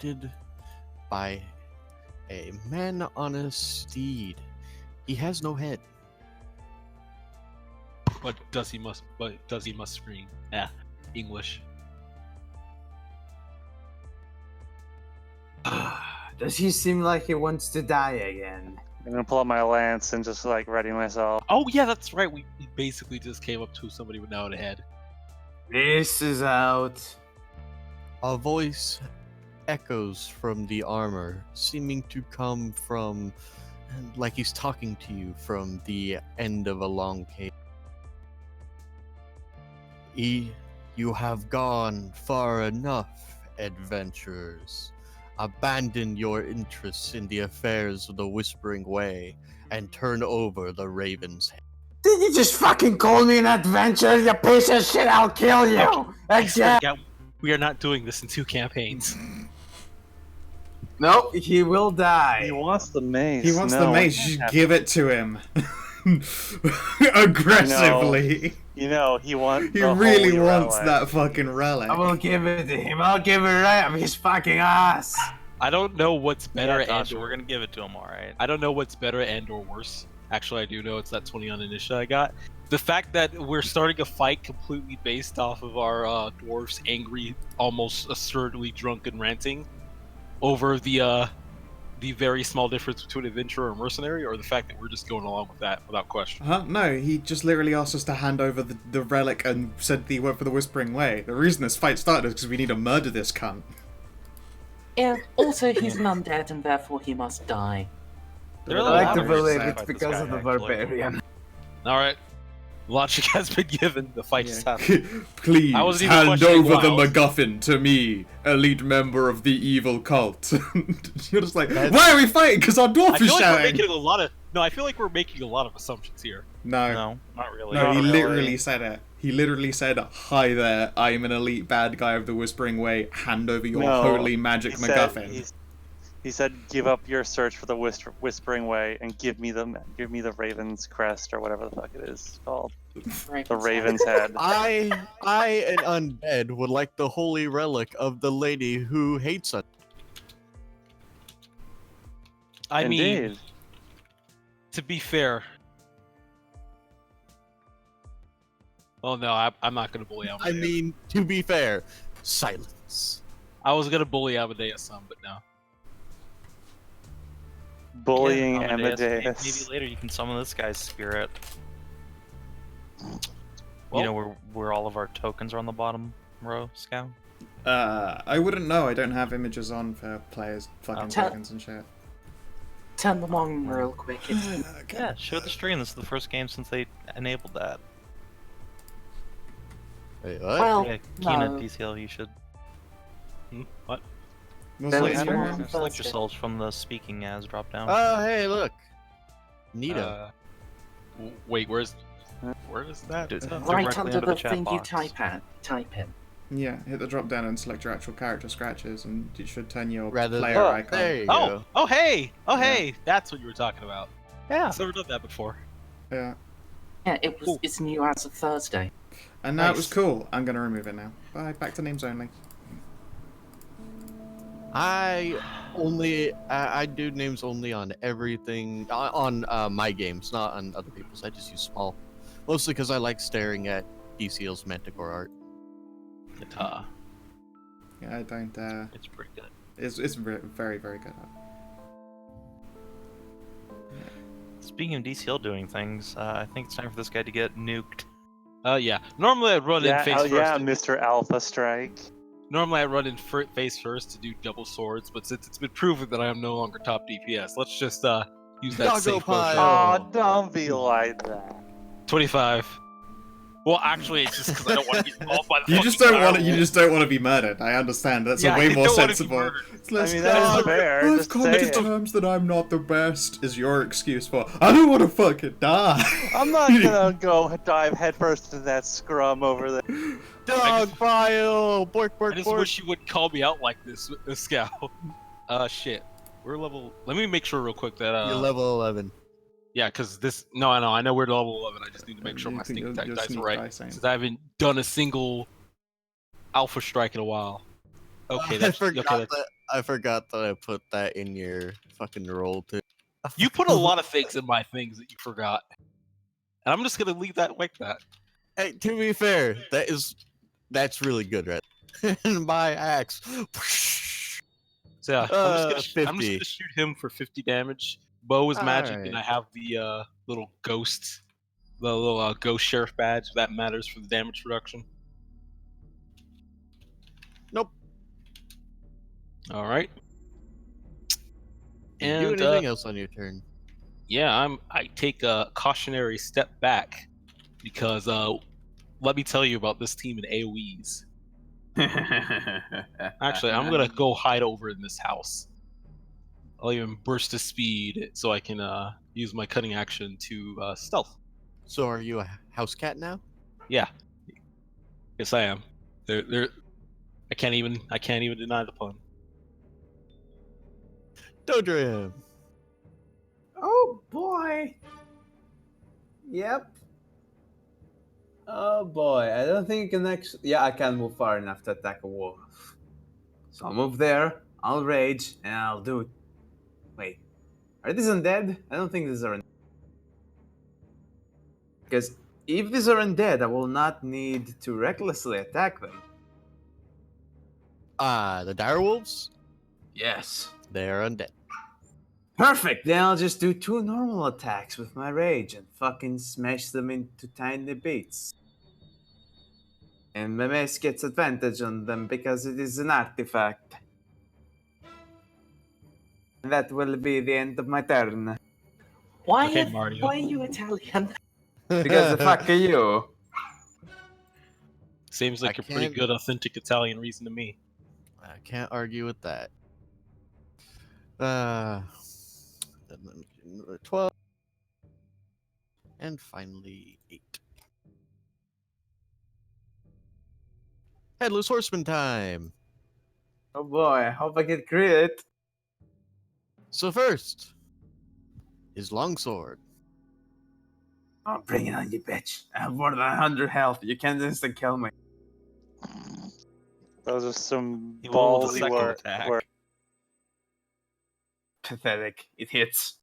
mounted by a man on a steed. He has no head. But does he must scream? English. Does he seem like he wants to die again? I'm gonna pull out my lance and just like ready myself. Oh yeah, that's right. We basically just came up to somebody without a head. This is out. A voice echoes from the armor, seeming to come from, like he's talking to you from the end of a long cave. You have gone far enough, adventurers. Abandon your interests in the affairs of the Whispering Way and turn over the Raven's Head. Did you just fucking call me an adventurer, you piece of shit? I'll kill you! Again! We are not doing this in 2 campaigns. Nope, he will die. He wants the mace. He wants the mace. You should give it to him. Aggressively. You know, he wants. He really wants that fucking relic. I will give it to him. I'll give it right up his fucking ass. I don't know what's better We're gonna give it to him, alright. I don't know what's better and or worse. Actually, I do know it's that 20 on initiative I got. The fact that we're starting a fight completely based off of our dwarfs angry, almost absurdly drunken ranting over the very small difference between adventurer and mercenary, or the fact that we're just going along with that without question. No, he just literally asked us to hand over the relic and said he went for the Whispering Way. The reason this fight started is because we need to murder this cunt. Yeah, also he's an undead and therefore he must die. I like to believe it's because of the barbarian. Alright. Logic has been given, the fight is happening. Please I wasn't even hand questioning over why. the MacGuffin to me, elite member of the evil cult. You're just like, why are we fighting? Because our dwarf I is feel like we're shouting. making a lot of... No, I feel like we're making a lot of assumptions here. No, not really. no, he really. literally said it. He literally said, "Hi there, I'm an elite bad guy of the Whispering Way. Hand over your holy magic MacGuffin." He said, "Give up your search for the Whispering Way and give me the Raven's Crest or whatever the fuck it is called, the Raven's Head." I, an undead, would like the holy relic of the lady who hates us. I Indeed. mean, to be fair... Oh no, I'm not gonna bully Amadeus. I mean, to be fair, silence. I was gonna bully Amadeus some, but no. Bullying Yeah, Amadeus. Maybe later you can summon this guy's spirit. Well- You know where all of our tokens are on the bottom row, Scout? I wouldn't know. I don't have images on for players' fucking Okay. tokens and shit. Turn them on real quick. Yeah, show the stream. This is the first game since they enabled that. Wait, what? Well, Yeah, Keenan, no. DCL, you should What? What's There that was stream? one on select Thursday. yourselves from the speaking as drop down. Oh, hey, look. Nita. Wait, where is that? Dude, It's not- Right directly under under the the chat thing you box. type in. Yeah, hit the drop down and select your actual character scratches, and it should turn your Rather player than- icon. There you Oh, go. oh hey, that's what you were talking about. Yeah. I've never done that before. Yeah. Yeah, it was. Cool. It's new as of Thursday. And now it was Nice. cool. I'm gonna remove it now. Bye. Back to names only. I do names only on everything on my games, not on other people's. I just use small, mostly because I like staring at DCL's Manticore art. Guitar. Yeah, I don't. It's pretty good. It's very very good. Speaking of DCL doing things, I think it's time for this guy to get nuked. Yeah. Normally I run in face first. Yeah, Mr. Alpha Strike. Normally I run in face first to do double swords, but since it's been proven that I am no longer top DPS, let's just use that Doggo safe pile. motion. Oh, don't be like that. 25. Well, actually, it's just because I don't want to get involved by the You just fucking don't want to. direwolf. You just don't want to be murdered. I understand. That's Yeah, a way I more don't wanna be sensible. murdered. It's less, I mean, that is fair, I've just come say to it. terms that I'm not the best. Is your excuse for I don't want to fucking die? I'm not gonna go dive headfirst into that scrum over there. Dog pile! Bork, I bork, just bork. wish you wouldn't call me out like this, Scout. Shit. We're level... Let me make sure real quick that, You're level 11. Yeah, because this... No, I know we're level 11. I just need to make sure You my think sneak your- attack your dice sneak are right. dice ain't- Since I haven't done a single alpha strike in a while. Okay, I that's... forgot okay, that's... that I forgot that I put that in your fucking roll too. You put a lot of things in my things that you forgot. And I'm just gonna leave that like that. Hey, to be fair, that's really good, right? And my axe. So yeah, I'm just 50. gonna shoot him for 50 damage. Bow is magic, and I Alright. have the little ghost, the little ghost sheriff badge that matters for the damage reduction. Nope. All right. Did you do anything else on your turn? Yeah, I take a cautionary step back because let me tell you about this team in AoEs. Actually, I'm gonna go hide over in this house. I'll even burst to speed so I can use my cutting action to stealth. So are you a house cat now? Yeah, yes I am. I can't even deny the pun. Dodrim. Oh boy. Yep. Oh boy, I don't think you can actually. Yeah, I can move far enough to attack a wolf. So I'll move there, I'll rage, and I'll do it. Wait, are these undead? I don't think these are undead. Because if these are undead, I will not need to recklessly attack them. The direwolves? Yes. They are undead. Perfect! Then I'll just do 2 normal attacks with my rage and fucking smash them into tiny bits. And my mace gets advantage on them because it is an artifact. And that will be the end of my turn. Okay, Mario. Why are you Italian? Because the fuck are you? Seems like I a pretty can't- good authentic Italian reason to me. I can't argue with that. 12. And finally, 8. Headless Horseman time! Oh boy, I hope I get crit. So first is Longsword. Oh, bring it on, you bitch. I have more than 100 health. You can't instant kill me. Those are some He rolled a ballsy second work. attack. Pathetic. It hits.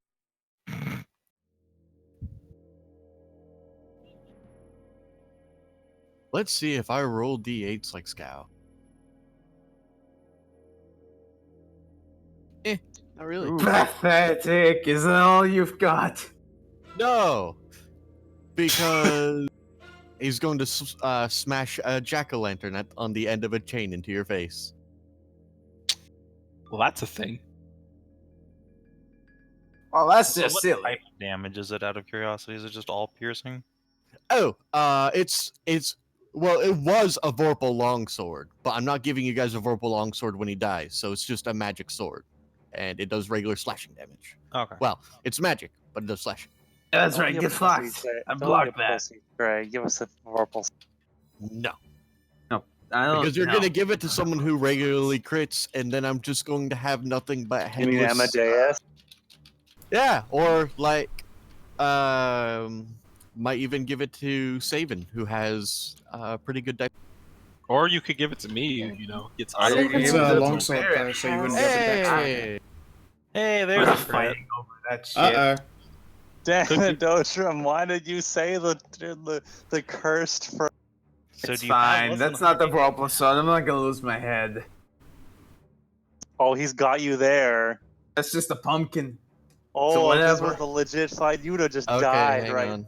Let's see if I roll d8s like Scow. Not really. Pathetic. Is that all you've got? No! Because he's going to smash a jack-o'-lantern on the end of a chain into your face. Well, that's a thing. Well, that's So just what silly. type of damage is it, out of curiosity? Is it just all piercing? Oh, well, it was a Vorpal longsword, but I'm not giving you guys a Vorpal longsword when he dies, so it's just a magic sword, and it does regular slashing damage. Okay. Well, it's magic, but it does slashing. That's Don't right, be a get pussy, fucked. Gray. I Don't be a blocked that. pussy, Gray. Give us a Vorpal. No, I don't because you're know. gonna give it to someone who regularly crits, and then I'm just going to have nothing but You headless. mean Amadeus? Yeah, or like, might even give it to Saban, who has pretty good dice. Or you could give it to me, you know. It's I don't It's Yeah, a that's longsword fair. though, so you wouldn't get the dex. Hey, Hey, We're there's not a crit. fighting over that shit. Uh oh. Damn Could it, Dotram, why did you say the cursed phrase? So It's do you have fine. less That's than not the 100? problem, son. I'm not gonna lose my head. Oh, he's got you there. That's just a pumpkin. Oh, if this whatever. was the legit fight, you'd have just okay, died, hang right? on.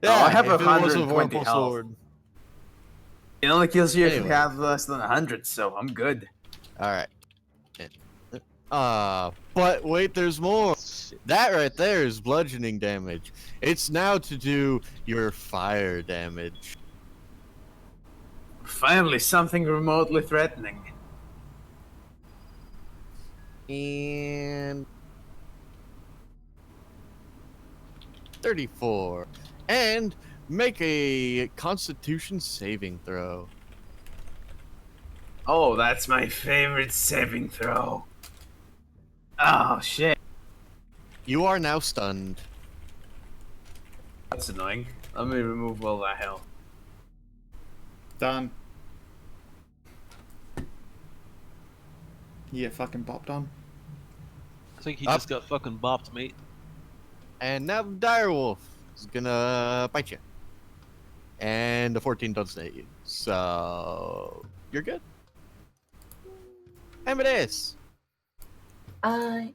No, I have if it was a 120 Vorpal health. sword. It only kills you if Anyway. you have less than 100, so I'm good. All right. But wait, there's more. That right there is bludgeoning damage. It's now to do your fire damage. Finally, something remotely threatening. And 34. And make a Constitution saving throw. Oh, that's my favorite saving throw. Oh, shit. You are now stunned. That's annoying. Let me remove all that hell. Done. You get fucking bopped on. I think he Up. just got fucking bopped, mate. And now the direwolf is gonna bite you. And the 14 doesn't hit you. So you're good. Amadeus.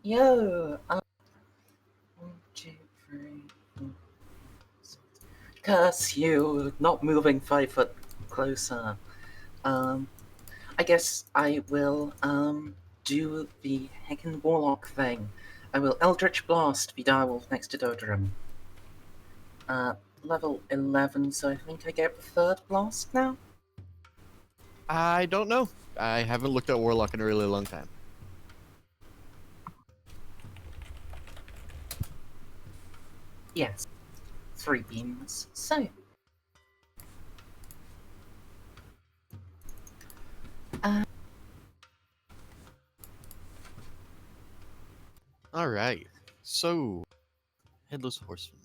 Yo. 1, 2, 3, 4, 6. Curse you! Not moving 5 foot closer. I guess I will do the heckin' warlock thing. I will Eldritch Blast the direwolf next to Dodrim. Level 11, so I think I get the 3rd blast now? I don't know. I haven't looked at Warlock in a really long time. Yes. 3 beams. So. Alright. So, Headless Horseman.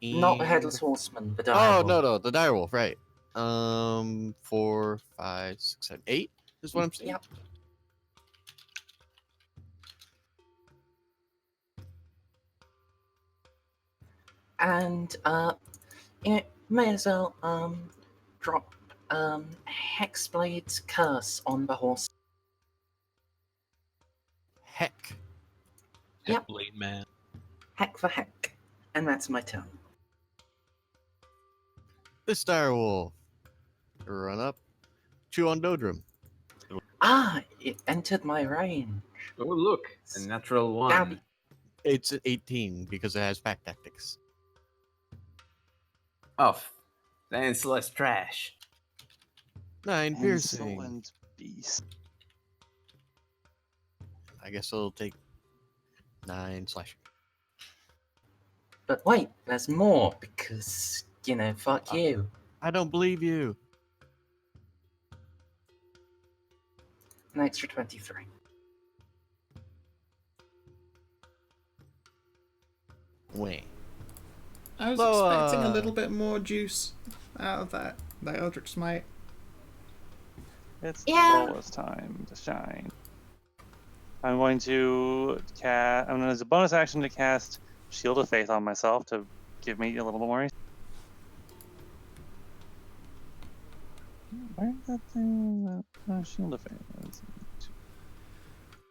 Not the And- Headless Horseman, the Oh, direwolf. no, the direwolf, right. 4, 5, 6, 7, 8 is what I'm saying. Yep. And you may as well drop Hexblade's Curse on the horse. Heck. Yep. Blade man. Heck for heck. And that's my turn. This direwolf. Run up. Chew on Dodrim. Ah, it entered my range. Oh, look. A natural 1. That'll be- It's at 18 because it has pack tactics. Oh, then it's less trash. 9 piercing. Insolent beast. I guess it'll take 9 slashing. But wait, there's more, because, you know, fuck you. I don't believe you. An extra 23. Wait. I was So, expecting a little bit more juice out of that Eldritch Smite. It's Yeah. Lola's time to shine. I'm going to cast. I'm going to use a bonus action to cast Shield of Faith on myself to give me a little bit more. Where's that thing? Shield of Faith.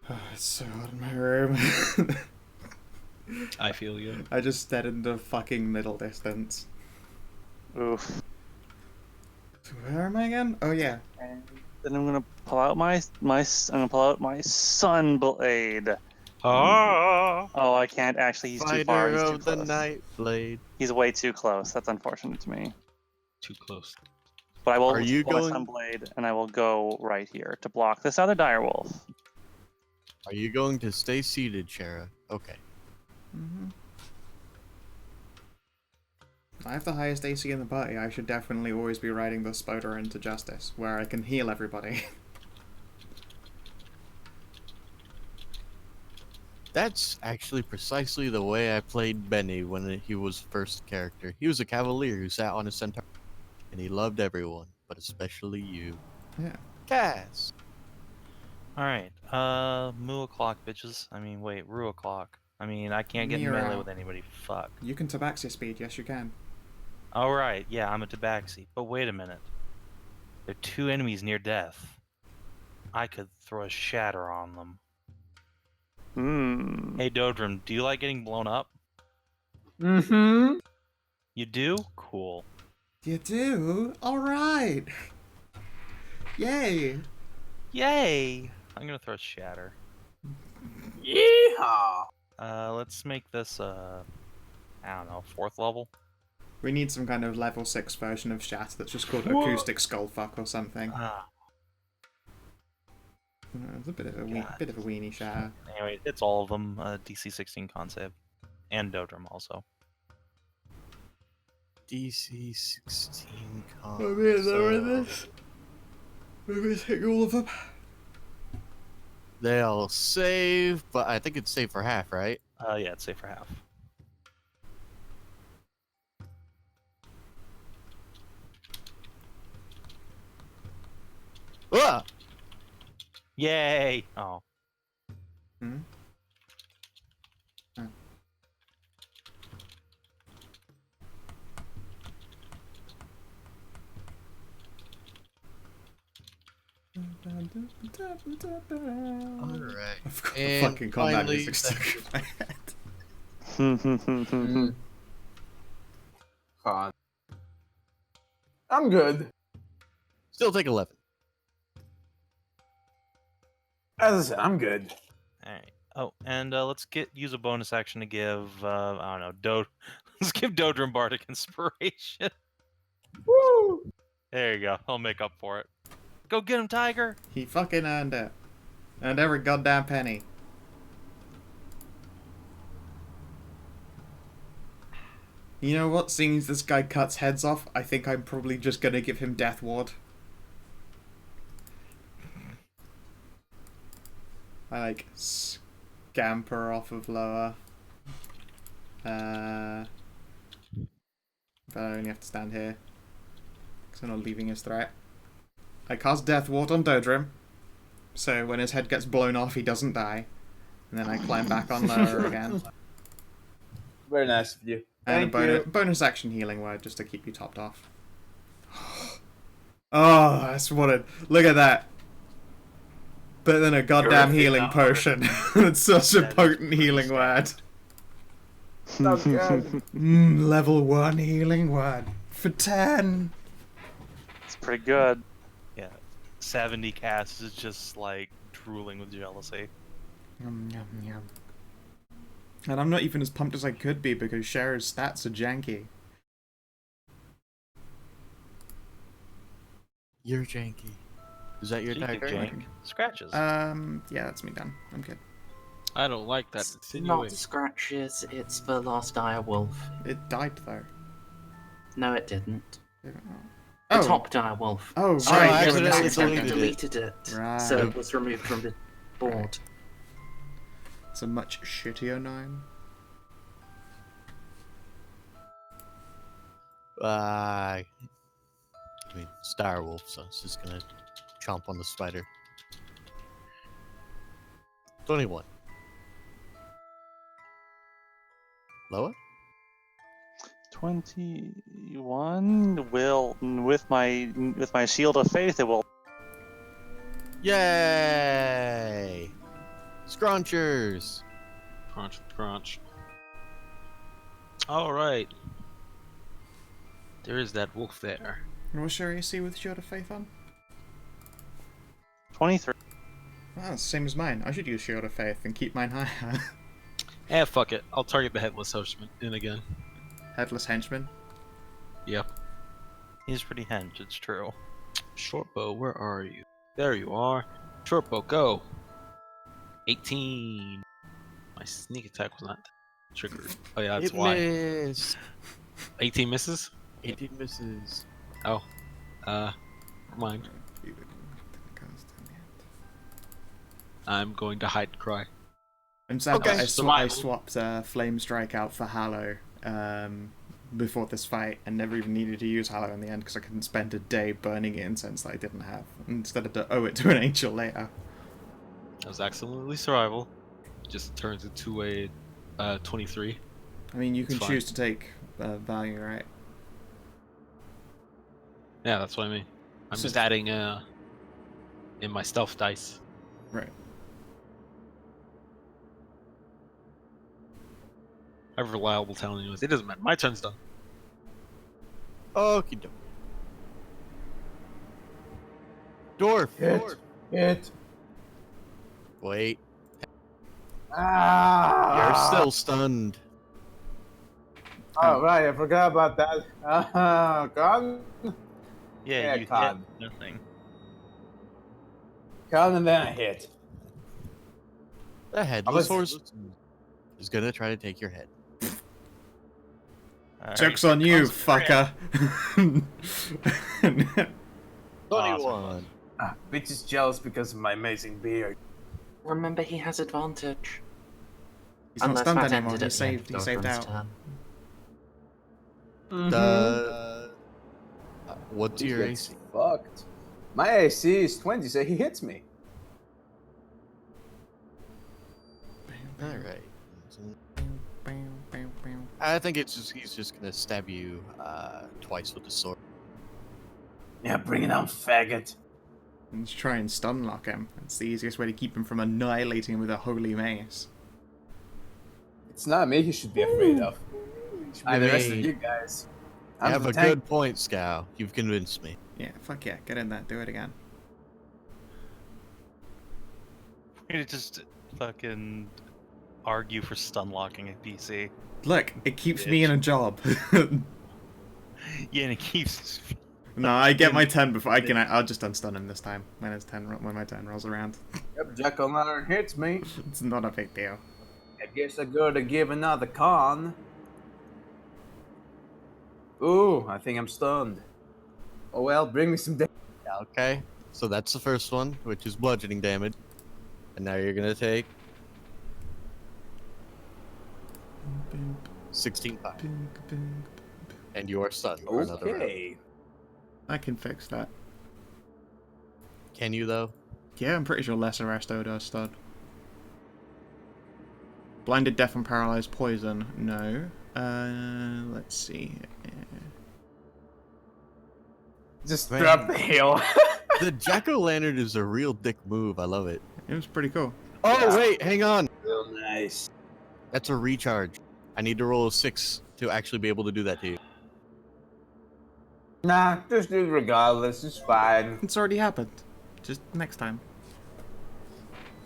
Oh, it's so hot in my room. I feel you. I just stared into fucking middle distance. Oof. So where am I again? Oh yeah. And then I'm gonna pull out my Sunblade. Ah! Oh, I can't actually. He's too far. Fighter He's too of the close. Night Blade. He's way too close. That's unfortunate to me. Too close. But I will Are you pull my going- Sunblade and I will go right here to block this other direwolf. Are you going to stay seated, Shara? Okay. Mm-hmm. I have the highest AC in the party. I should definitely always be riding the Spoder into Justice, where I can heal everybody. That's actually precisely the way I played Benny when he was first character. He was a cavalier who sat on a centaur, and he loved everyone, but especially you. Yeah. Cass. Alright, moo o'clock, bitches. I mean, wait, rue o'clock. I mean, I can't get in Meow. melee with anybody. Fuck. You can tabaxi speed, yes you can. Alright, yeah, I'm a tabaxi. But wait a minute. There are 2 enemies near death. I could throw a shatter on them. Hmm. Hey, Dodrim, do you like getting blown up? Mm-hmm. You do? Cool. You do? Alright! Yay! Yay! I'm gonna throw a shatter. Yeehaw! Let's make this, I don't know, 4th level? We need some kind of level 6 version of Shat that's just called Acoustic Skullfuck or something. Ah. It's a bit of a weenie shatter. Anyway, it's all of them. DC 16 con save. And Dodrim also. DC 16 con. Maybe take all of them. They'll save, but I think it's save for half, right? Yeah, it's safe for half. Ah! Yay! Oh. Hmm? Oh. Alright. I've got the And fucking combat finally, music stuck in my head. Con. I'm good. Still take 11. As I said, I'm good. All right. Oh, and let's use a bonus action to give I don't know, let's give Dodrim Bardic Inspiration. Woo! There you go. I'll make up for it. Go get him, Tiger. He fucking earned it. Earned every goddamn penny. You know what? Seeing as this guy cuts heads off, I think I'm probably just gonna give him Death Ward. I like scamper off of lower. But I only have to stand here. Because I'm not leaving his threat. I cast Death Ward on Dodrim. So when his head gets blown off, he doesn't die. And then I climb back on lower again. Very nice of you. And Thank a you. bonus action healing word just to keep you topped off. Oh, that's what it. Look at that. But then a goddamn healing potion. It's such a potent healing word. So good. Level 1 healing word. For 10. It's pretty good. Yeah. 70 casts is just like drooling with jealousy. Yum, yum, yum. And I'm not even as pumped as I could be because Cher's stats are janky. You're janky. Is that your Speaking of tiger? jank, scratches. Yeah, that's me done. I'm good. I don't like that It's not insinuation. scratches, it's the last dire wolf. It died though. No, it didn't. The Oh, top dire wolf. oh, Oh, right. I yeah, when accidentally this- Deleted it, Right. so it was removed from the board. It's a much shittier gnome. I mean, Star Wolf, so it's just gonna chomp on the spider. 21. Lower? 21 will with my shield of faith it will. Yay! Scrunchers! Crunch, crunch. All right. There is that wolf there. And what's your AC with Shield of Faith on? 23. Wow, it's the same as mine. I should use Shield of Faith and keep mine higher. Eh, fuck it. I'll target the headless horseman in again. Headless Henchman. Yep. He's pretty hench, it's true. Shortbow, where are you? There you are. Shortbow, go. 18. My sneak attack was not triggered. Oh yeah, that's It why. missed. 18 misses? 18 misses. Oh. Never mind. I'm going to hide cry. I'm sad Okay. that I Survival. swapped Flame Strike out for Hallow before this fight and never even needed to use Hallow in the end because I couldn't spend a day burning incense that I didn't have instead of to owe it to an angel later. That was absolutely survival. Just turns into a 23. I mean, you can It's fine. choose to take value, right? Yeah, that's what I mean. I'm So- just adding in my stealth dice. Right. I have reliable talent anyways. It doesn't matter. My turn's done. Okie doke. Dwarf! Dwarf. Hit. Wait, Ah! you're still stunned. Oh, right, I forgot about that. Con. Yeah, Yeah, you God. hit nothing. Con, and then I hit. The headless was- horse is gonna try to take your head. Alright. Joke's on you, fucker. 21. Bitch is jealous because of my amazing beard. Remember, he has advantage. He's not Unless stunned that anymore. ended He at the end saved. of He saved Dodrim's out. turn. What's He your gets AC? fucked. My AC is 20, so he hits me. All right. I think he's just gonna stab you twice with the sword. Yeah, bring it on, faggot. And just try and stun lock him. It's the easiest way to keep him from annihilating him with a holy mace. It's not me he should be afraid of. The rest of Me. you guys. You I'm have the a tank. good point, Scow. You've convinced me. Yeah, fuck yeah, get in there, do it again. We're gonna just fucking argue for stun locking a PC. Look, it keeps me in a job. Yeah, and it keeps. No, I get my 10 before I'll just unstun him this time when my 10 rolls around. Yep, Jack-o'-lantern hits me. It's not a big deal. I guess I gotta give another con. Ooh, I think I'm stunned. Oh well, bring me some damage. Okay. So that's the first one, which is bludgeoning damage. And now you're gonna take 16 fire. And you are stunned for another round. Okay. I can fix that. Can you though? Yeah, I'm pretty sure Lesser Resto does stud. Blinded, Deaf, and Paralyzed Poison, no. Let's see. Just Man. drop the hill. The jack-o'-lantern is a real dick move. I love it. It was pretty cool. Oh wait, hang on. Real nice. That's a recharge. I need to roll a 6 to actually be able to do that to you. Nah, just do it regardless. It's fine. It's already happened. Just next time.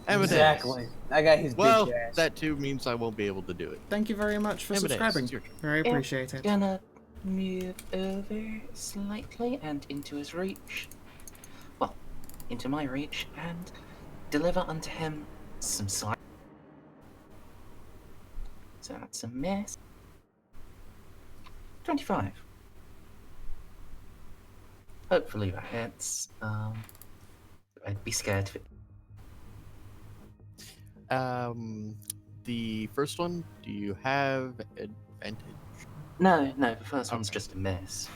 Evidence. Exactly. I got his Well, bitch ass. that too means I won't be able to do it. Thank you very much for Evidence, subscribing. it's your turn. Very Yeah. appreciate it. Gonna move over slightly and into his reach. Well, into my reach and deliver unto him some sight. So that's a miss. 25. Hopefully that hits. I'd be scared of it. The first one, do you have advantage? No, the first one's Okay. just a miss.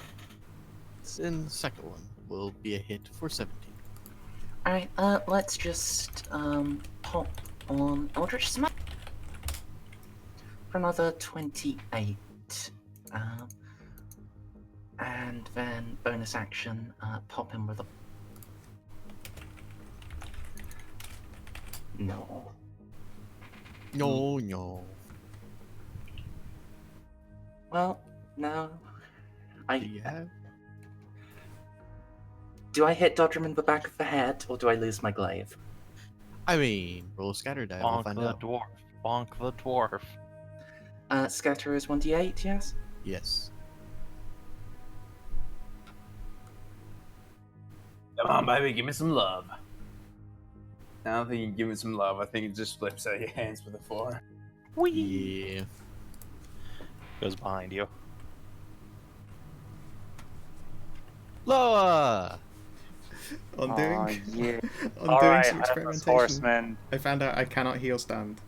Then the second one will be a hit for 17. Alright, let's just pop on Eldritch Smack for another 28. And then bonus action, pop him with a. No. No. Well, no. Do you have? Do I hit Dodger in the back of the head, or do I lose my glaive? I mean, roll a scatter die. We'll Bonk find the out. dwarf. Bonk the dwarf. Scatter is 1d8, yes? Yes. Come on, baby, give me some love. I don't think you can give me some love. I think it just flips out of your hands with a 4. Yeah. Goes behind you. Loa! On Aw, doing, yeah. on All doing right, some Headless experimentation, Horseman. I found out I cannot heal stand.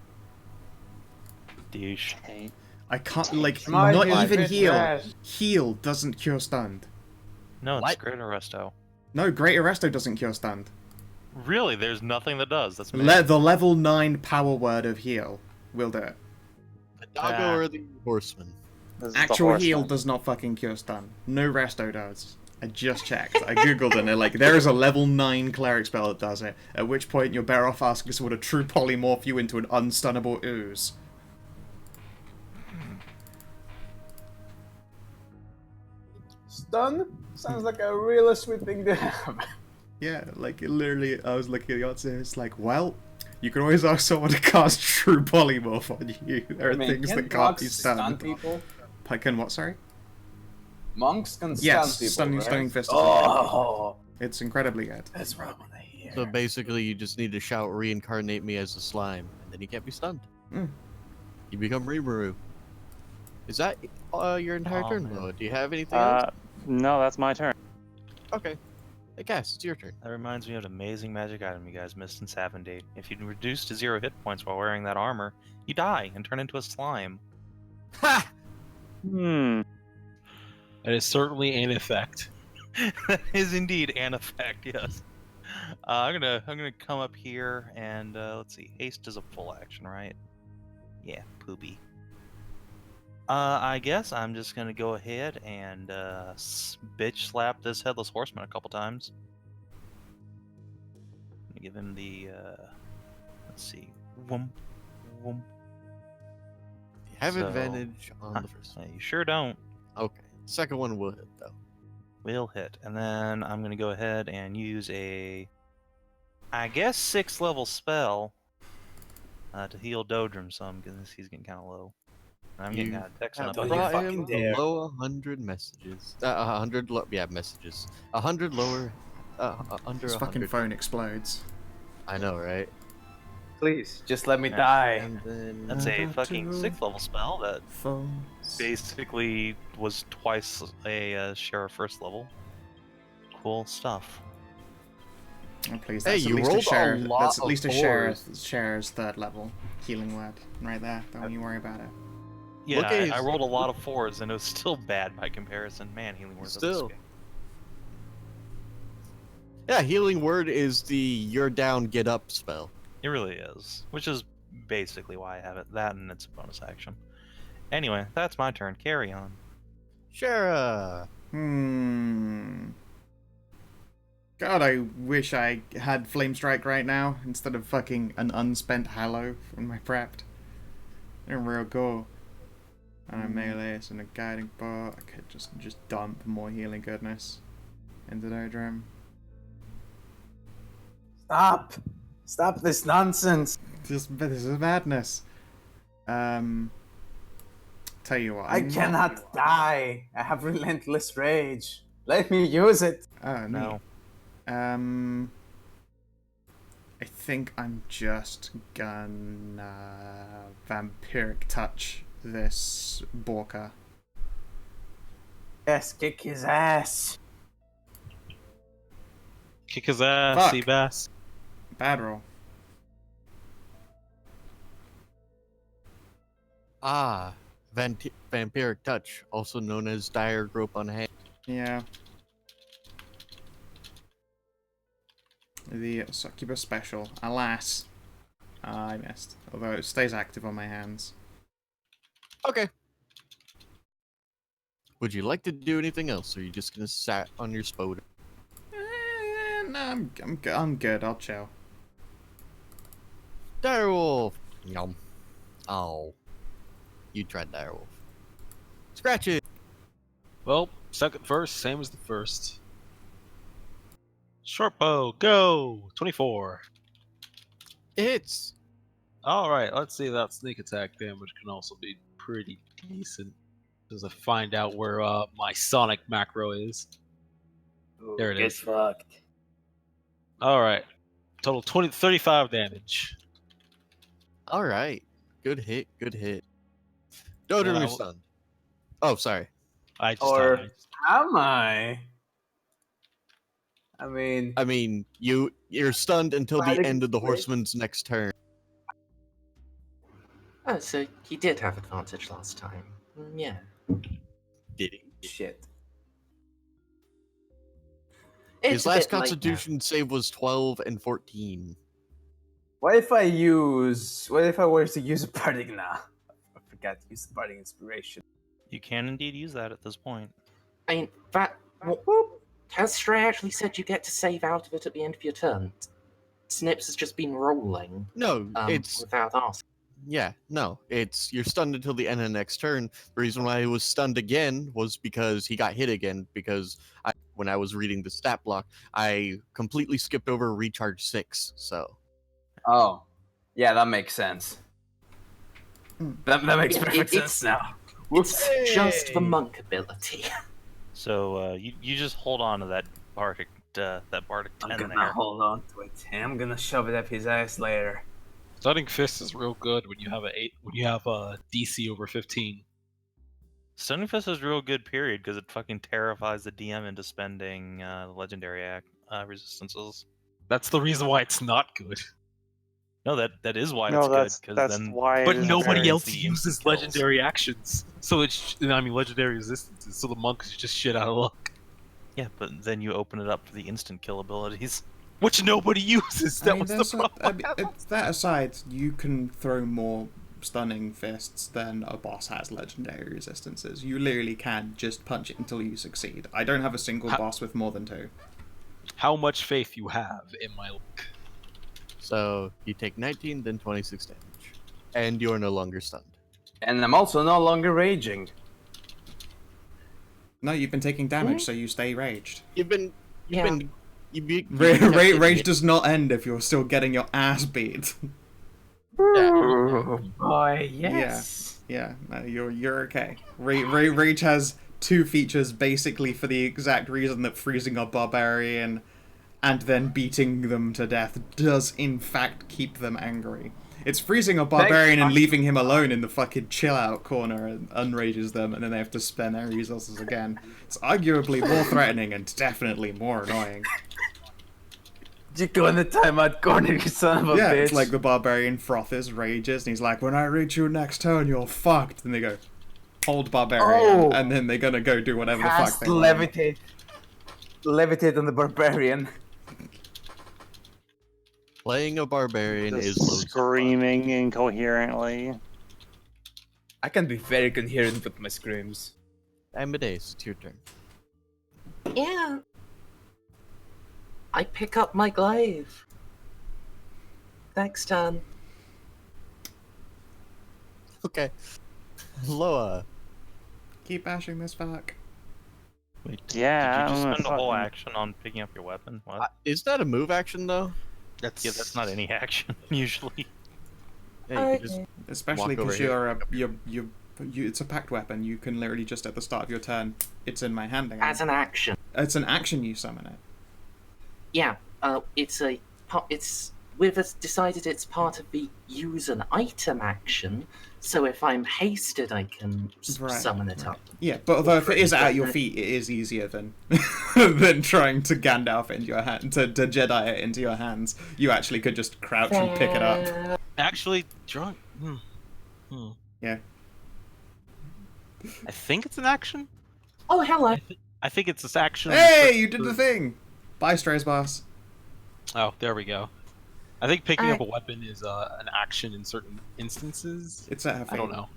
Douche. Hey, I can't, like, My not his even bitch heal. ass. Heal doesn't cure stunned. No, it's What? Greater Resto. No, Great Arresto doesn't cure stunned. Really? There's nothing that does. That's me. The level 9 power word of heal will do it. The doggo or the horseman? this is the Actual heal Horseman. does not fucking cure stun. No resto does. I just checked. I googled and they're like, there is a level 9 cleric spell that does it. At which point you're better off asking someone to true polymorph you into an unstunnable ooze. Stun? Sounds like a really sweet thing to have. Yeah, like literally, I was looking at the odds and it's like, well, you can always ask someone to cast true polymorph on you. There are I mean, things can that can't be monks stun stunned. people? Can what? Sorry. Monks can stun Yes, people, stunning, right? stunning fist. Oh, It's incredibly good. that's what I want to hear. So basically, you just need to shout "reincarnate me as a slime," and then you can't be stunned. Mm. You become Rimuru. Is that your entire Oh, turn, man. Loa? Do you have anything else? No, that's my turn. Okay. Hey, Cass, it's your turn. That reminds me of an amazing magic item you guys missed in Savin Date. If you reduce to 0 hit points while wearing that armor, you die and turn into a slime. Ha! Hmm. That is certainly an effect. That is indeed an effect, yes. I'm gonna come up here and let's see. Haste is a full action, right? Yeah, poopy. I guess I'm just gonna go ahead and bitch slap this headless horseman a couple times. Give him the let's see, whoom, whoom. You have So- advantage on the first one. You sure don't. Okay. Second one will hit though. Will hit, and then I'm gonna go ahead and use a, I guess, 6th level spell to heal Dodrim some because he's getting kind of low. And I'm getting You kind of texting have up. to with you Brought fucking him dare. below 100 messages. 100 messages. 100 lower. Under His 100. fucking phone explodes. I know, right? Please, just let me Yeah. die. And then That's a Got fucking to 6th level spell that Phone. basically was twice a sheriff 1st level. Cool stuff. Oh, please, Hey, that's you at least a rolled a share. lot That's at of least a fours. share's 3rd level healing word right there. Don't you worry about it. Yeah, Look at I his- rolled a lot of 4s and it was still bad by comparison. Man, healing words doesn't Still. scale. Yeah, healing word is the you're down, get up spell. It really is, which is basically why I have it. That and it's a bonus action. Anyway, that's my turn. Carry on. Shara. God, I wish I had Flame Strike right now instead of fucking an unspent Hallow from my prepped. They're real go. And a melee and a guiding bolt. I could just dump more healing goodness into Dodrim. Stop! Stop this nonsense! This is madness. Tell you what. I I'm not- cannot die. I have relentless rage. Let me use it. Oh, neat. No. I think I'm just gonna vampiric touch this Borka. Yes, kick his ass. Kick his ass, Fuck. Seabass. Bad roll. Ah, vampiric touch, also known as dire grip on hand. Yeah. The succubus special. Alas, I missed. Although it stays active on my hands. Okay. Would you like to do anything else, or are you just gonna sat on your spoder? No, I'm good. I'll chill. Direwolf. Yum. Oh. You tried Direwolf. Scratch it. Well, second verse, same as the first. Short bow, go! 24. It hits. Alright, let's see. That sneak attack damage can also be pretty decent. As I find out where my Sonic macro is. There it Get is. fucked. Alright. Total 35 damage. All right. Good hit. Good hit. Dodrim, Well, your I- son. Oh, sorry. I just Or- died. Am I? I mean, You're stunned until the Fighting end of the with- horseman's next turn. Oh, so he did have advantage last time. Yeah. Did he? shit. It's His a last bit late now. Constitution save was 12 and 14. What if I were to use a bardic now? I forgot to use the bardic inspiration. You can indeed use that at this point. I mean, has Stray actually said you get to save out of it at the end of your turn? Snips has just been rolling No, it's without asking. yeah, no, it's you're stunned until the end of the next turn. The reason why he was stunned again was because he got hit again. Because when I was reading the stat block, I completely skipped over recharge 6. So Oh, yeah, that makes sense. That makes Yeah, perfect it's- sense now. Whoops. It's just the monk ability. So you just hold on to that bardic I'm 10 gonna there. hold on to it. I'm gonna shove it up his ass later. Stunning Fist is real good when you have a DC over 15. Stunning Fist is real good, period, because it fucking terrifies the DM into spending legendary resistances. That's the reason why it's not good. No, that is why No, it's that's good, because that's then why. But it is nobody very- else the uses instant kills. legendary actions. So legendary resistances. So the monk is just shit out of luck. yeah, but then you open it up for the instant kill abilities. Which nobody uses. That was the problem. that aside, you can throw more stunning fists, then a boss has legendary resistances. You literally can just punch it until you succeed. I don't have a single boss with more than 2. How much faith you have in my luck? So you take 19, then 26 damage, and you're no longer stunned. And I'm also no longer raging. No, you've been taking damage, so you stay raged. Rage does not end if you're still getting your ass beat. Oh boy, yes. Yeah, no, you're okay. Rage has 2 features basically for the exact reason that freezing a barbarian and then beating them to death does in fact keep them angry. It's freezing a barbarian and leaving him alone in the fucking chill out corner and unrages them, and then they have to spend their resources again. It's arguably more threatening and definitely more annoying. You go in the timeout corner, you son of a Yeah, bitch. it's like the barbarian Frothis rages, and he's like, when I reach you next turn, you're fucked. And they go, hold barbarian, and then they're gonna go do whatever the fuck they want. Levitate on the barbarian. Playing a barbarian is Just screaming incoherently. I can be very coherent with my screams. Amadeus, it's your turn. Yeah. I pick up my glaive. Thanks, Dan. Okay. Loa. Keep bashing this fuck. Wait, Did Yeah, you just I'm spend a whole fucking- action on picking up your weapon? What? is that a move action though? That's not any action usually. Yeah, you can just Especially Walk over because here. it's a packed weapon. You can literally just at the start of your turn, it's in my hand again. As an action. It's an action you summon it. Yeah, we've decided it's part of the use an item action, so if I'm hasted, I can summon it up. Yeah, but although if it is at your feet, it is easier than than trying to Gandalf into your hand, to Jedi it into your hands. You actually could just crouch and pick it up. Actually, drunk. Yeah. I think it's an action. Oh, hello. I think it's this action. Hey, you did the thing! Bye, Strays Boss. Oh, there we go. I think picking up a weapon is an action in certain instances. It's at her feet. I don't know.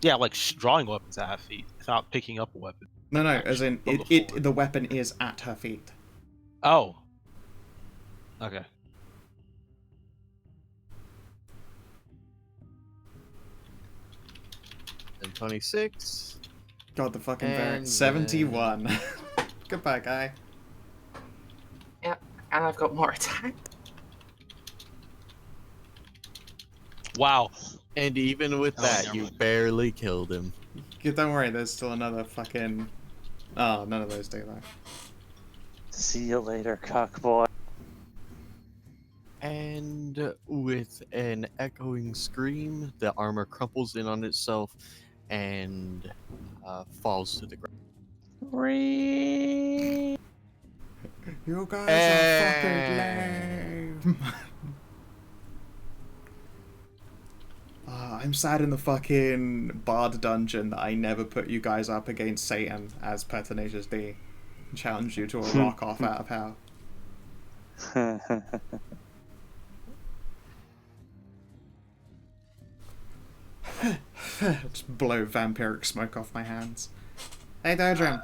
Yeah, like drawing weapons at her feet. It's not picking up a weapon. No, as in, From the floor. the weapon is at her feet. Oh. Okay. and 26. God, the fucking And variant. 71. Goodbye, guy. Yeah, and I've got more attack. Wow. And even with Oh, that, never you mind. barely killed him. Yeah, don't worry, there's still another fucking... Oh, none of those do though. See you later, cockboy. And with an echoing scream, the armor crumples in on itself and falls to the ground. You guys are fucking lame. I'm sad in the fucking Bard dungeon that I never put you guys up against Satan as per Tenacious D. And challenged you to a rock off out of hell. Just blow vampiric smoke off my hands. Hey, Dodrim.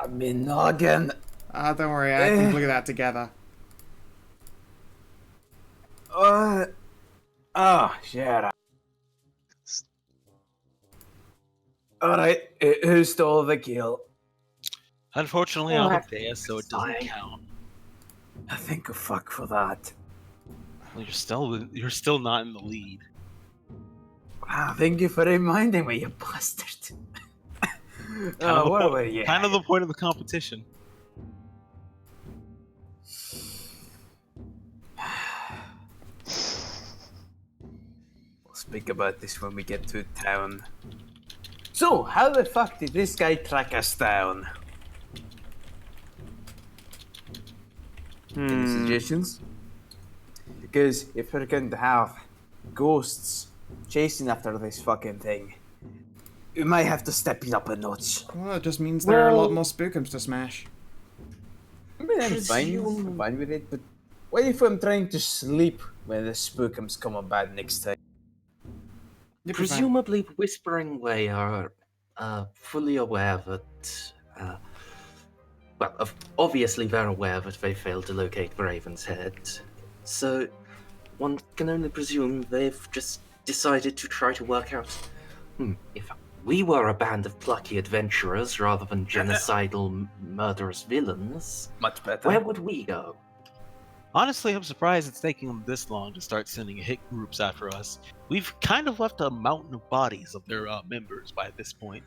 I'm in noggin. Don't worry, I can glue that together. Shit. Alright, who stole the kill? Unfortunately, Oh, I'm a that's deus, so it doesn't fine. count. I think a fuck for that. Well, you're still not in the lead. Wow, thank you for reminding me, you bastard. Kind Oh, of what the were you? Kind of the point of the competition. We'll speak about this when we get to town. So, how the fuck did this guy track us down? Any suggestions? Because if we're going to have ghosts chasing after this fucking thing, we might have to step it up a notch. Well, it just means there are a lot Well- more spookums to smash. I mean, I'm fine with it, but what if I'm trying to sleep when the spookums come about next time. Presumably, Whispering Way are fully aware that. Obviously, they're aware that they failed to locate Raven's head. So, one can only presume they've just decided to try to work out if we were a band of plucky adventurers rather than genocidal, murderous villains, Much better. where would we go? Honestly, I'm surprised it's taking them this long to start sending hit groups after us. We've kind of left a mountain of bodies of their members by this point.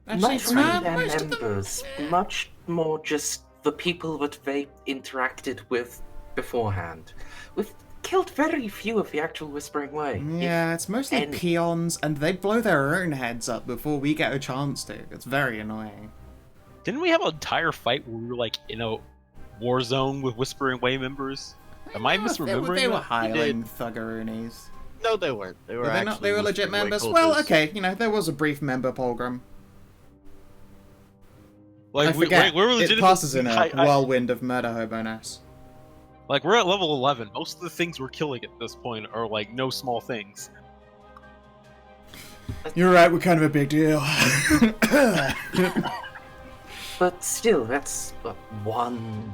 Not really their members, much more just the people that they interacted with beforehand. We've killed very few of the actual Whispering Way. Yeah, it's mostly any. peons, and they blow their own heads up before we get a chance to. It's very annoying. Didn't we have an entire fight where we were like in a war zone with Whispering Way members? Am I misremembering? They were that? highling thuggeroonies. No, they weren't. They were Were they actually not? They were legit Whispering Way members? Well, cultists. okay, you know, there was a brief member pulgrim. I Like forget, we're it legitimately passes in a whirlwind of murder hoboness. like we're at level 11. Most of the things we're killing at this point are like no small things. You're right, we're kind of a big deal. But still, that's one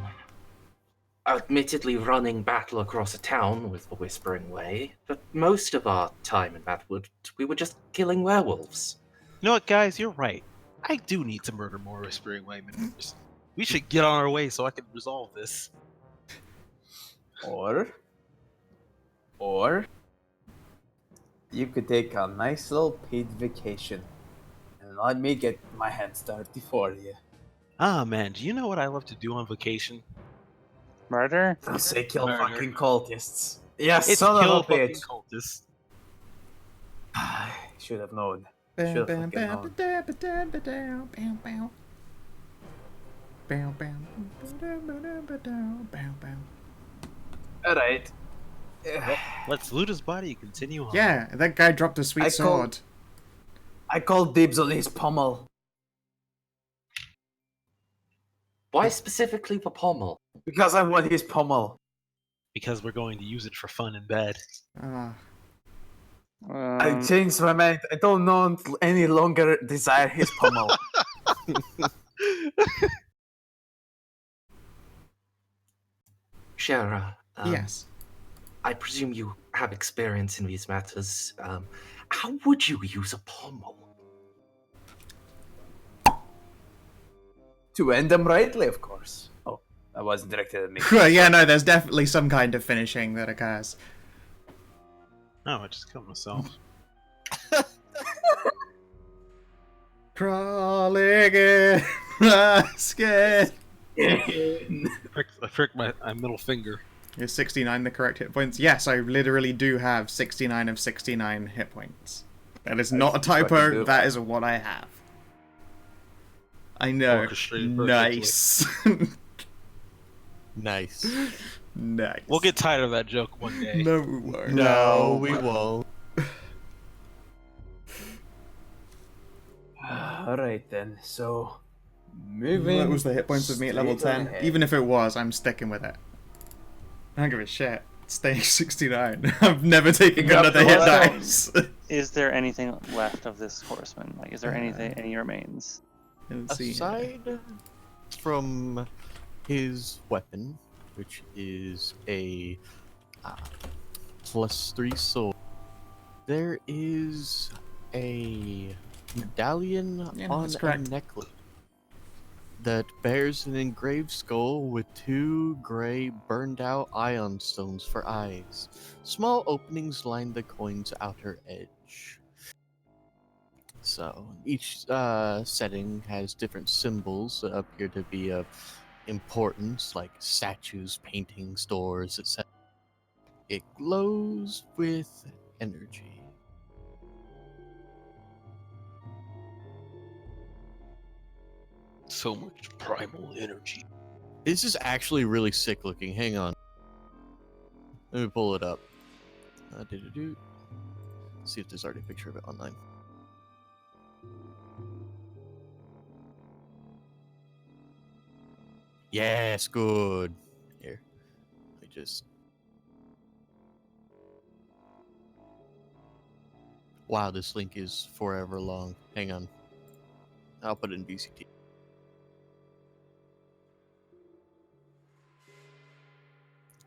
admittedly running battle across a town with the Whispering Way. But most of our time in that wood, we were just killing werewolves. You know what, guys? You're right. I do need to murder more Whispering Way members. We should get on our way so I can resolve this. Or you could take a nice little paid vacation and let me get my hands dirty for you. Ah, man, do you know what I love to do on vacation? Murder? I'll say kill Murder. fucking cultists. Yes, It's son kill of a fucking bitch. cultists. Should have known. Bam, Should've bam, fucking bam, known. ba-da, ba-da, ba-da, bam, bam. Bam, bam, ba-da, ba-da, ba-da, bam, bam. Alright. Let's loot his body and continue on. Yeah, that guy dropped a sweet I sword. I called dibs on his pommel Why specifically the pommel? because I want his pommel. Because we're going to use it for fun in bed. Ah. I changed my mind. I don't any longer desire his pommel. Shara, Yes. I presume you have experience in these matters. How would you use a pommel? To end them rightly, of course. Oh, that wasn't directed at me. Well, yeah, no, there's definitely some kind of finishing that occurs. No, I just killed myself. Crawling in my skin. I pricked my middle finger. Is 69 the correct hit points? Yes, I literally do have 69 of 69 hit points. That is not a fucking typo, do. that is what I have. I know. Orchestrated perfectly. Nice. Nice. Nice. We'll get tired of that joke one day. No, we won't. No, we won't. Alright then, so moving. That was the hit points of me at level straight 10. ahead. Even if it was, I'm sticking with it. I don't give a shit. Staying 69. I've never taken Yep, another hit well, dice. Is there anything left of this horseman? Like, is there any remains? Let's see. Aside from his weapon, which is a +3 sword, there is a medallion Yeah, on that's a correct. necklace that bears an engraved skull with 2 gray burned out ion stones for eyes. Small openings line the coin's outer edge. So each setting has different symbols that appear to be of importance, like statues, paintings, doors, etc. It glows with energy. So much primal energy. This is actually really sick looking. Hang on. Let me pull it up. See if there's already a picture of it online. Yes, good. Here. Let me just Wow, this link is forever long. Hang on. I'll put it in VCT.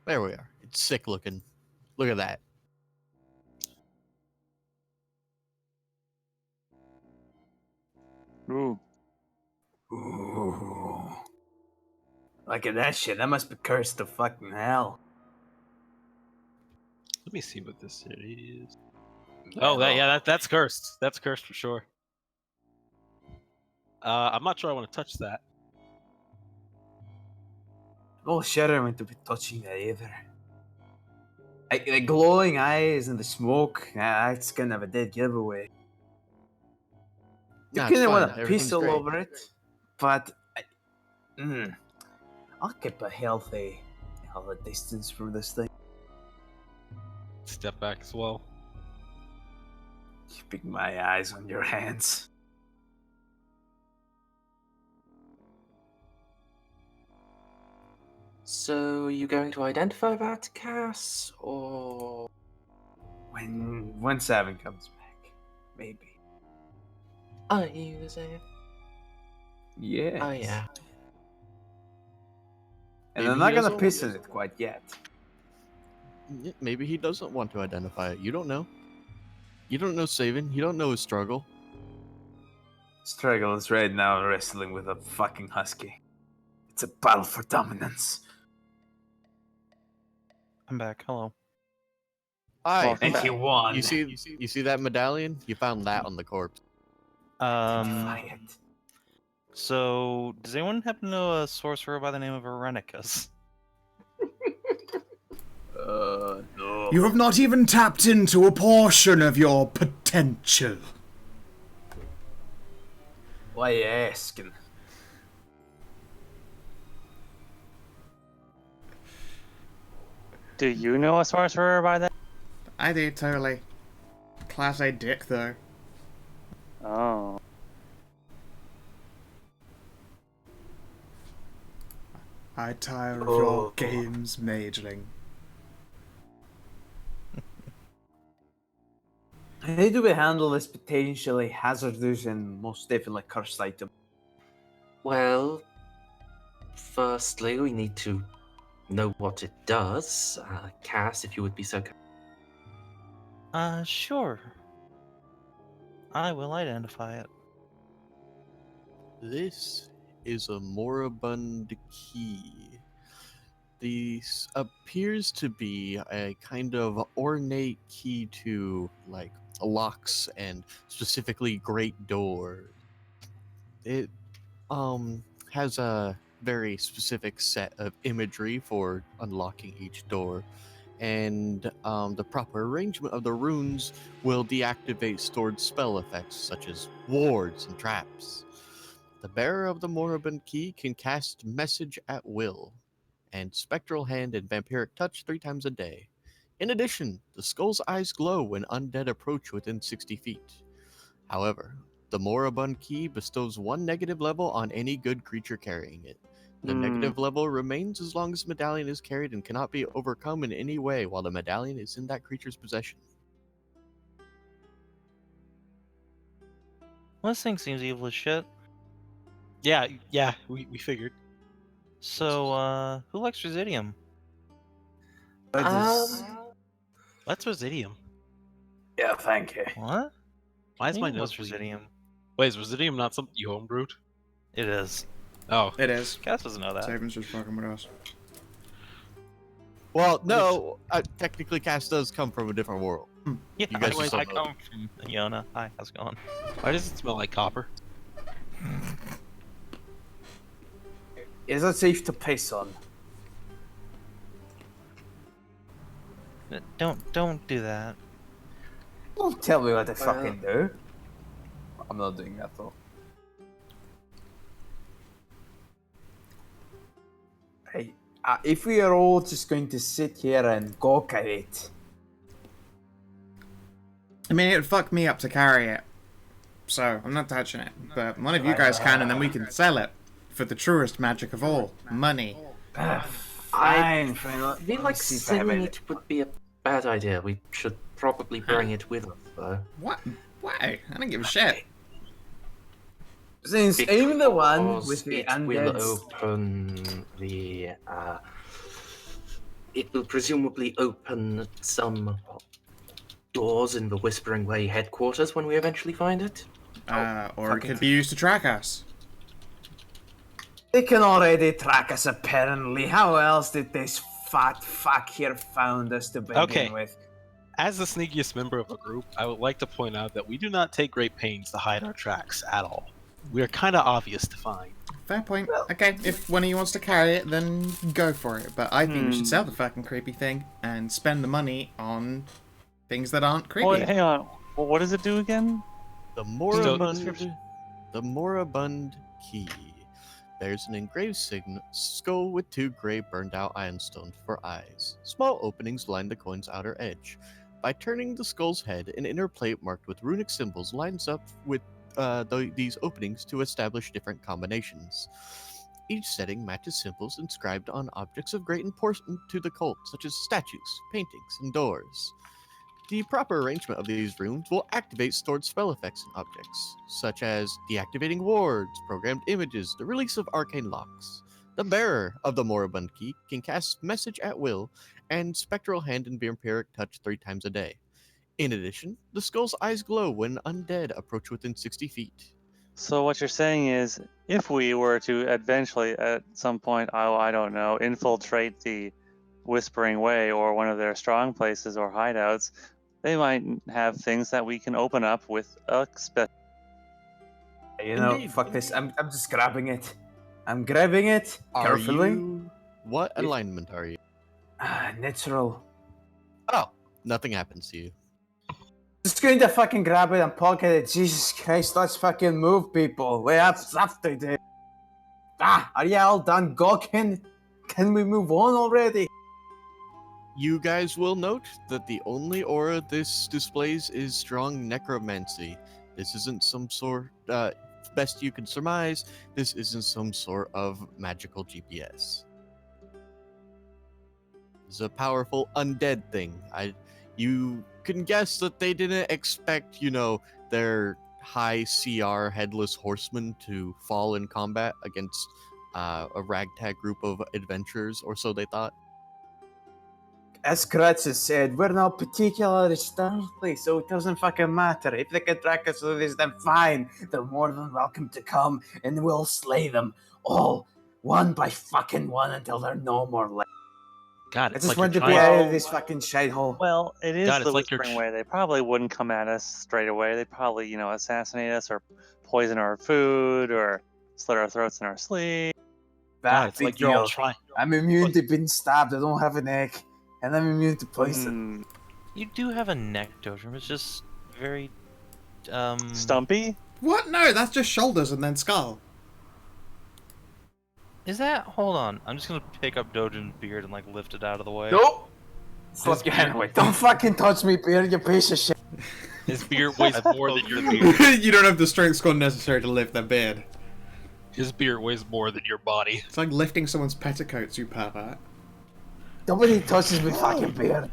There we are. It's sick looking. Look at that. Ooh. Ooh. Look at that shit. That must be cursed to fucking hell. Let me see what this is. Oh, that's cursed. That's cursed for sure. I'm not sure I want to touch that. No shit, I meant to be touching that either. The glowing eyes and the smoke, that's kind of a dead giveaway. You Nah, it's kind of fine. want to Everything's piss all great. over it, but I'll keep a healthy distance from this thing. Step back as well. Keeping my eyes on your hands. So, you going to identify that, Cass, or When Seven comes back, maybe. are you saying? Yeah. Oh yeah. And Maybe I'm not he gonna doesn't piss want in it quite yet. Maybe he doesn't want to identify it. You don't know. You don't know Savin. You don't know his struggle. Struggle is right now wrestling with a fucking husky. It's a battle for dominance. I'm back. Hello. Aye. And he won. You see that medallion? You found that on the corpse. Defiant. So, does anyone happen to know a sorcerer by the name of Arenicus? No. You have not even tapped into a portion of your potential. Why you asking? Do you know a sorcerer by that? I do, totally. Class A dick, though. Oh. I tire of Oh. your games, mageling. How do we handle this potentially hazardous and most definitely cursed item? Well, firstly, we need to know what it does. Cass, if you would be so kind. Sure. I will identify it. This is a moribund key. This appears to be a kind of ornate key to, like, locks and specifically great doors. It has a very specific set of imagery for unlocking each door, and the proper arrangement of the runes will deactivate stored spell effects such as wards and traps. The bearer of the moribund key can cast message at will, and spectral hand and vampiric touch 3 times a day. In addition, the skull's eyes glow when undead approach within 60 feet. However, the moribund key bestows 1 negative level on any good creature carrying it. The negative level remains as long as the medallion is carried and cannot be overcome in any way while the medallion is in that creature's possession. Well, this thing seems evil as shit. Yeah, we figured. So, who likes Residium? That's Residium. Yeah, thank you. What? Why is my What's nose bleeding? Residium? Wait, is Residium not something you homebrewed? It is. Oh, It is. Cass doesn't know that. Saban's just fucking with us. Well, no, technically Cass does come from a different world. Yeah, You guys anyways, just I don't know. come from Iona. Hi, how's it going? why does it smell like copper? Is it safe to piss on? Don't do that. Don't tell me what to fucking do. I'm not doing that though. Hey, if we are all just going to sit here and gawk at it, I mean, it would fuck me up to carry it. So, I'm not touching it. But one of you guys can, and then we can sell it. For the truest magic of all, money. fine. I feel like see if I have selling any- it would be a bad idea. We should probably bring it with us, though. What? Why? I don't give a shit. Since I'm the one Because with the it will undead. open the. It will presumably open some doors in the Whispering Way headquarters when we eventually find it. Or it could be used to track us. They can already track us, apparently. How else did this fat fuck here found us to begin Okay. with? As the sneakiest member of a group, I would like to point out that we do not take great pains to hide our tracks at all. We are kind of obvious to find. Fair point. Okay, if one of you wants to carry it, then go for it. But I think we should sell the fucking creepy thing and spend the money on things that aren't creepy. Wait, hang on. Well, what does it do again? The moribund key. There's an engraved skull with 2 gray burned-out ironstones for eyes. Small openings line the coin's outer edge. By turning the skull's head, an inner plate marked with runic symbols lines up with these openings to establish different combinations. Each setting matches symbols inscribed on objects of great importance to the cult, such as statues, paintings, and doors. The proper arrangement of these runes will activate stored spell effects and objects, such as deactivating wards, programmed images, the release of arcane locks. The bearer of the moribund key can cast message at will and spectral hand and vampiric touch 3 times a day. In addition, the skull's eyes glow when undead approach within 60 feet. So what you're saying is, if we were to eventually, at some point, I don't know, infiltrate the Whispering Way or one of their strong places or hideouts, they might have things that we can open up with a spell. You know, Indeed. fuck this. I'm just grabbing it. I'm grabbing it Are carefully. you... What alignment are you? Natural. Oh, nothing happens to you. Just going to fucking grab it and pocket it. Jesus Christ, let's fucking move, people. We have stuff to do. Are you all done gawking? Can we move on already? You guys will note that the only aura this displays is strong necromancy. This isn't some sort, best you can surmise, this isn't some sort of magical GPS. It's a powerful undead thing. You can guess that they didn't expect, their high CR headless horsemen to fall in combat against a ragtag group of adventurers, or so they thought. As Kratz has said, we're not particularly stealthy, so it doesn't fucking matter. If they can track us through this, then fine. They're more than welcome to come, and we'll slay them all, one by fucking one, until they're no more left. God, I it's just like want to you're be trying- out of this fucking shithole. Well, it is God, the it's like you're Whispering Way. They probably wouldn't come at us straight away. They'd probably, assassinate us or poison our food or slit our throats in our sleep. God, it's like you're all trying. I'm immune to being stabbed. I don't have a neck, and I'm immune to poison. You do have a neck, Dodrum. It's just very, Stumpy? What? No, that's just shoulders and then skull. Is that? Hold on. I'm just gonna pick up Dodrum's beard and lift it out of the way. Nope. Slip your hand away. Don't fucking touch me, beard, you piece of shit. His beard weighs more than your beard. You don't have the strength score necessary to lift their beard. His beard weighs more than your body. It's like lifting someone's petticoats, you pervert. Nobody touches me fucking beard.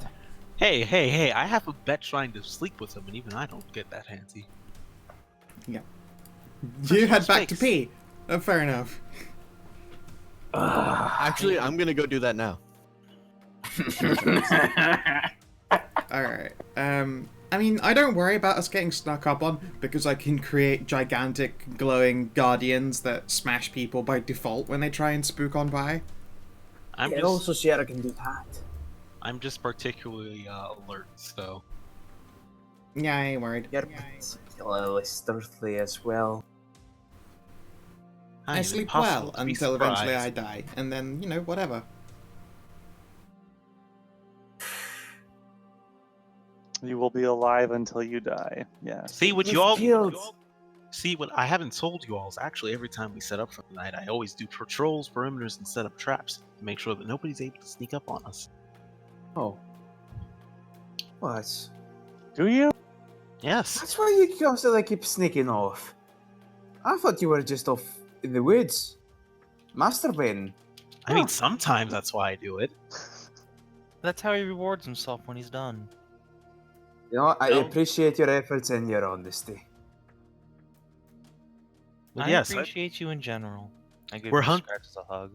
Hey, I have a bet trying to sleep with him, and even I don't get that handsy. You head back to pee. Oh, fair enough. Actually, I'm gonna go do that now. Alright. I mean, I don't worry about us getting snuck up on because I can create gigantic glowing guardians that smash people by default when they try and spook on by. I'm And just, also Sierra can do that. I'm just particularly alert, so. Yeah, I ain't worried. You're particularly stealthy as well. I sleep well until eventually I die, and then, whatever. You will be alive until you die. Yes. See what You've you all. killed. See what I haven't told you all is actually every time we set up for the night, I always do patrols, perimeters, and set up traps to make sure that nobody's able to sneak up on us. Oh. What? Do you? Yes. That's why you constantly keep sneaking off. I thought you were just off in the woods. Masturbating. I mean, sometimes that's why I do it. That's how he rewards himself when he's done. You know, I No. appreciate your efforts and your honesty. But I yes, appreciate you in general. I give We're you hun- Scratches a hug.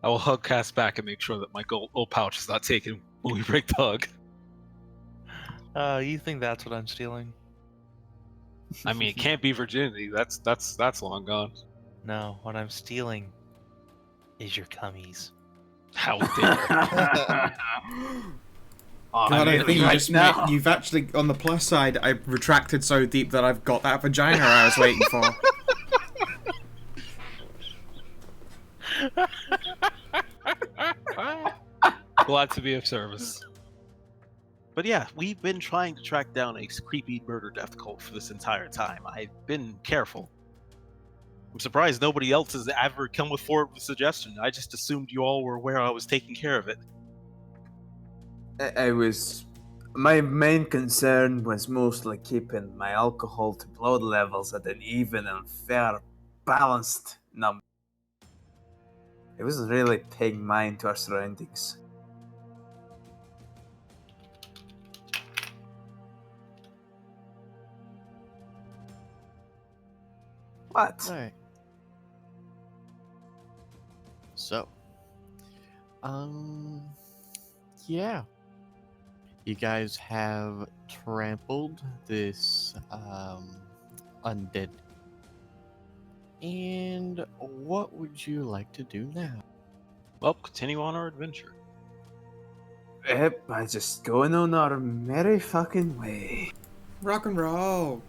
I will hug Cass back and make sure that my gold pouch is not taken when we break the hug. You think that's what I'm stealing? I mean, it can't be virginity. That's long gone. No, what I'm stealing is your cummies. How dare Oh, God, I really? think you Right just now? you've actually, on the plus side, I retracted so deep that I've got that vagina I was waiting for. Glad to be of service. But yeah, we've been trying to track down a creepy murder death cult for this entire time. I've been careful. I'm surprised nobody else has ever come forward with a suggestion. I just assumed you all were aware I was taking care of it. I was. My main concern was mostly keeping my alcohol to blood levels at an even and fair, balanced number. It wasn't really paying mind to our surroundings. What? Alright. So, yeah. You guys have trampled this, undead. And what would you like to do now? Well, continue on our adventure. Yep, I just going on our merry fucking way. Rock and roll.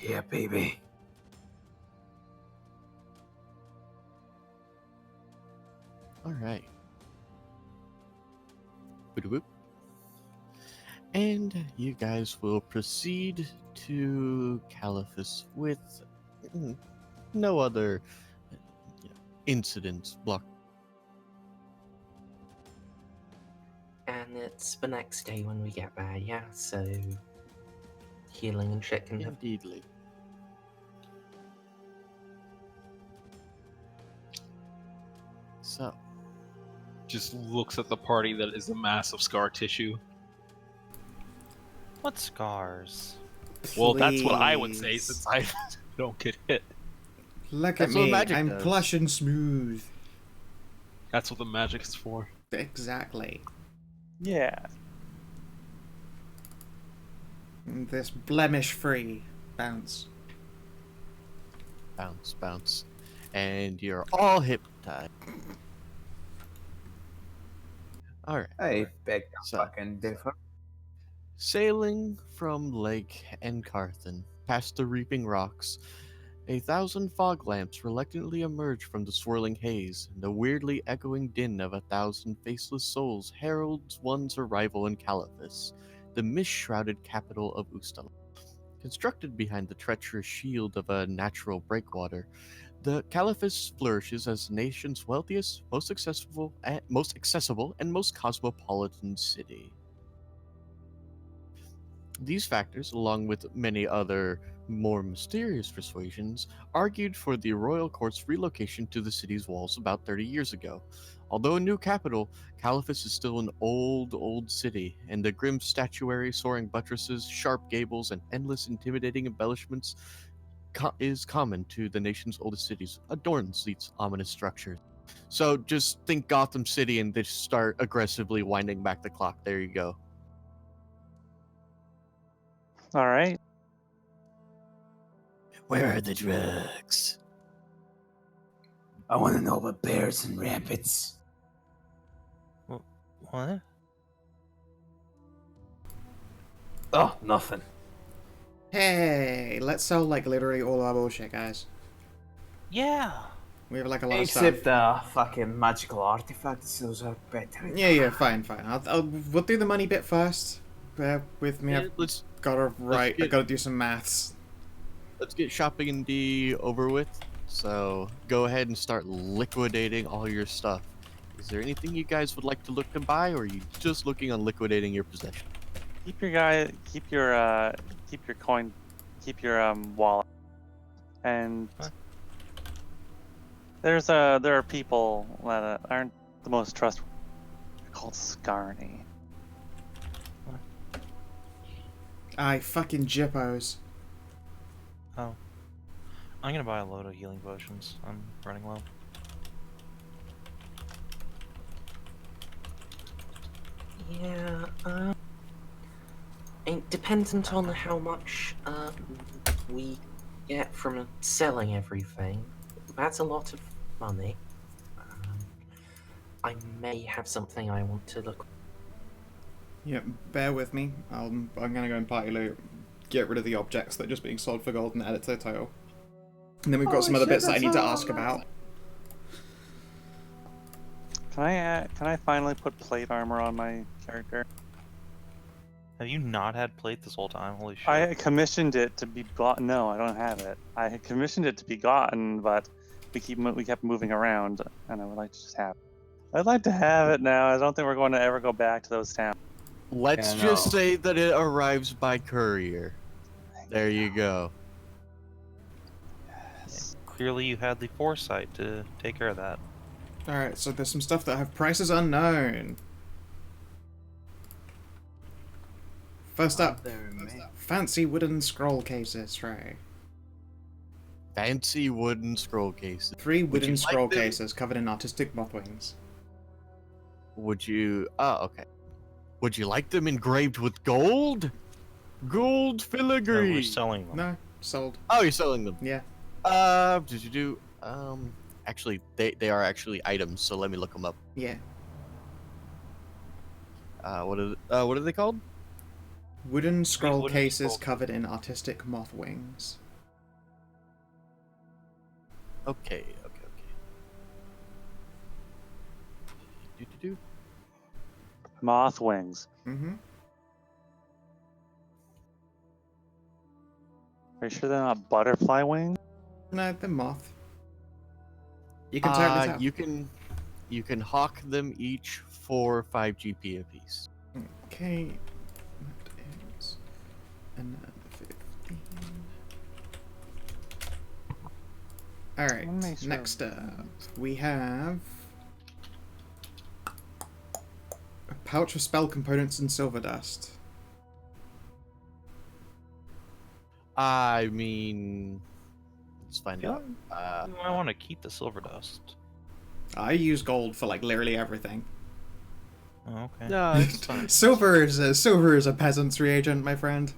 Yeah, baby. Alright. Boop-a-boop. And you guys will proceed to Caliphus with no other incidents blocked. And it's the next day when we get there, yeah? So, healing and shit can happen. Indeedly. So, Just looks at the party that is a mass of scar tissue. What scars? Well, that's what I would say Please. since I don't get hit. Look That's at what me, magic I'm does. plush and smooth. That's what the magic is for. Exactly. Yeah. And this blemish-free bounce. bounce, bounce. And you're all hypnotized. Alright. I beg to So- fucking differ. Sailing from Lake Encarthen, past the reaping rocks, 1,000 fog lamps reluctantly emerge from the swirling haze, and the weirdly echoing din of 1,000 faceless souls heralds one's arrival in Caliphus, the mist-shrouded capital of Ustal. Constructed behind the treacherous shield of a natural breakwater, the Caliphus flourishes as the nation's wealthiest, most accessible, and most cosmopolitan city. These factors, along with many other more mysterious persuasions, argued for the royal court's relocation to the city's walls about 30 years ago. Although a new capital, Caliphus is still an old city, and the grim statuary, soaring buttresses, sharp gables, and endless intimidating embellishments is common to the nation's oldest cities, adorns these ominous structures. So just think Gotham City and just start aggressively winding back the clock. There you go. All right. Where are the drugs? I want to know about bears and rabbits. What? Oh, nothing. Hey, let's sell like literally all our bullshit, guys. Yeah. We have like a lot of Except stuff. fucking magical artifacts, those are better. Yeah, fine. We'll do the money bit first. Bear with me. Yeah, I've let's gotta write. I get- gotta do some maths. get shopping and D over with. So go ahead and start liquidating all your stuff. Is there anything you guys would like to look to buy, or are you just looking on liquidating your possession? Keep your coin, keep your wallet, and Huh? there are people that aren't the most trustworthy. They're called Scarny. Aye, fucking jippos. Oh. I'm gonna buy a load of healing potions. I'm running low. Yeah, and dependent on how much we get from selling everything, that's a lot of money. I may have something I want to look. Yeah, bear with me. I'm gonna go and party loot, get rid of the objects that are just being sold for gold and edit their title. And then we've got some other bits that I need to ask about. Can I finally put plate armor on my character? Have you not had plate this whole time? Holy shit. I commissioned it to be got. No, I don't have it. I had commissioned it to be gotten, but we kept moving around, and I would like to just have it. I'd like to have it now. I don't think we're going to ever go back to those towns. Let's Yeah, just no. say that it arrives by courier. There you go. Clearly you had the foresight to take care of that. Alright, so there's some stuff that have prices unknown. First up, fancy wooden scroll cases, right? Fancy wooden scroll cases. 3 Would you wooden like scroll them? cases covered in artistic moth wings. Would you... Oh, okay. Would you like them engraved with gold? Gold No, filigree! we're selling them. No, sold. Oh, you're selling them. Yeah. Did you do... Actually, they are actually items, so let me look them up. Yeah. What are they called? Wooden scroll wooden cases scroll- covered in artistic moth wings. Okay. Do. Moth wings. Mm-hmm. Are you sure they're not butterfly wings? No, they're moth. You can totally tell. You can hawk them each for 5 GP apiece. Okay. That is another 15. Alright, Wanna make sure- next up, we have a pouch of spell components and silver dust. I mean, let's find out. I want to keep the silver dust. I use gold for like literally everything. Oh, okay. No, it's fine. Silver is a peasant's reagent, my friend.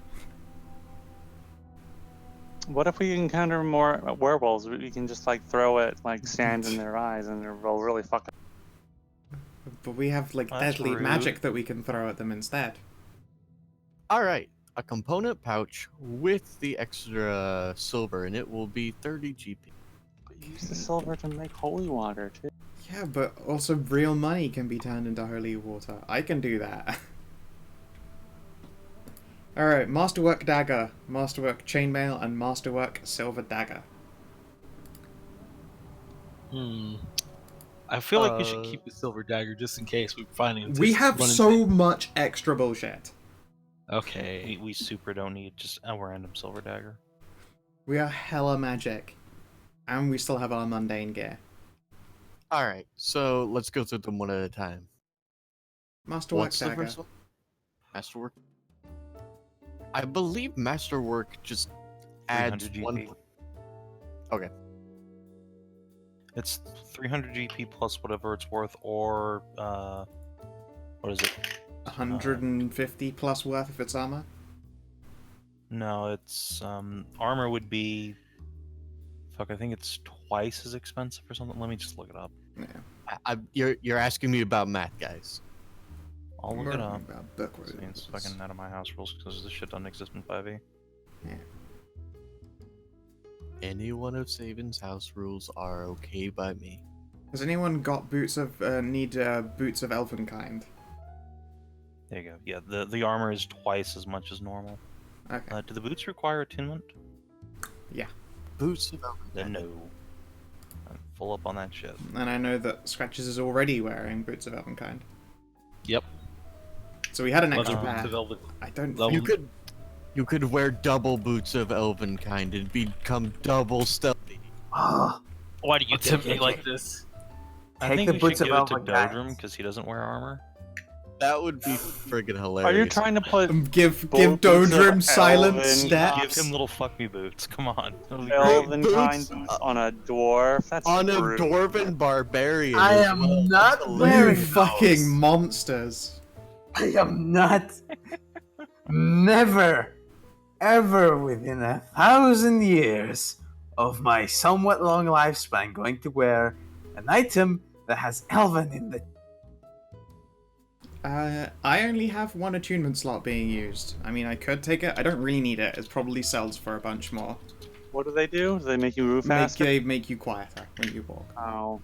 What if we encounter more werewolves? We can just like throw it like sand in their eyes, and they'll really fuck. But we have like That's deadly rude. magic that we can throw at them instead. All right, a component pouch with the extra silver, and it will be 30 GP. Use the silver to make holy water too. Yeah, but also real money can be turned into holy water. I can do that. Alright, Masterwork Dagger, Masterwork Chainmail, and Masterwork Silver Dagger. I feel like we should Uh, keep the silver dagger just in case we find it. We have so much extra bullshit. Okay. We super don't need just a random silver dagger. We are hella magic. And we still have our mundane gear. All right, so let's go through them one at a time. Masterwork What's the Dagger. first one? Masterwork. I believe Masterwork just adds 300 one. GP. Okay. It's 300 GP plus whatever it's worth, or what is it? 150 plus worth of its armor. No, it's armor would be. Fuck, I think it's twice as expensive or something. Let me just look it up. Yeah. You're asking me about math, guys. I'll look it up. Book It's fucking out of my house rules because this shit doesn't exist in 5e. Any one of Saban's house rules are okay by me. Has anyone got boots of boots of Elvenkind? There you go. Yeah, the armor is twice as much as normal. Okay. Do the boots require attunement? Boots of Then no. I'm full up on that shit. And I know that Scratches is already wearing boots of Elvenkind. Yep. So we had an Leather extra boots pair. of velvet. I don't Level- think... You could wear double boots of Elvenkind and become double stealthy. Why do you Okay, tempt okay, me like okay. this? I Take think the we boots should of give it to Elven guys. Dodrum because he doesn't wear armor. That would be friggin' hilarious. Are you trying to put Give Boots of Dodrim silent Elven steps. Give him little fuck me boots. Come on. That'll be great. elven Boots, kind boots on a dwarf? That's on a rude. dwarven barbarian? I as am well. not That's You wearing hilarious. fucking those. monsters. I am not. Never, ever within 1,000 years of my somewhat long lifespan going to wear an item that has Elven in the. I only have one attunement slot being used. I mean, I could take it. I don't really need it. It probably sells for a bunch more. What do? Do they make you move faster? Make you quieter when you walk. Oh.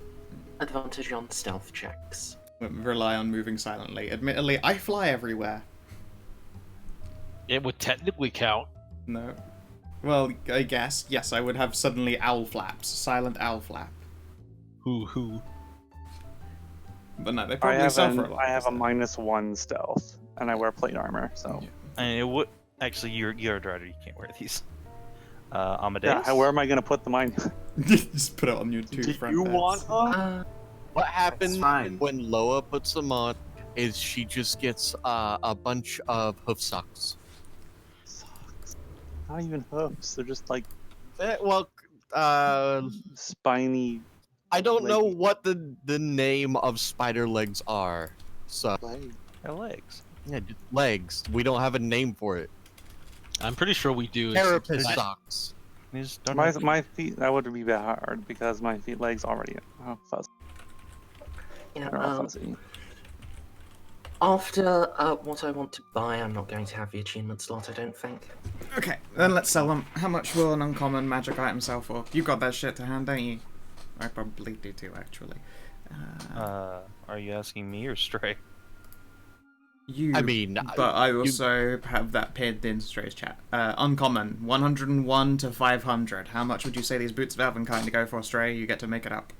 Advantage on stealth checks. Rely on moving silently. Admittedly, I fly everywhere. It would technically count. No. Well, I guess. Yes, I would have suddenly owl flaps. Silent owl flap. Who? But no, they I probably have, sell for a lot. I have a -1 stealth, and I wear plate armor, so. Yeah. And it would actually you're a driver. You can't wear these. Yeah, Amadeus. where am I gonna put the mine? Just put it on your two Do front you beds. want them? What happens fine. when Loa puts them on is she just gets a bunch of hoof socks. Socks. Not even hooves. They're just like Well, spiny I don't know Leggy. what the name of spider legs are. So legs. Their legs. yeah, just legs. We don't have a name for it. I'm pretty sure we do. Carapace It's- socks. They just don't My have- my feet. That would be a bit hard because my feet legs already fuzzy. Yeah, They're all fuzzy. after what I want to buy, I'm not going to have the achievement slot, I don't think. Okay, then let's sell them. How much will an uncommon magic item sell for? You got that shit to hand, don't you? I probably do too, actually. Are you asking me or Stray? You. I mean, but I also have that pinned in Stray's chat. Uncommon, 101 to 500. How much would you say these boots of Elvenkind to go for, Stray? You get to make it up.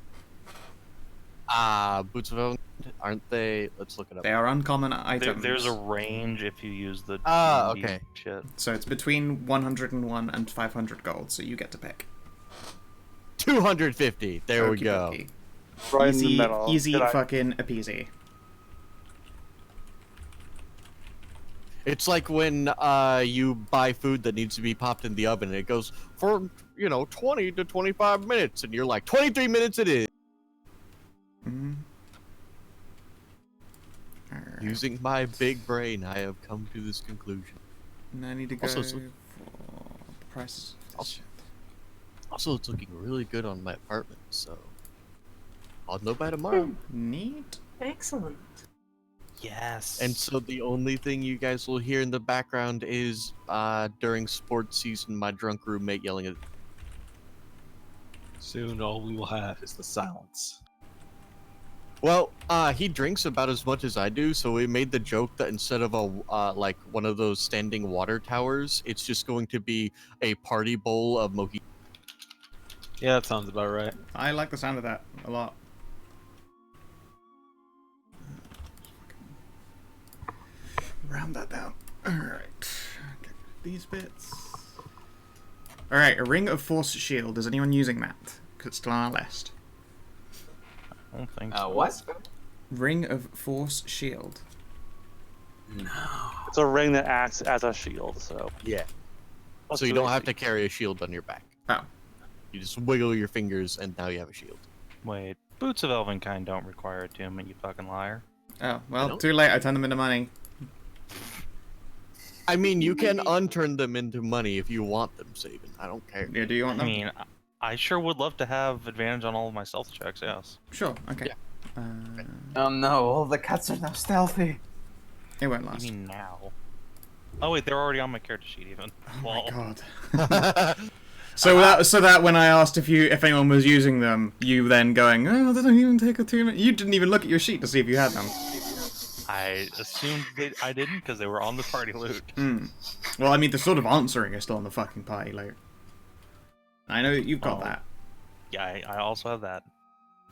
Boots of Elven, aren't they? Let's look it up. They are uncommon items. There's a range if you use the D&D okay. shit. So it's between 101 and 500 gold, so you get to pick. 250. There we Okie go. dokie. Right Easy, in the middle. easy Did I- fucking appeasy. It's like when you buy food that needs to be popped in the oven and it goes for 20 to 25 minutes and you're like 23 minutes it is. Mm-hmm. Alright. Using my big brain, I have come to this conclusion. And I need to go Also, for so- the prices. of this Also- shit. Also, it's looking really good on my apartment, so I'll know by tomorrow. Neat. Excellent. Yes. And so the only thing you guys will hear in the background is during sports season, my drunk roommate yelling at. Soon, all we will have is the silence. Well, he drinks about as much as I do, so we made the joke that instead of a like one of those standing water towers, it's just going to be a party bowl of mojito. Yeah, that sounds about right. I like the sound of that a lot. Round that down. Alright. Get these bits. Alright, a Ring of Force Shield. Is anyone using that? Because it's still on our list. I don't think so. What? Ring of Force Shield. It's a ring that acts as a shield, so. Yeah. That's So you don't really have to carry a shield on your back. Oh. You just wiggle your fingers and now you have a shield. Wait, Boots of Elvenkind don't require attunement, you fucking liar. Oh, well, don't- too late. I turned them into money. I mean, you can unturn them into money if you want them, Saban. I don't care. Yeah, do you want I them? mean, I sure would love to have advantage on all of my stealth checks, yes. Sure, okay. Oh no, all the cats are now stealthy. It won't What last. do you mean now? Oh wait, they're already on my character sheet even. Oh Well, my god. So that when I asked if anyone was using them, you then going, oh, they don't even take attunement. You didn't even look at your sheet to see if you had them. I assumed I didn't because they were on the party loot. Hmm. Well, I mean, the sort of answering is still on the fucking party loot. I know that you've got Oh. that. Yeah, I also have that.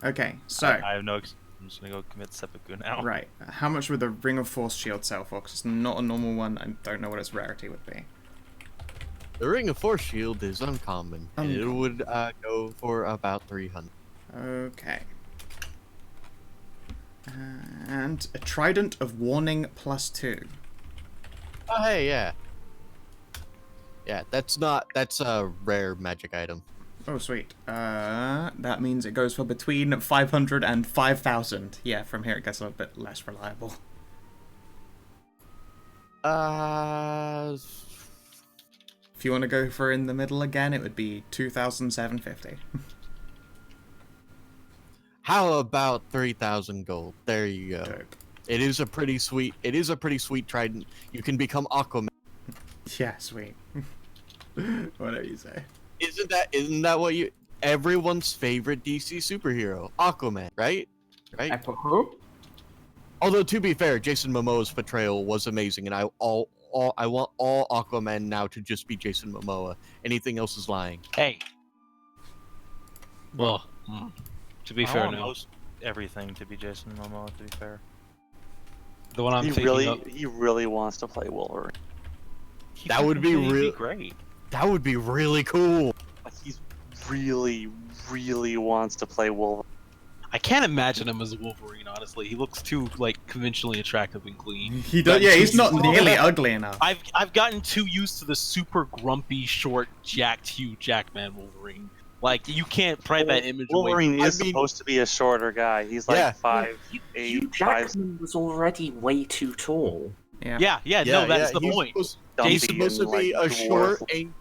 Okay, so I have no. I'm just gonna go commit seppuku now. right, how much would the Ring of Force Shield sell for? 'Cause it's not a normal one. I don't know what its rarity would be. The Ring of Force Shield is uncommon, and it Uncommon. would go for about 300. Okay. And a Trident of Warning +2. Oh, hey, yeah. Yeah, that's a rare magic item. Oh, sweet. That means it goes for between 500 and 5,000. Yeah, from here it gets a little bit less reliable. If you want to go for in the middle again, it would be 2,750. How about 3,000 gold? There you go. Dope. It is a pretty sweet trident. You can become Aquaman. Yeah, sweet. Whatever you say. Isn't that what everyone's favorite DC superhero, Aquaman, right? Right? Who? Although to be fair, Jason Momoa's portrayal was amazing, and I want all Aquaman now to just be Jason Momoa. Anything else is lying. Hey. Well, to be I fair, want no. most everything to be Jason Momoa. To be fair, The one I'm He thinking of. really wants to play Wolverine. That would be He'd great. That would be really cool. Like, he really wants to play Wolverine. I can't imagine him as a Wolverine. Honestly, he looks too conventionally attractive and clean. He does. Yeah, he's not nearly ugly enough. I've gotten too used to the super grumpy, short, jacked Hugh Jackman Wolverine. Like, you can't pry that image away. Wolverine is I mean- supposed to be a shorter guy. He's like Yeah. 5'8", Hugh 5'6". Jackman was already way too tall. Yeah. Yeah, no, that's the he's point. He's Jason supposed to be like, a short. dwarf.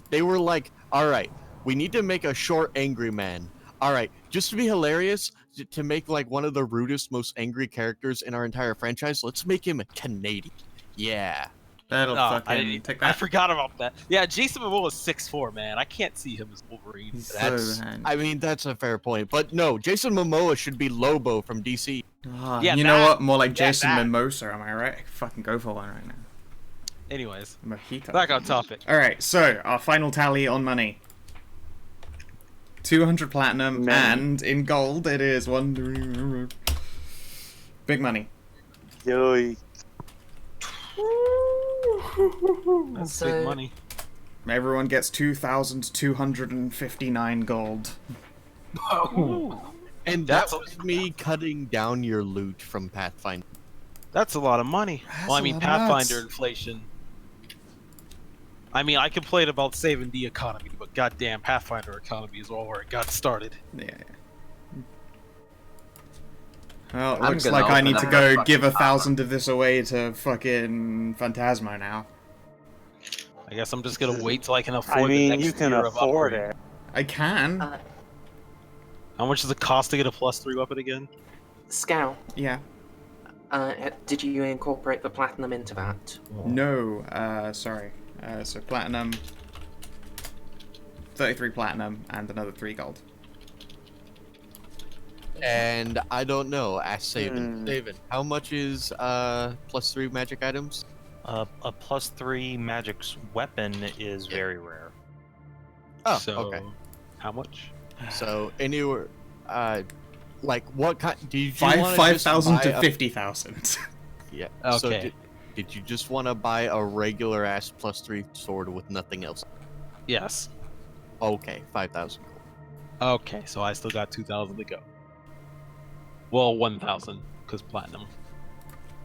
They were like, all right, we need to make a short, angry man. All right, just to be hilarious, to make like one of the rudest, most angry characters in our entire franchise, let's make him Canadian. Yeah. That'll Oh, fucking take I that. forgot about that. Yeah, Jason Momoa is 6'4", man. I can't see him as Wolverine. He's That's. so handy. I mean, that's a fair point. But no, Jason Momoa should be Lobo from DC. Ah, Yeah, you know that- what? More like yeah, Jason that. Mimosa, am I right? Fucking go for one right now. Anyways, Mojito. back on topic. Alright, so our final tally on money. 200 platinum, Money. and in gold it is big money. Yo, That's So- big money. Everyone gets 2,259 gold. And That's that was me cutting down your loot from Pathfinder. That's a lot of money. That's Well, I a mean, lot of nuts. Pathfinder inflation. I mean, I complain about saving the economy, but goddamn, Pathfinder economy is all where it got started. Yeah. Well, it I'm looks gonna like I open need up to my go fucking give power. 1,000 of this away to fucking Phantasmo now. I guess I'm just gonna wait till I can afford I the mean, next you can year of afford upgrade. it. I can. How much does it cost to get a +3 weapon again? Scout, Yeah. did you incorporate the platinum into that? Or- No, sorry. So platinum, 33 platinum, and another 3 gold. And I don't know. Ask Saban. Hmm. Saban, how much is +3 magic items? a +3 magic's weapon is very rare. Oh, So, okay. how much? So anywhere, like what kind? Did you wanna just 5,000 to buy a- 50,000. Yeah. Okay. So did you just want to buy a regular ass +3 sword with nothing else? Yes. Okay, 5,000. Okay, so I still got 2,000 to go. Well, 1,000, because platinum.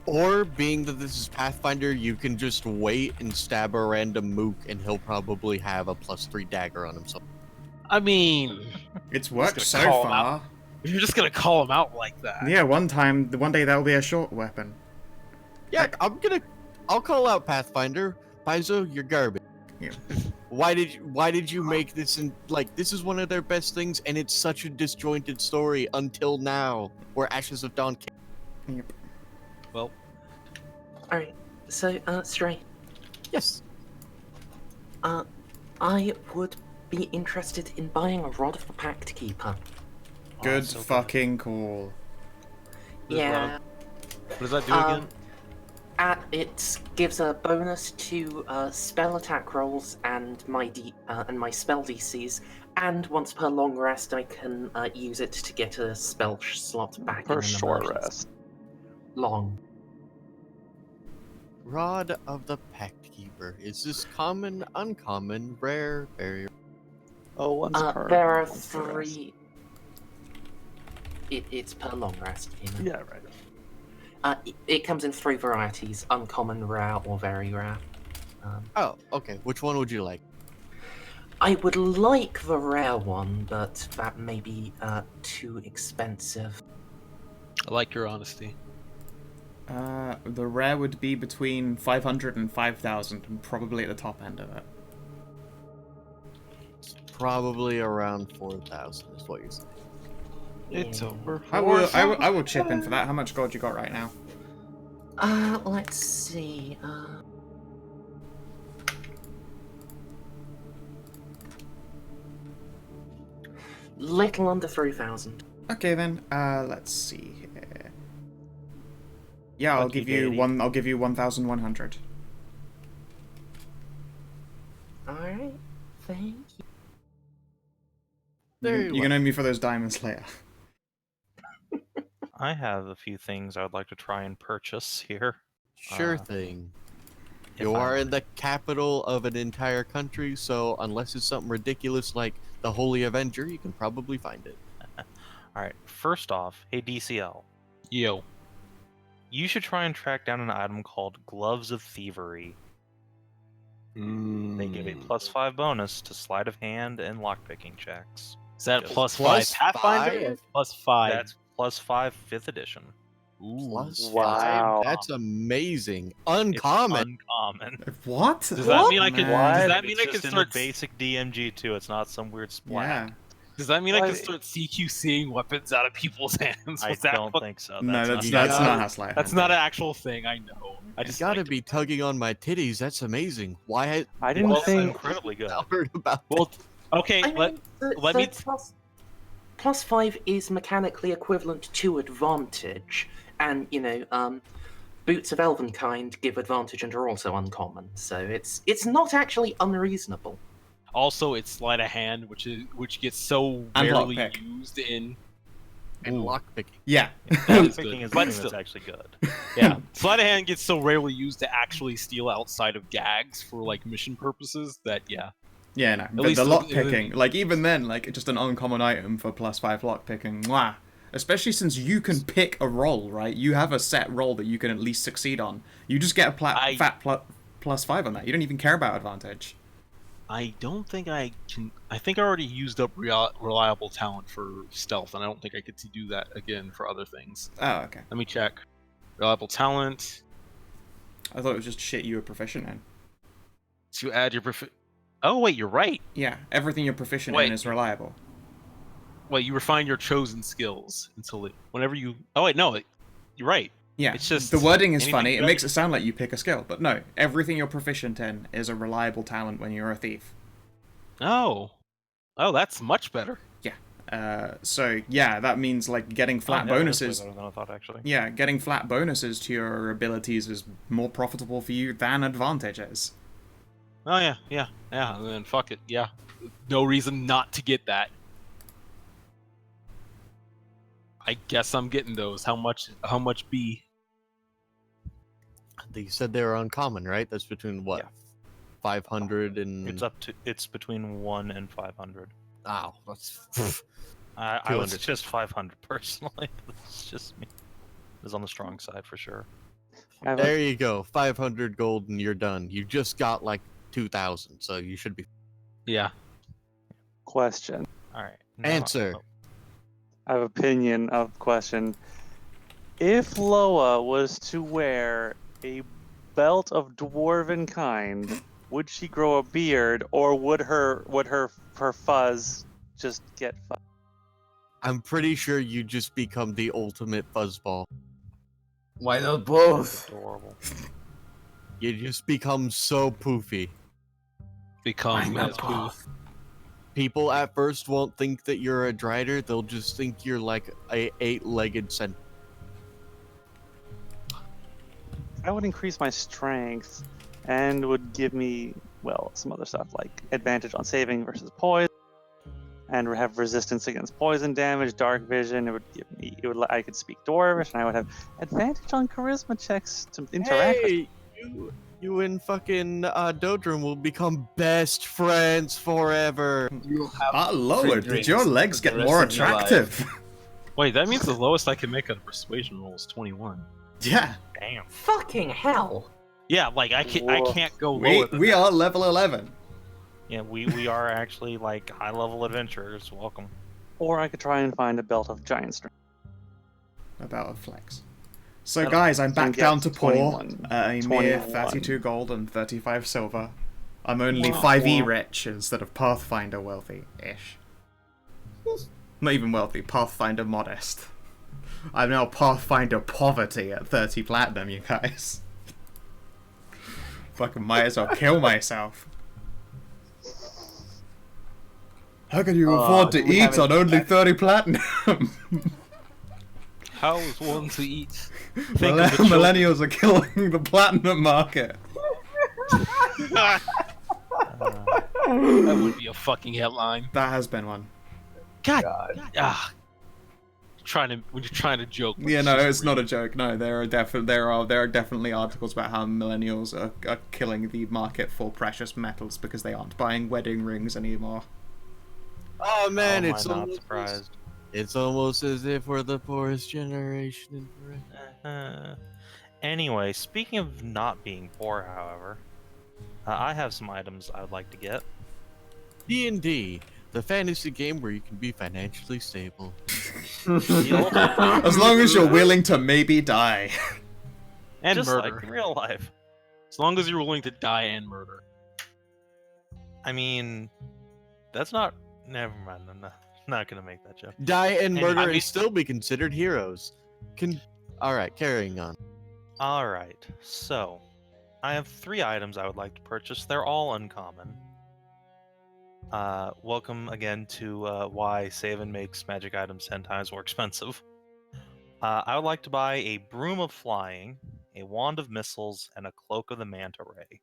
Or being that this is Pathfinder, you can just wait and stab a random mook, and he'll probably have a +3 dagger on himself. I mean, It's worked gonna so call him far. you're just gonna call him out like that. Yeah, one day that'll be a short weapon. Yeah, I'll call out Pathfinder. Paizo, you're garbage. Yeah. Why did you make this this is one of their best things, and it's such a disjointed story until now, where Ashes of Dawn came. Yep. Well, Alright, so, Stray, Yes. I would be interested in buying a Rod of the Pact Keeper. Good so fucking call. Yeah. what does that do again? It gives a bonus to spell attack rolls and my spell DCs, and once per long rest, I can use it to get a spell slot back in For an short emergency. rest. Long. Rod of the Pact Keeper. Is this common, uncommon, rare, very? Oh, one's per. There are one's per rest. 3. It's per long rest. You know? Yeah, right. It comes in 3 varieties: uncommon, rare, or very rare. Oh, okay. Which one would you like? I would like the rare one, but that may be too expensive. I like your honesty. The rare would be between 500 and 5,000, and probably at the top end of it. Probably around 4,000 is what you're saying. It's Yeah. over. I will chip in for that. How much gold you got right now? Let's see. Little under 3,000. Okay then. Let's see here. Yeah, I'll Lucky give you Katie. one. I'll give you 1,100. Alright, thank you. Very You can owe me for those diamonds later. I have a few things I would like to try and purchase here. Sure thing. if You I- are in the capital of an entire country, so unless it's something ridiculous like the Holy Avenger, you can probably find it. Alright, first off, hey DCL, Yo. you should try and track down an item called Gloves of Thievery. They give a +5 bonus to sleight of hand and lockpicking checks. Is that Just plus plus 5 Pathfinder? Or five? plus 5. That's +5 5th edition. Plus Wow. 5? That's amazing. It's Uncommon. uncommon. What? Does that mean I can? Man. Does that mean I It's can just in start? the basic DMG too. It's not some weird splat. Yeah. Does that mean I can Why- start CQCing weapons out of people's hands? I Was that don't what- think so. No, that's not- not how sleight. That's not an actual thing. I know. I You just gotta like to- be tugging on my titties. That's amazing. Why I didn't Well, think. incredibly good. I heard about Well, okay. I mean, let the me- plus 5 is mechanically equivalent to advantage, and Boots of Elvenkind give advantage and are also uncommon, so it's not actually unreasonable. Also, it's sleight of hand, which gets so And rarely lockpick. used in. and Ooh. lockpicking. Yeah. That is Picking good. is the But thing still, that's actually good. yeah, sleight of hand gets so rarely used to actually steal outside of gags for like mission purposes that Yeah, no. least The it- lock picking, like even then, like just an uncommon item for +5 lock picking. Mwah. Especially since you can pick a roll, right? You have a set roll that you can at least succeed on. You just get a +5 on that. You don't even care about advantage. I don't think I can. I think I already used up reliable talent for stealth, and I don't think I get to do that again for other things. Oh, okay. Let me check. Reliable talent I thought it was just shit you were proficient in. to add your Oh wait, you're right. Yeah, everything you're proficient Wait. in is reliable. Wait, you refine your chosen skills until whenever you. Oh wait, no, you're right. Yeah, It's just the wording is anything funny. It good. makes it sound like you pick a skill, but no, everything you're proficient in is a reliable talent when you're a thief. Oh, that's much better. So yeah, that means like getting flat Oh, yeah, that is way bonuses. better than I thought, actually. Yeah, getting flat bonuses to your abilities is more profitable for you than advantage is. Oh yeah. And then fuck it, yeah. No reason not to get that. I guess I'm getting those. How much B? You said they were uncommon, right? That's between what? Yeah. 500 and. It's between 1 and 500. Ow, that's. I was 200. just 500 personally. It's just me. It was on the strong side for sure. I have a- There you go. 500 gold and you're done. You just got like 2,000, so you should be. Yeah. question. All right. Answer. I have opinion of question. If Loa was to wear a belt of dwarven kind, would she grow a beard, or would her fuzz just get fuzz? I'm pretty sure you just become the ultimate fuzzball. Why not both? Adorable. You just become so poofy. Become Why as not booth. both? People at first won't think that you're a drider. They'll just think you're like a 8-legged centaur. That would increase my strength and would give me, well, some other stuff like advantage on saving versus poison, and have resistance against poison damage, dark vision. It would give me, I could speak Dwarvish, and I would have advantage on charisma checks to interact with. Hey, You and fucking Dodrum will become best friends forever. You'll have Ah, Lord, did your drinks legs for the get rest more of your life. attractive? Wait, that means the lowest I can make on a persuasion roll is 21. Yeah, Damn. Fucking hell! Yeah, like I Whoa. can't go lower than we that. are level 11. Yeah, we are actually like high level adventurers. Welcome. Or I could try and find a belt of giant strength. About a flex. So That'll- guys, I'm back get down to poor. 21. A mere 21. 32 gold and 35 silver. I'm only Wow. 5e rich instead of Pathfinder wealthy-ish. Not even wealthy, Pathfinder modest. I'm now Pathfinder poverty at 30 platinum, you guys. Fucking might as well kill myself. How can you afford to do we have eat on any- only 30 platinum? How is one to eat? Think of the children. Millennials are killing the platinum market. That would be a fucking headline. That has been one. God. When you're trying to joke. but Yeah, no, just it's real. not a joke. No, there are definitely articles about how millennials are killing the market for precious metals because they aren't buying wedding rings anymore. Oh man, Oh, it's I'm not almost, surprised. it's almost as if we're the poorest generation in forever. Anyway, speaking of not being poor, however, I have some items I would like to get. D&D, the fantasy game where you can be financially stable. As long as you're willing to maybe die. And Just murder. like in real life. As long as you're willing to die and murder. I mean, that's not. Never mind. I'm not gonna make that joke. Die and Hey, murder I mean- and still be considered heroes. Alright, carrying on. All right. So, I have 3 items I would like to purchase. They're all uncommon. Welcome again to why Savin makes magic items 10 times more expensive. I would like to buy a Broom of Flying, a Wand of Missiles, and a Cloak of the Manta Ray.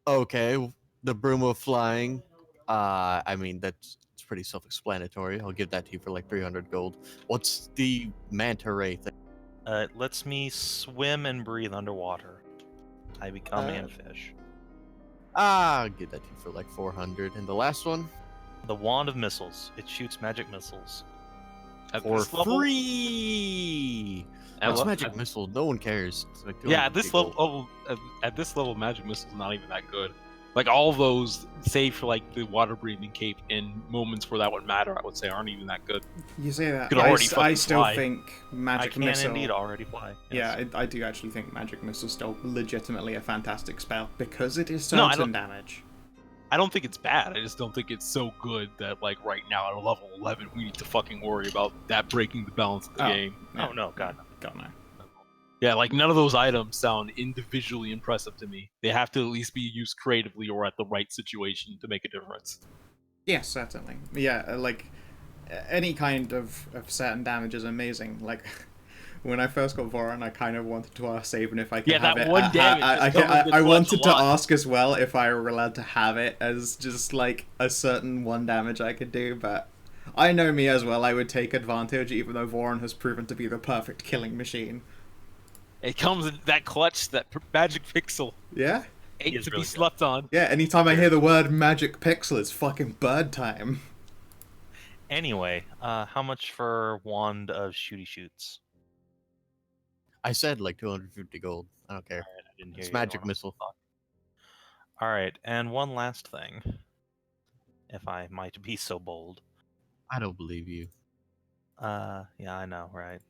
Okay, the broom of flying. I mean, it's pretty self-explanatory. I'll give that to you for like 300 gold. What's the manta ray thing? It lets me swim and breathe underwater. I become Uh, Anfish. I'll give that to you for like 400. And the last one? The Wand of Missiles. It shoots magic missiles. At For this level, free! at What's le- magic at- missile? No one cares. It's like Yeah, at 250 this gold. level, at this level, magic missile's not even that good. Like all of those, save for like the water breathing cape in moments where that would matter, I would say aren't even that good. You say that. Could already I fucking still fly. think magic I can missile. indeed already fly. Yeah, yes. I do actually think magic missile still legitimately a fantastic spell because it is No, I certain don't- damage. I don't think it's bad. I just don't think it's so good that like right now at a level 11 we need to fucking worry about that breaking the balance of the Oh. game. Yeah. Oh no, God. God no. Yeah, like none of those items sound individually impressive to me. They have to at least be used creatively or at the right situation to make a difference. Yes, certainly. Yeah, like any kind of certain damage is amazing. Like when I first got Voron, I kind of wanted to ask Saban if I could Yeah, have that it. one damage I, just covered the I clutch wanted a to lot. ask as well if I were allowed to have it as just like a certain one damage I could do, but I know me as well. I would take advantage, even though Voron has proven to be the perfect killing machine. It comes in that clutch, that magic pixel, Yeah, ain't is to really be good. slept on. yeah. Anytime I hear the word magic pixel, it's fucking bird time. Anyway, how much for Wand of Shooty Shoots? I said like 250 gold. I don't care. I didn't hear It's you, magic Laura. missile. All right, and one last thing, if I might be so bold. I don't believe you. Yeah, I know, right?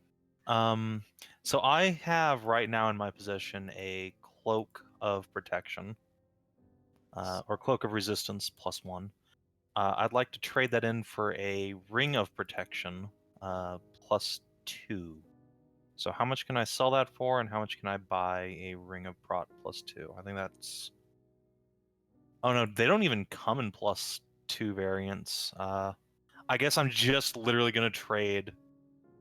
So I have right now in my possession a Cloak of Protection, or Cloak of Resistance +1. I'd like to trade that in for a Ring of Protection, +2. So how much can I sell that for, and how much can I buy a Ring of Prot +2? I think that's. Oh no, they don't even come in +2 variants. I guess I'm just literally gonna trade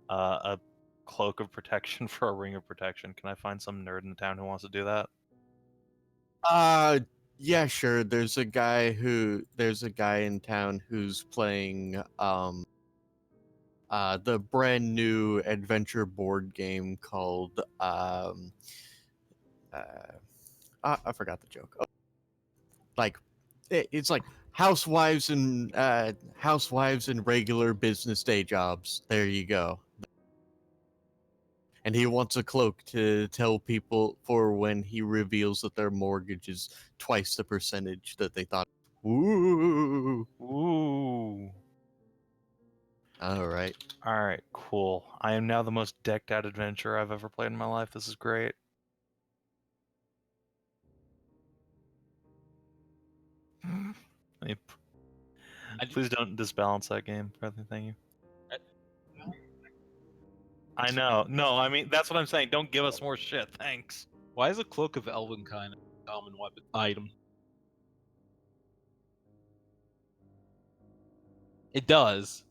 a Cloak of Protection for a Ring of Protection. Can I find some nerd in the town who wants to do that? Yeah, sure. There's a guy in town who's playing the brand new adventure board game called I forgot the joke. Oh, like it's like housewives and regular business day jobs. There you go. And he wants a cloak to tell people for when he reveals that their mortgage is twice the percentage that they thought. Ooh. Ooh. All right. All right, cool. I am now the most decked out adventurer I've ever played in my life. This is great. Hey, please don't disbalance that game, brother. Thank you. I know. No, I mean that's what I'm saying. Don't give us more shit. Thanks. Why is a Cloak of Elvenkind a common weapon item? It does.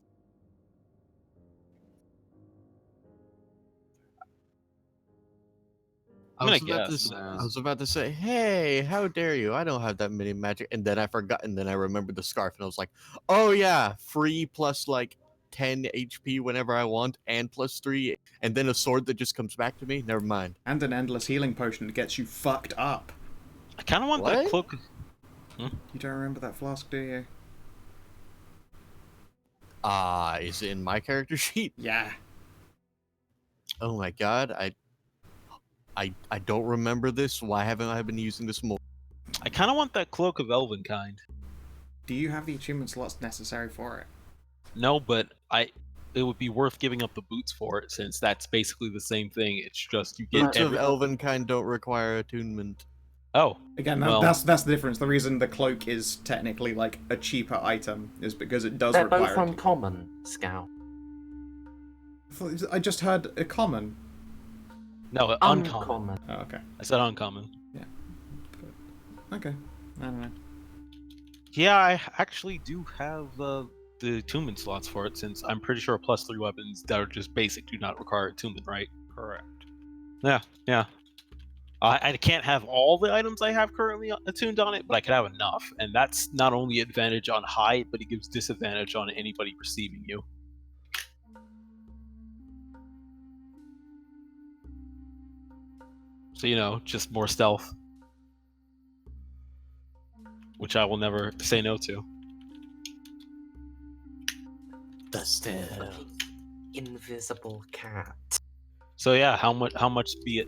I'm gonna guess. I was about to say, hey, how dare you? I don't have that many magic. And then I forgot, and then I remembered the scarf, and I was like, oh yeah, free plus like 10 HP whenever I want, and plus 3, and then a sword that just comes back to me. Never mind. And an endless healing potion that gets you fucked up. I kind of want that What? cloak. You don't remember that flask, do you? Is it in my character sheet? Yeah. Oh my god, I don't remember this. Why haven't I been using this more? I kind of want that Cloak of Elvenkind. Do you have the achievement slots necessary for it? No, but it would be worth giving up the boots for it, since that's basically the same thing. It's just you get Boots of every. Elvenkind don't require attunement. Oh, Again, Well- that's the difference. The reason the cloak is technically like a cheaper item is because it does They're require. both uncommon, Scout. I just heard a common. no, uncommon. Oh, okay. I said uncommon. Okay. I don't know. Yeah, I actually do have the attunement slots for it, since I'm pretty sure +3 weapons that are just basic do not require attunement, right? Correct. Yeah. I can't have all the items I have currently attuned on it, but I could have enough, and that's not only advantage on height, but it gives disadvantage on anybody receiving you. So, just more stealth. Which I will never say no to. The still. Invisible cat. So yeah, how much be it?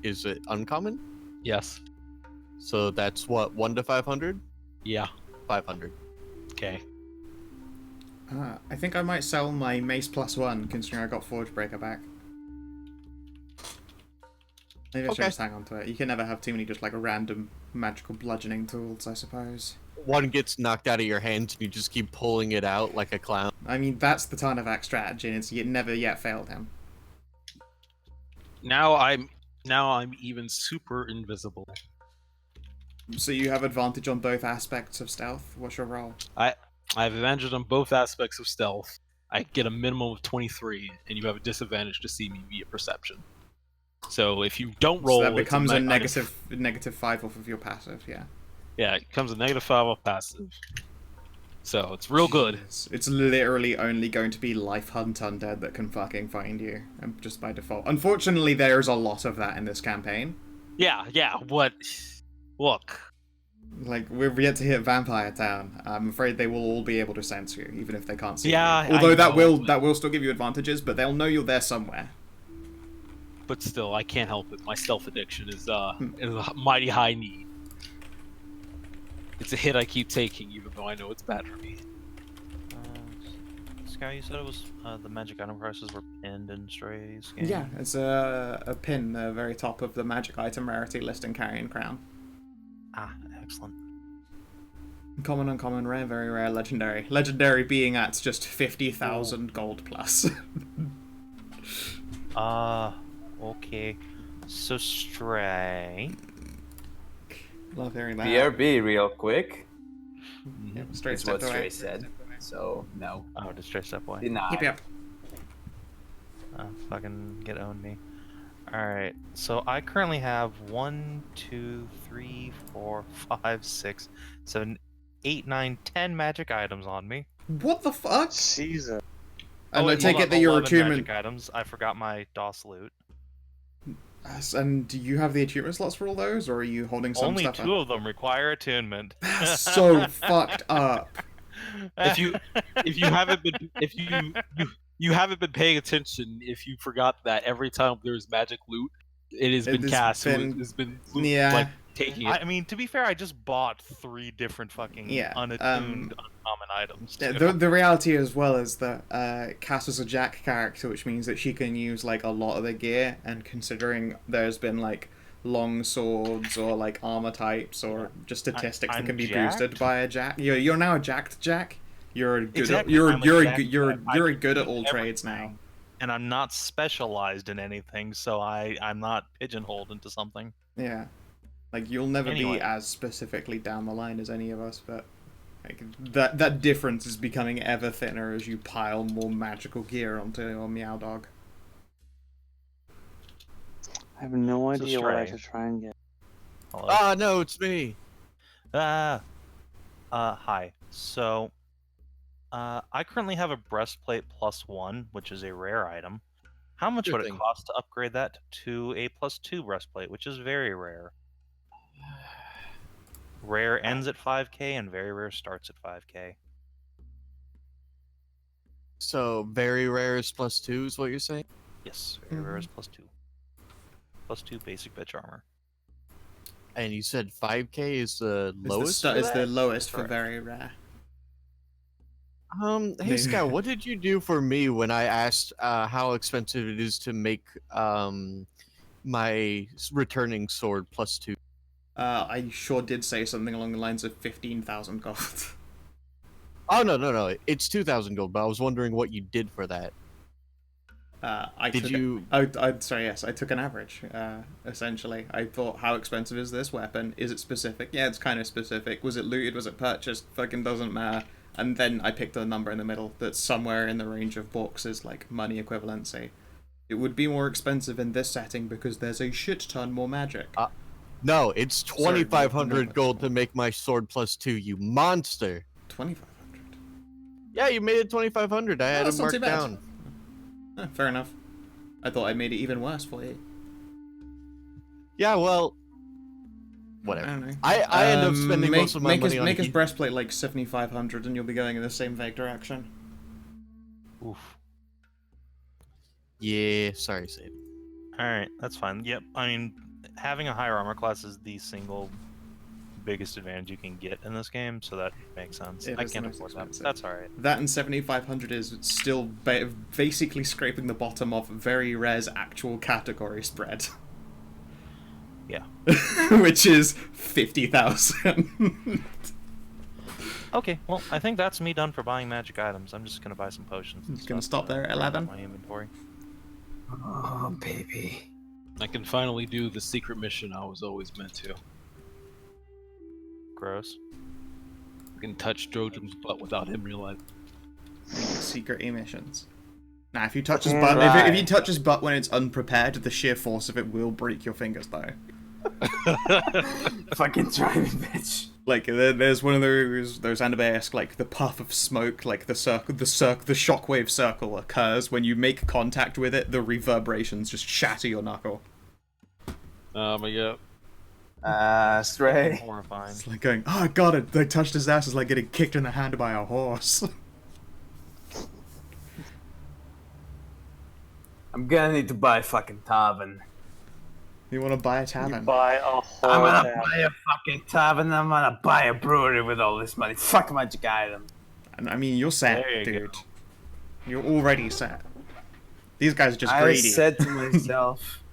Is it uncommon? Yes. So that's what, 1 to 500? Yeah. 500. Okay. I think I might sell my Mace +1, considering I got Forge Breaker back. Maybe I should Okay. just hang on to it. You can never have too many just like random magical bludgeoning tools, I suppose. One gets knocked out of your hands and you just keep pulling it out like a clown. I mean, that's the Tarnovac strategy, and it's never yet failed him. Now I'm even super invisible. So you have advantage on both aspects of stealth. What's your roll? I have advantage on both aspects of stealth. I get a minimum of 23, and you have a disadvantage to see me via perception. So if you don't roll, So that it's becomes a minus- -5 off of your passive, yeah. Yeah, it becomes a -5 off passive. So it's real good. It's literally only going to be Life Hunt Undead that can fucking find you, just by default. Unfortunately, there's a lot of that in this campaign. Yeah. What? Look. Like, we're yet to hit Vampire Town. I'm afraid they will all be able to sense you, even if they can't see Yeah, you. Although I that know, will still give you advantages, but they'll know you're there somewhere. But still, I can't help it. My stealth addiction is a mighty high need. It's a hit I keep taking, even though I know it's bad for me. Scout, you said it was the magic item prices were pinned in Stray's game? Yeah, it's a pin, the very top of the magic item rarity list in Carrion Crown. Ah, excellent. Common, uncommon, rare, very rare, legendary. Legendary being at just 50,000 gold plus. Okay. So Stray. Love hearing that. BRB real quick. Yeah, straight Is step what away. Stray said. So, no. Oh, just Stray step away. Deny. Yep. Fucking get owned me. Alright, so I currently have 1, 2, 3, 4, 5, 6, 7, 8, 9, 10 magic items on me. What the fuck? Jesus. And Oh, I wait, take hold it on, that your 11 achievement. magic items. I forgot my DOS loot. And do you have the achievement slots for all those, or are you holding some Only stuff? 2 of them require attunement. That's so fucked up. If you haven't been you haven't been paying attention, if you forgot that every time there's magic loot, it has been has cast. been- It's been loot, yeah. like taking it. I mean, to be fair, I just bought 3 different fucking Yeah, unattuned, uncommon items. Yeah, too. the reality as well is that Cass is a Jack character, which means that she can use like a lot of the gear, and considering there's been like long swords or like armor types or just statistics that I'm can be jacked? boosted by a Jack. You're now a jacked Jack. You're good. Exactly, You're I'm a you're Jack, you're but I you're can good at do all trades now. everything. And I'm not specialized in anything, so I'm not pigeonholed into something. Yeah, like you'll never Anyway. be as specifically down the line as any of us, but like that difference is becoming ever thinner as you pile more magical gear onto your Meow Dog. I have no It's a idea what I stray. should try and get. Hello? Ah, no, it's me. Hi. So, I currently have a breastplate +1, which is a rare item. How much Sure would it thing. cost to upgrade that to a +2 breastplate, which is very rare? Rare ends at 5k, and very rare starts at 5k. So very rare is +2 is what you're saying? Yes, very rare is +2. +2 basic bitch armor. And you said 5k is the lowest? for Is the that? lowest for Correct. very rare. Hey Maybe. Scott, what did you do for me when I asked how expensive it is to make my returning sword +2? I sure did say something along the lines of 15,000 gold. Oh no, it's 2,000 gold. But I was wondering what you did for that. Did you? Sorry, yes, I took an average. Essentially, I thought, how expensive is this weapon? Is it specific? Yeah, it's kind of specific. Was it looted? Was it purchased? Fucking doesn't matter. And then I picked a number in the middle that's somewhere in the range of boxes, like money equivalency. It would be more expensive in this setting because there's a shit ton more magic. No, it's Sorry, 2,500 no, gold to make my sword +2. You monster! 2,500. Yeah, you made it 2,500. I had that's it not too marked bad. down. Fair enough. I thought I made it even worse for you. Yeah, well, I whatever. don't know. I end up spending most of my money on make his heat. breastplate like 7,500, and you'll be going in the same vague direction. Oof. Yeah, sorry, Sid. Alright, that's fine. Yep, I mean, having a higher armor class is the single biggest advantage you can get in this game, so that makes sense. It I is the can't most afford that. expensive. That's alright. That and 7,500 is still basically scraping the bottom of very rare's actual category spread. Yeah. Which is 50,000. Okay, well, I think that's me done for buying magic items. I'm just gonna buy some potions. and Just gonna stuff stop to there at round out 11? My inventory. Oh, baby. I can finally do the secret mission I was always meant to. Gross. I can touch Drodrum's butt without him realizing. Secret emissions. Nah, if you touch his Yeah, butt, right. if you touch his butt when it's unprepared, the sheer force of it will break your fingers, though. Fucking driving bitch. Like there's one of those anime-esque, like the puff of smoke, like the shockwave circle occurs when you make contact with it. The reverberations just shatter your knuckle. My god. Stray. Horrifying. It's like going, oh, I got it. They touched his ass. It's like getting kicked in the hand by a horse. I'm gonna need to buy a fucking tavern. You want to buy a You tavern? buy a whole I'm gonna tavern. buy a fucking tavern. I'm gonna buy a brewery with all this money. Fuck magic item. And I mean, you're set, There you dude. go. You're already set. These guys are just I greedy. said to myself,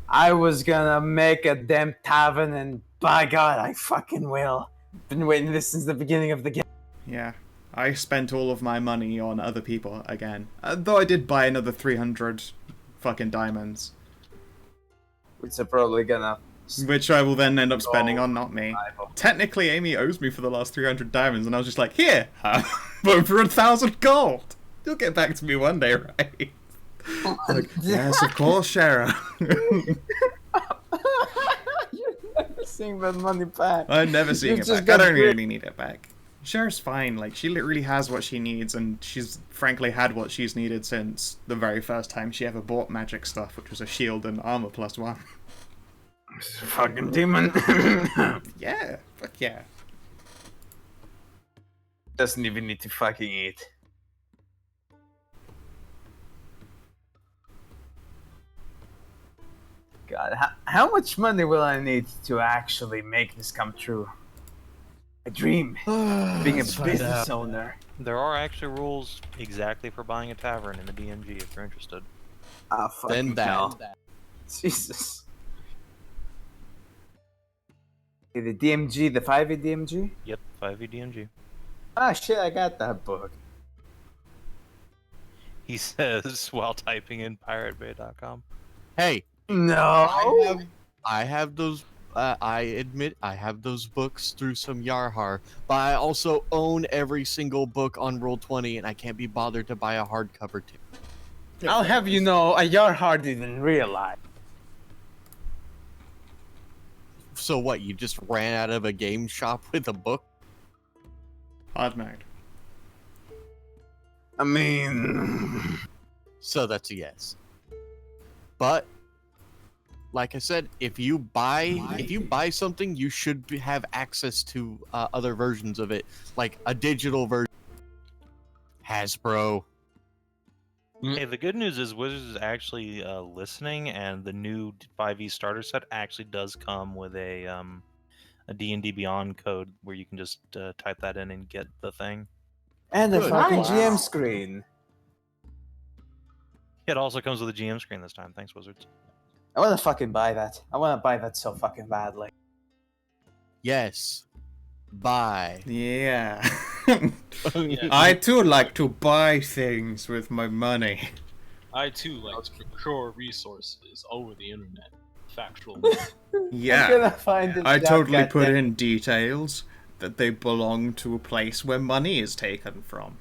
I was gonna make a damn tavern, and by God, I fucking will. Been waiting this since the beginning of the game. Yeah. I spent all of my money on other people again. Though I did buy another 300 fucking diamonds. Which are probably gonna. Which I will then end up spending on not me. rival. Technically, Amy owes me for the last 300 diamonds, and I was just like, here, have over 1,000 gold. You'll get back to me one day, right? Like, yes, of course, Shara. You're never seeing that money back. I'm never seeing You it just back. I got don't great- really need it back. Cher's fine. Like, she literally has what she needs, and she's frankly had what she's needed since the very first time she ever bought magic stuff, which was a shield and armor +1. Fucking demon. Yeah, fuck yeah. Doesn't even need to fucking eat. God, how much money will I need to actually make this come true? A dream, being a Let's find business out. owner. There are actually rules exactly for buying a tavern in the DMG if you're interested. Ah, fucking Then that. hell. Jesus. Okay, the DMG, the 5e DMG? Yep, 5e DMG. Ah, shit, I got that book. He says while typing in piratebay.com. Hey, No! I have those. I admit I have those books through some Yarhar, but I also own every single book on Roll20, and I can't be bothered to buy a hardcover too. I'll have you know, a Yarhard didn't realize. So what? You just ran out of a game shop with a book? Hard mode. I mean... So that's a yes. But like I said, if you buy something, you should have access to other versions of it, like a digital version. Hasbro. Hey, the good news is Wizards is actually listening, and the new 5e starter set actually does come with a D&D Beyond code where you can just type that in and get the thing. And the Good. fucking Nice. GM screen. It also comes with a GM screen this time. Thanks, Wizards. I wanna fucking buy that. I wanna buy that so fucking badly. Yes. Buy. Yeah. Yeah. I too like to buy things with my money. I too like to procure resources over the internet. Factual. I'm Yeah. gonna find it. I out, totally put goddamn- in details that they belong to a place where money is taken from.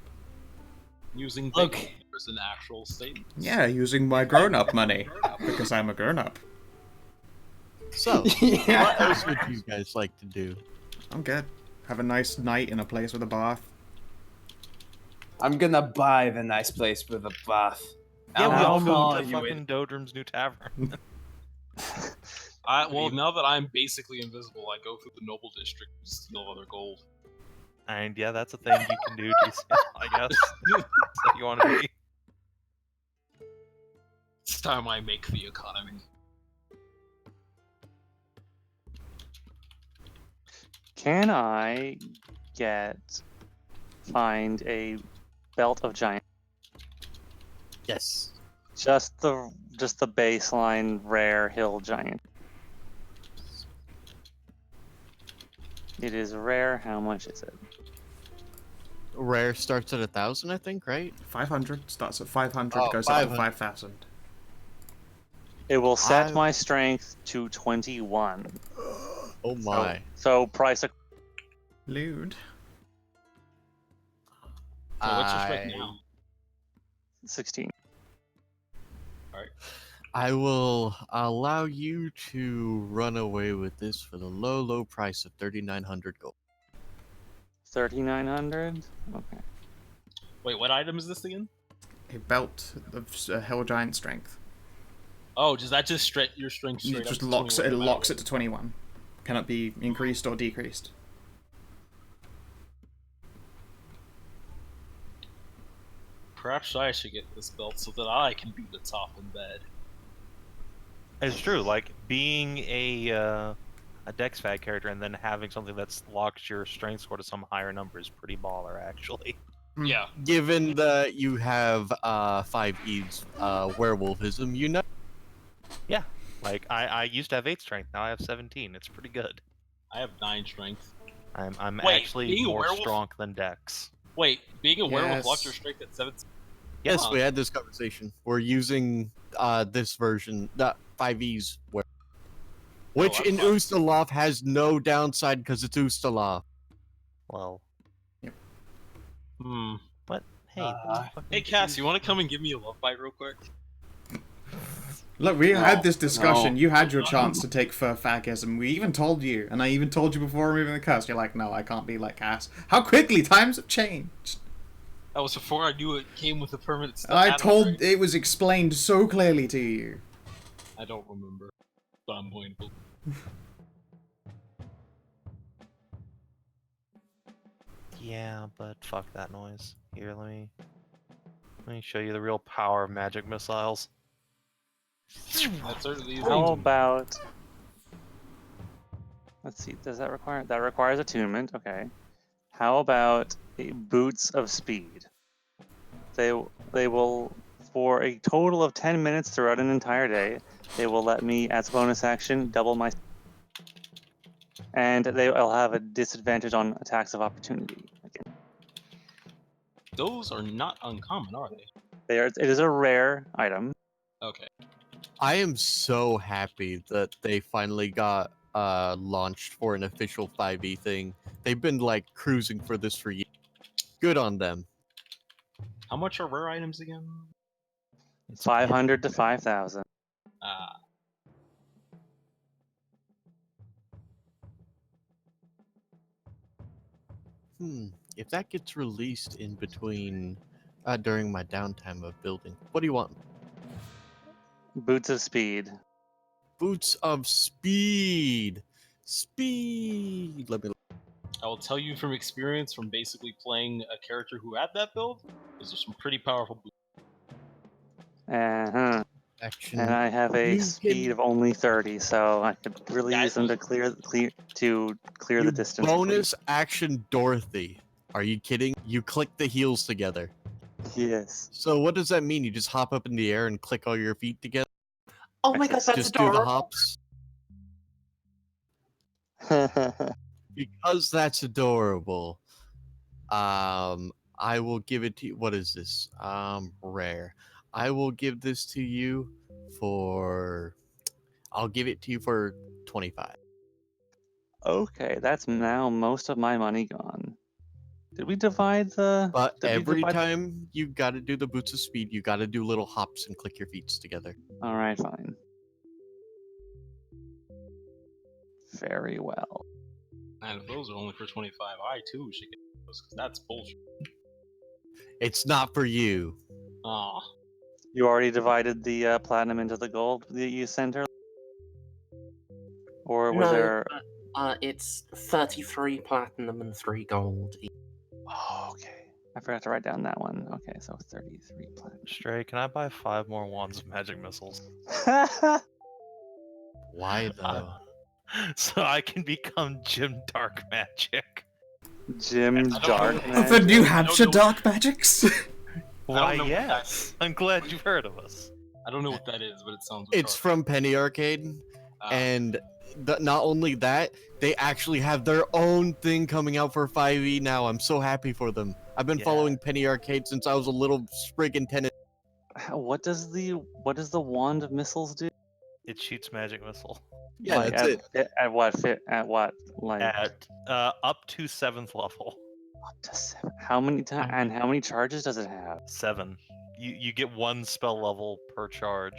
Using Okay. as an actual statement. Yeah, using my grown-up money. Because I'm a grown-up. So, Yeah. what else would you guys like to do? I'm good. Have a nice night in a place with a bath. I'm gonna buy the nice place with a bath. Yeah, we I'll all go call to you fucking Dodrum's new tavern. Well, now that I'm basically invisible, I go through the noble district to steal other gold. And yeah, that's a thing you can do, GCL, I guess. So you want to be. It's time I make the economy. Can I find a belt of giant? Yes. Just the baseline rare hill giant. It is rare. How much is it? Rare starts at 1,000, I think, right? 500 starts at 500, Oh, goes up to 500. 5,000. It will set I- my strength to 21. Oh my. So price of Lewd. So what's your strength now? 16. I will allow you to run away with this for the low, low price of 3,900 gold. 3,900. Okay. Wait, what item is this again? A belt of hill giant strength. Oh, does that just your strength straight It just up to locks it. It 21 no matter locks it what? to 21. Cannot be increased or decreased. Perhaps I should get this belt so that I can be the top in bed. It's true, like being a Dex Fag character and then having something that's locks your strength score to some higher number is pretty baller, actually. Yeah. Given that you have 5E's werewolfism, you know. Yeah, like I used to have 8 strength, now I have 17. It's pretty good. I have 9 strength. I'm Wait, actually being a more werewolf- strong than Dex. Wait, being a werewolf Yes. locks your strength at 17. Yes, Huh. we had this conversation. We're using this version, the 5E's, which I'm in fine. Ustaloth has no downside because it's Ustaloth. Well, Hmm. what? Hey, Uh, fucking Hey, Cass, choose- you want to come and give me a love bite real quick? Look, we had this No. discussion. You had your chance to take Furfagism. We even told you, and I even told you before removing the curse. You're like, no, I can't be like Cass. How quickly times have changed. That was before I knew it came with a permanent stuff. I told it was explained so clearly to you. I don't remember, but I'm going to. Yeah, but fuck that noise. Here, let me show you the real power of magic missiles. That certainly is. How about... Let's see, does that require... That requires attunement, okay. How about Boots of Speed? They will, for a total of 10 minutes throughout an entire day, they will let me, as a bonus action, double my... And they'll have a disadvantage on attacks of opportunity. Again. Those are not uncommon, are they? It is a rare item. Okay. I am so happy that they finally got launched for an official 5e thing. They've been like cruising for this for years. Good on them. How much are rare items again? 500 to 5,000. If that gets released in between during my downtime of building, what do you want? Boots of Speed. Boots of Speed. Speed. Let me. I will tell you from experience, from basically playing a character who had that build, those are some pretty powerful boots. Uh-huh. Action. And I have a You speed can- of only 30, so I could really Yeah, use them to clear the distance. Bonus action Dorothy. Are you kidding? You click the heels together. Yes. So what does that mean? You just hop up in the air and click all your feet together? Oh my god, that's Just do adorable. the hops? Because that's adorable. I will give it to you. What is this? Rare. I will give this to you for... I'll give it to you for 25. Okay, that's now most of my money gone. Did we divide the... But did we every divide- time you gotta do the Boots of Speed, you gotta do little hops and click your feet together. Alright, fine. Very well. And if those are only for 25, I too should get those, because that's bullshit. It's not for you. Aw. You already divided the platinum into the gold that you sent her? Or was No, there... it's 33 platinum and 3 gold. Oh, okay. I forgot to write down that one. Okay, so 33 platinum. Stray, can I buy 5 more wands of magic missiles? Why though? So I can become Jim Dark Magic. Jim's I don't Dark know. The Magic. New I Hampshire don't know. Dark Magics? Why, know what that yes. I'm glad you've heard of us. I don't know what that is, but it sounds It's retarded. from Penny Arcade, and not only that, they actually have their own thing coming out for 5e now. I'm so happy for them. I've been Yeah. following Penny Arcade since I was a little sprig in tennis. What does the wand of missiles do? It shoots magic missile. Yeah, Like, that's it. At what? Like At up to 7th level. up to 7. How many times and how many charges does it have? 7. You get 1 spell level per charge.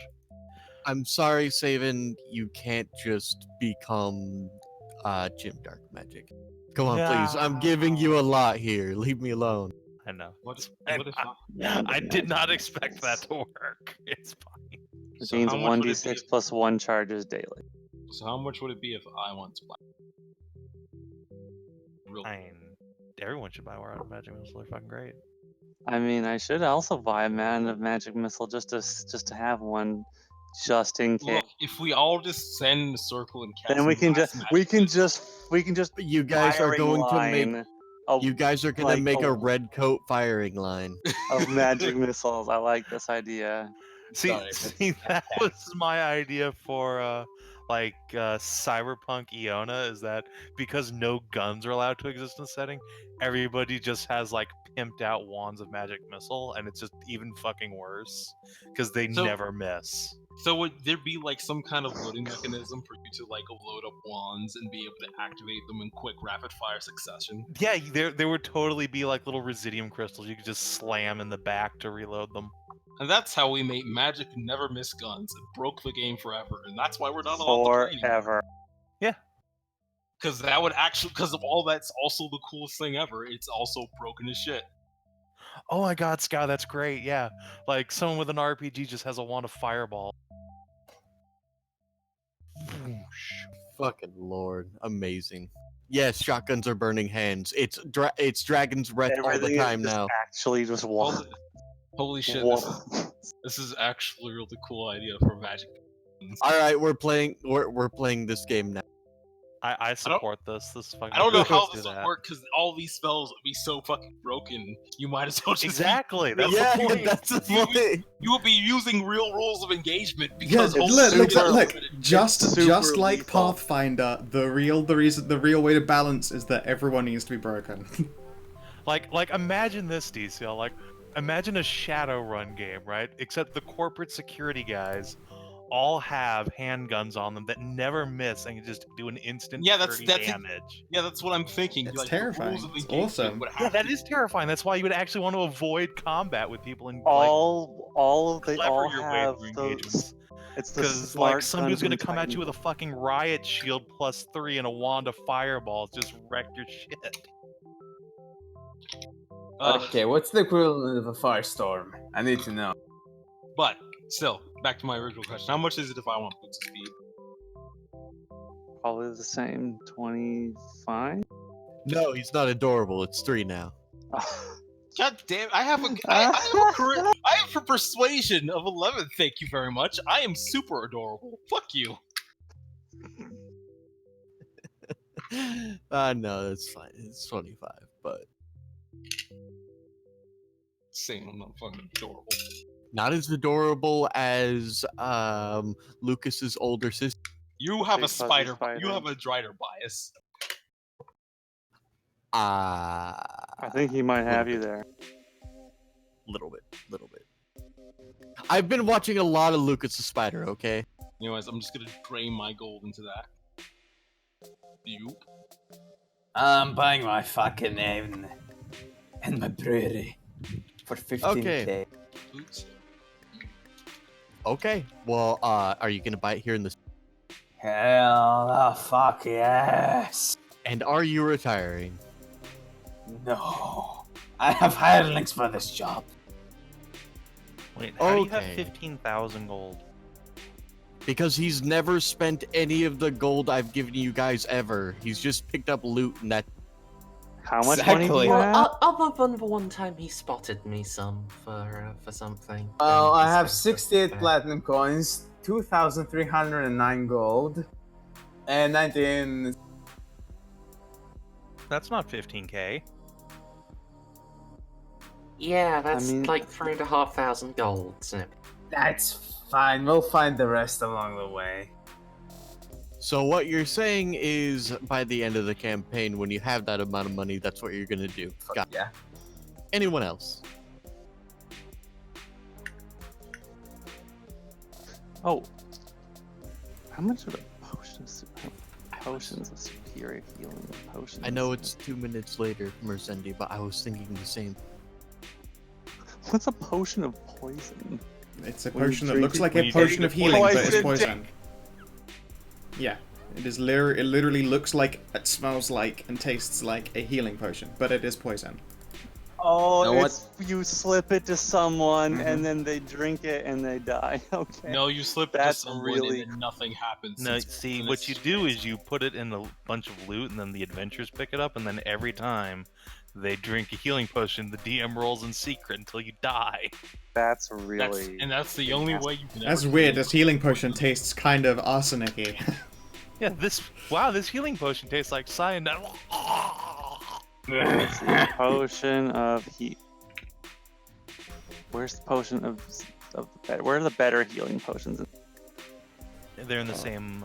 I'm sorry, Saven, you can't just become Jim Dark Magic. Come on, please. I'm giving you a lot here. Leave me alone. I know. What if I, I did not expect that to work. It's fine. It So means how much would it 1d6 be- plus 1 charges daily. So how much would it be if I want to buy? Real I mean, everyone should buy War of Magic Missiles. They're fucking great. I mean, I should also buy a man of magic missile just to have one, just in case. Look, if we all just stand in a circle and cast Then we some can blast just magic we can just You guys are firing going to line make. of, You guys are gonna like, make a a- red coat firing line. of magic missiles. I like this idea. See, Sorry, see that was my idea for Cyberpunk Iona, is that because no guns are allowed to exist in the setting, everybody just has like pimped out wands of magic missile, and it's just even fucking worse because they So- never miss. So would there be like some kind of loading mechanism for you to like load up wands and be able to activate them in quick rapid fire succession? Yeah, there would totally be like little residium crystals you could just slam in the back to reload them. And that's how we made Magic never miss guns. It broke the game forever, and that's why we're not allowed to play anymore. Forever. Because that would actually, because of all that's also the coolest thing ever. It's also broken as shit. Oh my god, Scout, that's great. Yeah, like someone with an RPG just has a wand of fireball. Fucking lord, amazing. Yes, shotguns are burning hands. It's Dragon's Breath all the Everything is time just now. actually just one. Holy shit, one. this is actually a really cool idea for Magic. All right, we're playing this game now. I support this. This is fucking. I don't know how let's this do would that. work because all these spells would be so fucking broken. You might as well just Exactly. That's Yeah, the point. that's the You- point. You would be using real rules of engagement Yeah, because whole look, super look, limited. just super like lethal. Pathfinder, the real way to balance is that everyone needs to be broken. Like imagine this, DCL. Like, imagine a Shadowrun game, right? Except the corporate security guys all have handguns on them that never miss and can just do an instant Yeah, that's- 30 that's it. damage. Yeah, that's what I'm thinking. It's like, terrifying. The rules of It's engagement awesome. would Yeah, have that to- is terrifying. That's why you would actually want to avoid combat with people and They clever all your way have through those. engagements. It's the Because smart like somebody's gonna gun come at you with a technique. fucking riot shield +3 and a wand of fireballs, just wreck your shit. Okay, what's the equivalent of a firestorm? I need to know. But still, back to my original question: how much is it if I want boots of speed? Probably the same. 25. No, he's not adorable. It's 3 now. God damn! I have a persuasion of 11. Thank you very much. I am super adorable. Fuck you. No, that's fine. It's 25, but Saying I'm not fucking adorable. not as adorable as Lucas's older sister. You have Big a fuzzy spider. spider. You have a Drider bias. I think he might have you there. Little bit. I've been watching a lot of Lucas's Spider. Okay. Anyways, I'm just gonna drain my gold into that. You. I'm buying my fucking name and my brewery for 15k. Okay. Boots. Okay. Well, are you gonna buy it here in the? Hell the fuck yes. And are you retiring? No. I have hirelings for this job. Wait, how do you have Okay. 15,000 gold? Because he's never spent any of the gold I've given you guys ever. He's just picked up loot and that. How much money do Exactly. you have? Well, I remember one time he spotted me some for something. Well, and I he have spent 68 it. platinum coins, 2,309 gold, and 19. That's not 15k. Yeah, that's mean- like 3,500 gold, isn't it? That's fine. We'll find the rest along the way. So what you're saying is, by the end of the campaign, when you have that amount of money, that's what you're gonna do. Got it. Yeah. Anyone else? Oh. How much of a potions of superior healing potions? I know it's 2 minutes later, Mercendi, but I was thinking the same. What's a potion of poison? It's a When you potion that drink looks it- like when a you potion drink of the healing, but it's poison poison. Yeah, it is. It literally looks like, it smells like, and tastes like a healing potion, but it is poison. Oh, Know it's, you slip it to someone Mhm. and then they drink it and they die. Okay. No, you slip That's to someone really- and then nothing happens. No, It's- see, and what it's you do is you put it in a bunch of loot, and then the adventurers pick it up, and then every time they drink a healing potion, the DM rolls in secret until you die. That's That's, really. and that's the only way you can. That's ever weird. kill This healing potion tastes kind of arsenic-y. Yeah, this healing potion tastes like cyanide. Let's see, potion of heat. Where's the potion of the better? Where are the better healing potions? They're in the same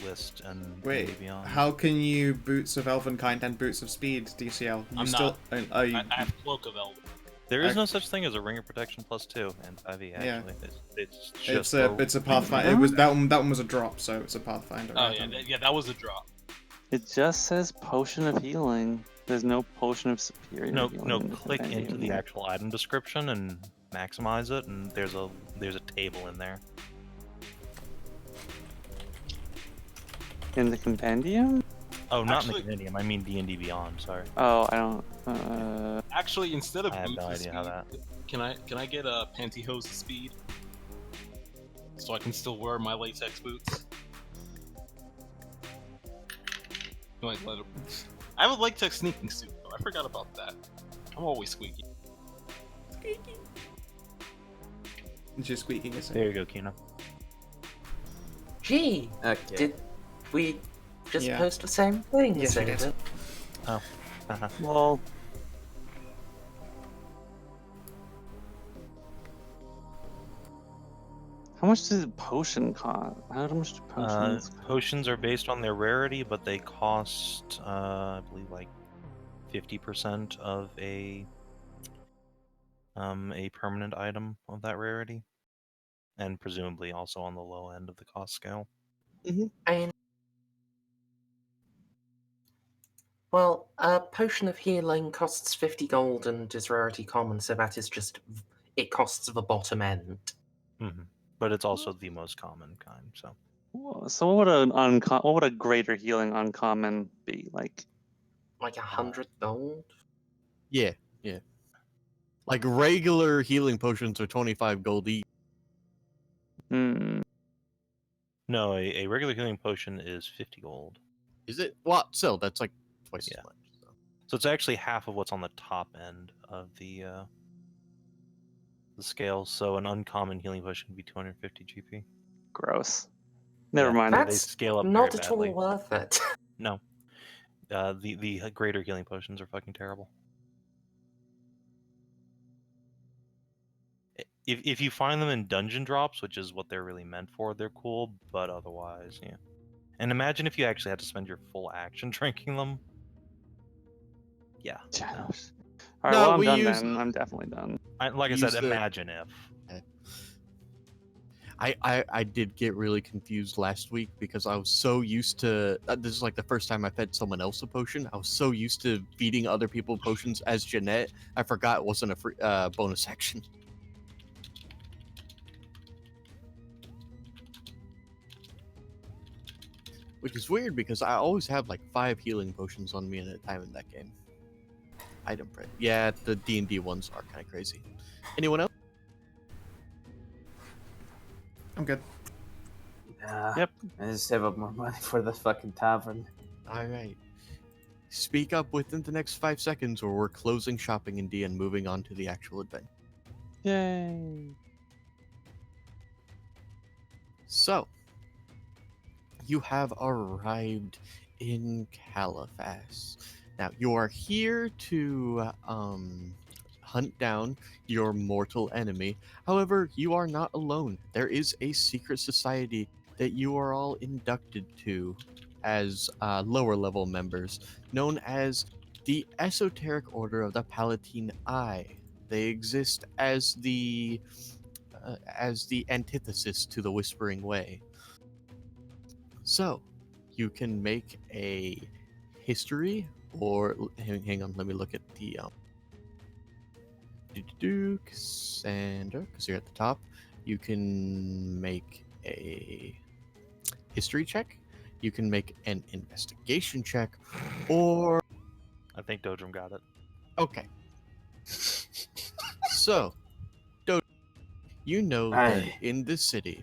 list and maybe Wait, beyond. how can you Boots of Elvenkind and Boots of Speed, DCL? You I'm still, are you, I have Cloak of Elven. There is no such thing as a ring of protection +2 in 5e. Actually, Yeah. it's just it's a Pathfinder. It was that one was a drop, so it's a Pathfinder. Oh item. yeah, that was a drop. It just says potion of healing. There's no potion of superior. no healing no. in the Click compendium into the here. actual item description and maximize it, and there's a table in there. In the compendium? Oh, not in Actually- the compendium. I mean D&D Beyond. Sorry. Oh, I don't. Actually, instead of I have no boots idea how that. can I get a pantyhose speed so I can still wear my latex boots? Like leather boots. I have a latex sneaking suit though. I forgot about that. I'm always squeaky. Just squeaking a There second. you go, Kina. Gee, Okay. did we just Yeah. post the same thing? Yes, we did. David? Well, how much does a potion cost? How much do potions? Potions are based on their rarity, but they cost, I believe, like 50% of a permanent item of that rarity, and presumably also on the low end of the cost scale. I mean, well, a potion of healing costs 50 gold and is rarity common, so that is just it costs the bottom end. But it's also the most common kind. So So what would a greater healing uncommon be like? Like 100 gold? Yeah, yeah. Like regular healing potions are 25 gold each. Hmm. no, a regular healing potion is 50 gold. Is it? Well, still, that's like twice Yeah. as much. So. So it's actually half of what's on the top end of the scale. So an uncommon healing potion would be 250 GP. Gross. Never Yeah. mind. They That's scale up not very at badly. all worth it. No. The greater healing potions are fucking terrible. If you find them in dungeon drops, which is what they're really meant for, they're cool, but otherwise, yeah. And imagine if you actually had to spend your full action drinking them. Yeah. All No. right. No, Well, I'm we done use- then. I'm definitely done. Like I Use said, the- imagine if. I did get really confused last week because I was so used to this is like the first time I fed someone else a potion. I was so used to feeding other people potions as Jeanette, I forgot it wasn't a free, bonus action. Which is weird because I always have like 5 healing potions on me at a time in that game. Item print. Yeah, the D&D ones are kind of crazy. Anyone else? I'm good. Yep. I just save up more money for the fucking tavern. All right. Speak up within the next 5 seconds, or we're closing shopping in D and moving on to the actual event. Yay. So, you have arrived in Caliphas. Now, you are here to hunt down your mortal enemy. However, you are not alone. There is a secret society that you are all inducted to as lower level members, known as the Esoteric Order of the Palatine Eye. They exist as the antithesis to the Whispering Way. So, you can make a history, or hang on, let me look at the Cassandra, because you're at the top. You can make a history check. You can make an investigation check, or I think Dodrum got it. okay. So, you know that Aye. in this city,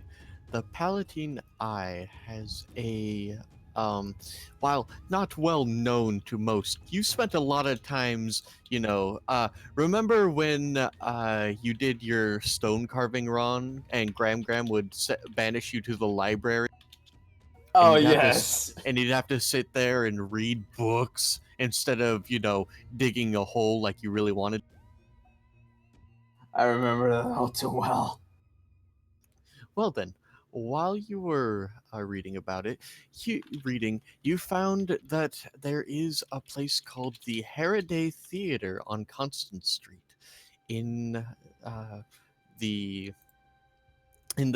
the Palatine Eye has a while not well known to most, you spent a lot of times, remember when you did your stone carving run and Gram would banish you to the library? Oh you'd have to yes. And you'd have to sit there and read books instead of, digging a hole like you really wanted. I remember that all too well. Well then, while you were reading about it, you found that there is a place called the Heraday Theater on Constance Street in the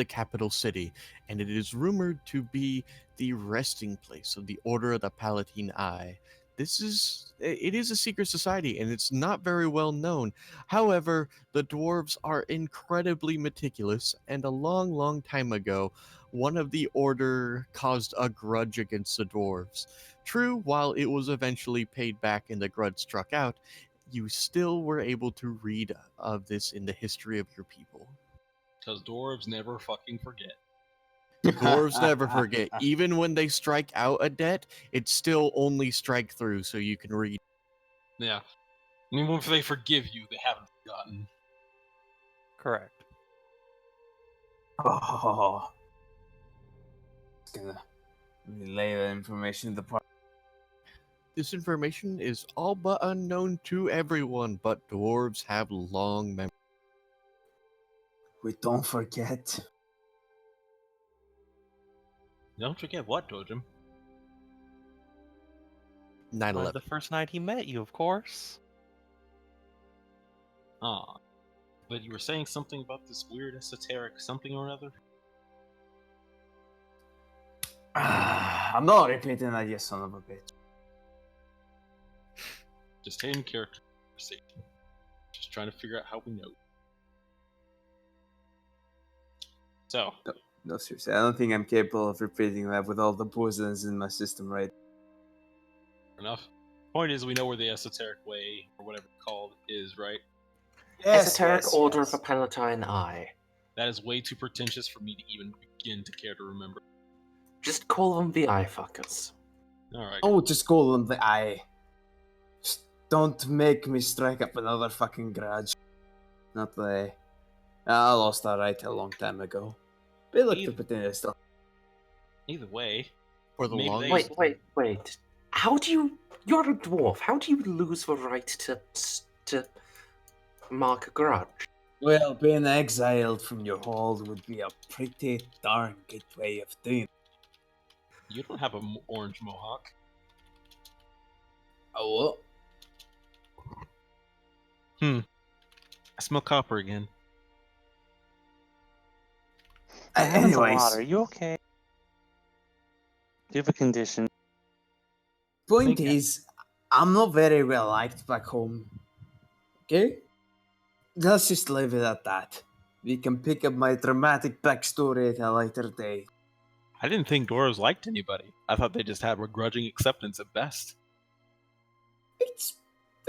capital city, and it is rumored to be the resting place of the Order of the Palatine Eye. it is a secret society and it's not very well known. However, the dwarves are incredibly meticulous, and a long time ago, one of the order caused a grudge against the dwarves. True, while it was eventually paid back and the grudge struck out, you still were able to read of this in the history of your people. Because dwarves never fucking forget. Dwarves never forget. Even when they strike out a debt, it's still only strike through, so you can read. Yeah. Even if they forgive you, they haven't forgotten. Correct. Oh. It's gonna relay the information to the party. This information is all but unknown to everyone, but dwarves have long memories. We don't forget. Don't forget what, Dojum? 9/11. The first night he met you, of course. Ah. But you were saying something about this weird esoteric something or another? I'm not repeating that, you son of a bitch. Just in character conversation. Just trying to figure out how we know. So, No, seriously, I don't think I'm capable of repeating that with all the poisons in my system right. enough. Point is, we know where the esoteric way, or whatever it's called, is, right? Esoteric Order of a Palatine Eye. That is way too pretentious for me to even begin to care to remember. Just call them the Eye Fuckers. Alright. Oh, just call them the eye. Just don't make me strike up another fucking grudge. Not the. I lost that right a long time ago. But look, the potential still. Either way. For the Maybe longest. they- Wait. How do you... You're a dwarf. How do you lose the right to mark a grudge? Well, being exiled from your hold would be a pretty darn good way of doing it. You don't have an orange mohawk. Oh, I smell copper again. That happens a lot. anyways, Are you okay? Do you have a condition? point Think- is, I'm not very well liked back home. Okay? Let's just leave it at that. We can pick up my dramatic backstory at a later date. I didn't think dwarves liked anybody. I thought they just had begrudging acceptance at best.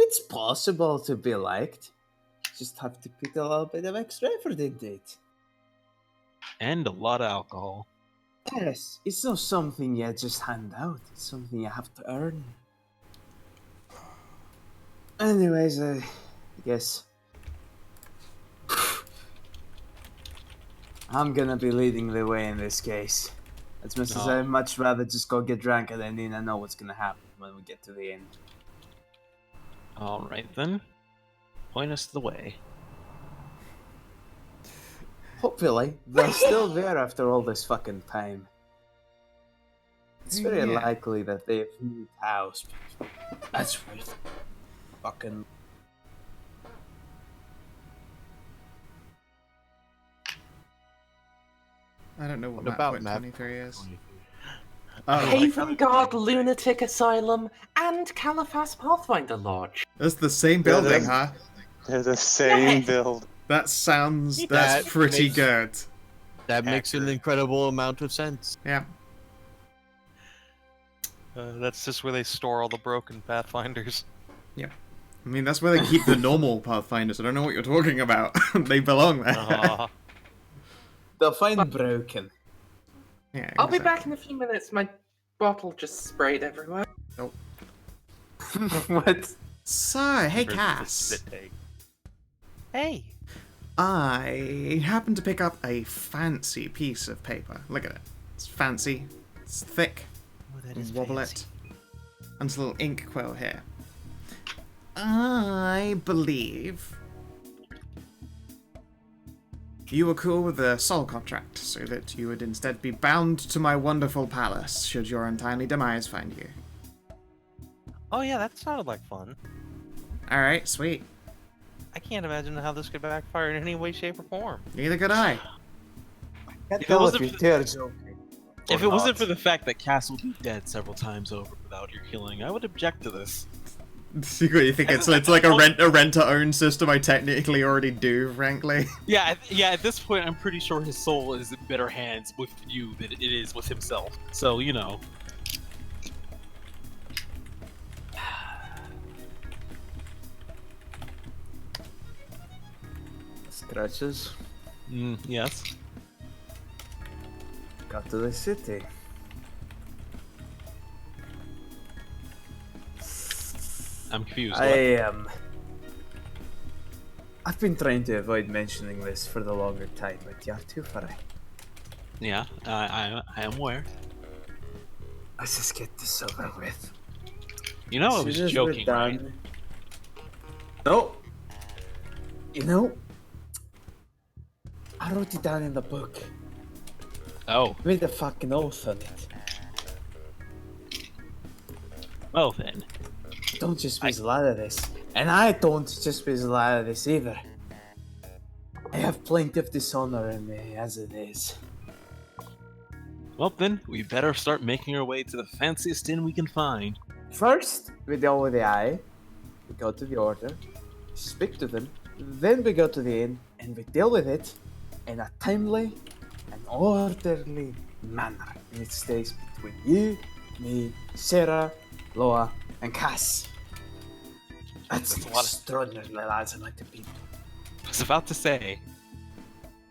It's possible to be liked. Just have to put a little bit of extra effort into it. And a lot of alcohol. Yes, it's not something you just hand out. It's something you have to earn. Anyways, I guess I'm gonna be leading the way in this case. As much as No. I'd much rather just go get drunk and then I know what's gonna happen when we get to the end. Alright then. Point us the way. Hopefully, they're still there after all this fucking time. It's very Yeah. likely that they've moved house. That's worth fucking. I don't know what, What about point map 23 is. Oh, Haven Guard Lunatic Asylum and Caliphas Pathfinder Lodge. that's the same building, huh? They're the same Yes. build. That's That pretty makes- good. That makes an Accurate. incredible amount of sense. Yeah. That's just where they store all the broken Pathfinders. I mean, that's where they keep the normal Pathfinders. I don't know what you're talking about. They belong there. They'll find broken. Yeah, I'll be exactly. back in a few minutes. My bottle just sprayed everywhere. What? So, hey For the Cass. spit take. Hey! I happened to pick up a fancy piece of paper. Look at it. It's fancy. It's thick. Oh, that is Wobble fancy. it. And it's a little ink quill here. I believe you were cool with the soul contract, so that you would instead be bound to my wonderful palace should your untimely demise find you. Oh yeah, that sounded like fun. Alright, sweet. I can't imagine how this could backfire in any way, shape, or form. Neither could I. Can't If it tell wasn't if for- you're joking. If Or it wasn't not. for the fact that Cass will be dead several times over without your killing, I would object to this. You think it's like a rent to own system? I technically already do, frankly. Yeah, at this point, I'm pretty sure his soul is in better hands with you than it is with himself. So, you know. Scratches. Yes. Got to the city. I'm confused. I've been trying to avoid mentioning this for the longer time, but you're too far. Yeah, I am aware. Let's just get this over with. You know I As was soon as we're joking, right? done- No. You know, I wrote it down in the book. Oh, With a fucking oath on it. well then. Don't just whistle out of this. And I don't just whistle out of this either. I have plenty of dishonor in me as it is. Well then, we better start making our way to the fanciest inn we can find. First, we deal with the eye. We go to the order. Speak to them. Then we go to the inn and we deal with it in a timely and orderly manner. And it stays between you, me, Sarah, Loa, and Cass. That's That's a lot of- extraordinary lads I like to be. I was about to say,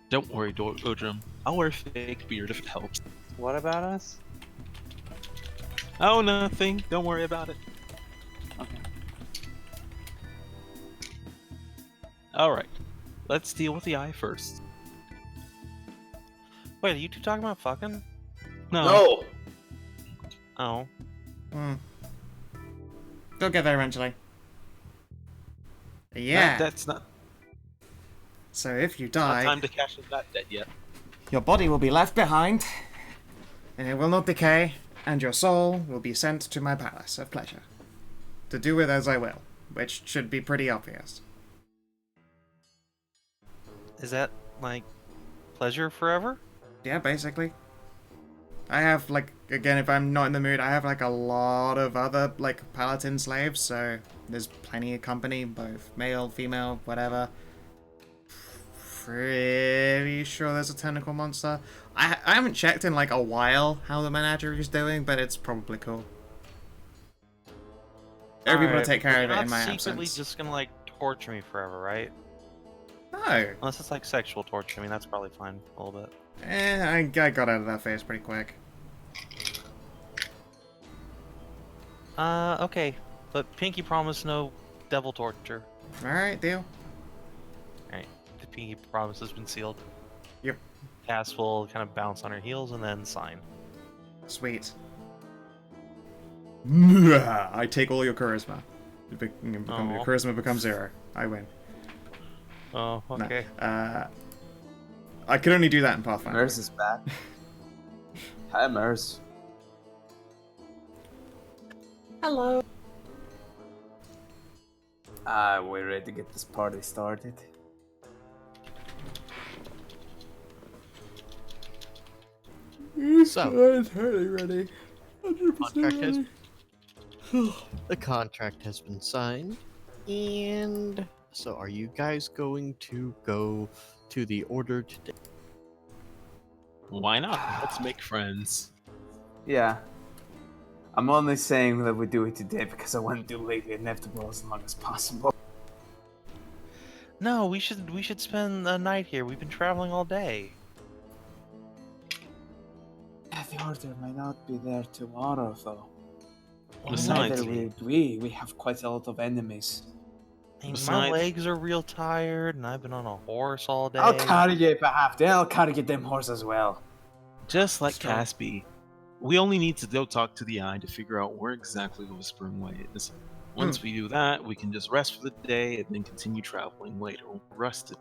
don't worry, Odrum. I'll wear a fake beard if it helps. What about us? Oh, nothing. Don't worry about it. Okay. Alright, let's deal with the eye first. Wait, are you two talking about fucking? No. Oh. They'll get there eventually. Yeah. That's not So if you not die, time to cash in that debt yet. your body will be left behind, and it will not decay, and your soul will be sent to my palace of pleasure, to do with as I will, which should be pretty obvious. Is that, like, pleasure forever? Yeah, basically. I have, like, again, if I'm not in the mood, I have, like, a lot of other, like, paladin slaves, so there's plenty of company, both male, female, whatever. Pretty sure there's a tentacle monster. I haven't checked in, like, a while how the menagerie's doing, but it's probably cool. Everybody Alright, take care but of it you're in my not secretly absence. just gonna, like, torture me forever, right? No. Unless it's, like, sexual torture. I mean, that's probably fine a little bit. I got out of that phase pretty quick. Okay. But Pinky promised no devil torture. Alright, deal. Alright. The Pinky promise has been sealed. Yep. Cass will kind of bounce on her heels and then sign. Sweet. I take all your charisma. Your Aw. charisma becomes 0. I win. Oh, No. okay. I can only do that in Pathfinder. Mers is back. Hi, Mers. Hello. We're ready to get this party started. So, I'm totally ready. 100% Contract has- ready. the contract has been signed, and so are you guys going to go to the order today? Why not? Let's make friends. Yeah. I'm only saying that we do it today because I want to delay the inevitable as long as possible. No, we should spend the night here. We've been traveling all day. Yeah, the order might not be there tomorrow, though. Besides, Neither would we. We have quite a lot of enemies. Hey, my Besides- legs are real tired, and I've been on a horse all day. I'll carry you if I have to. I'll carry you them horse as well. just like So- Caspi, we only need to go talk to the eye to figure out where exactly the Whispering Way is. Once we do that, we can just rest for the day and then continue traveling later when we're rested.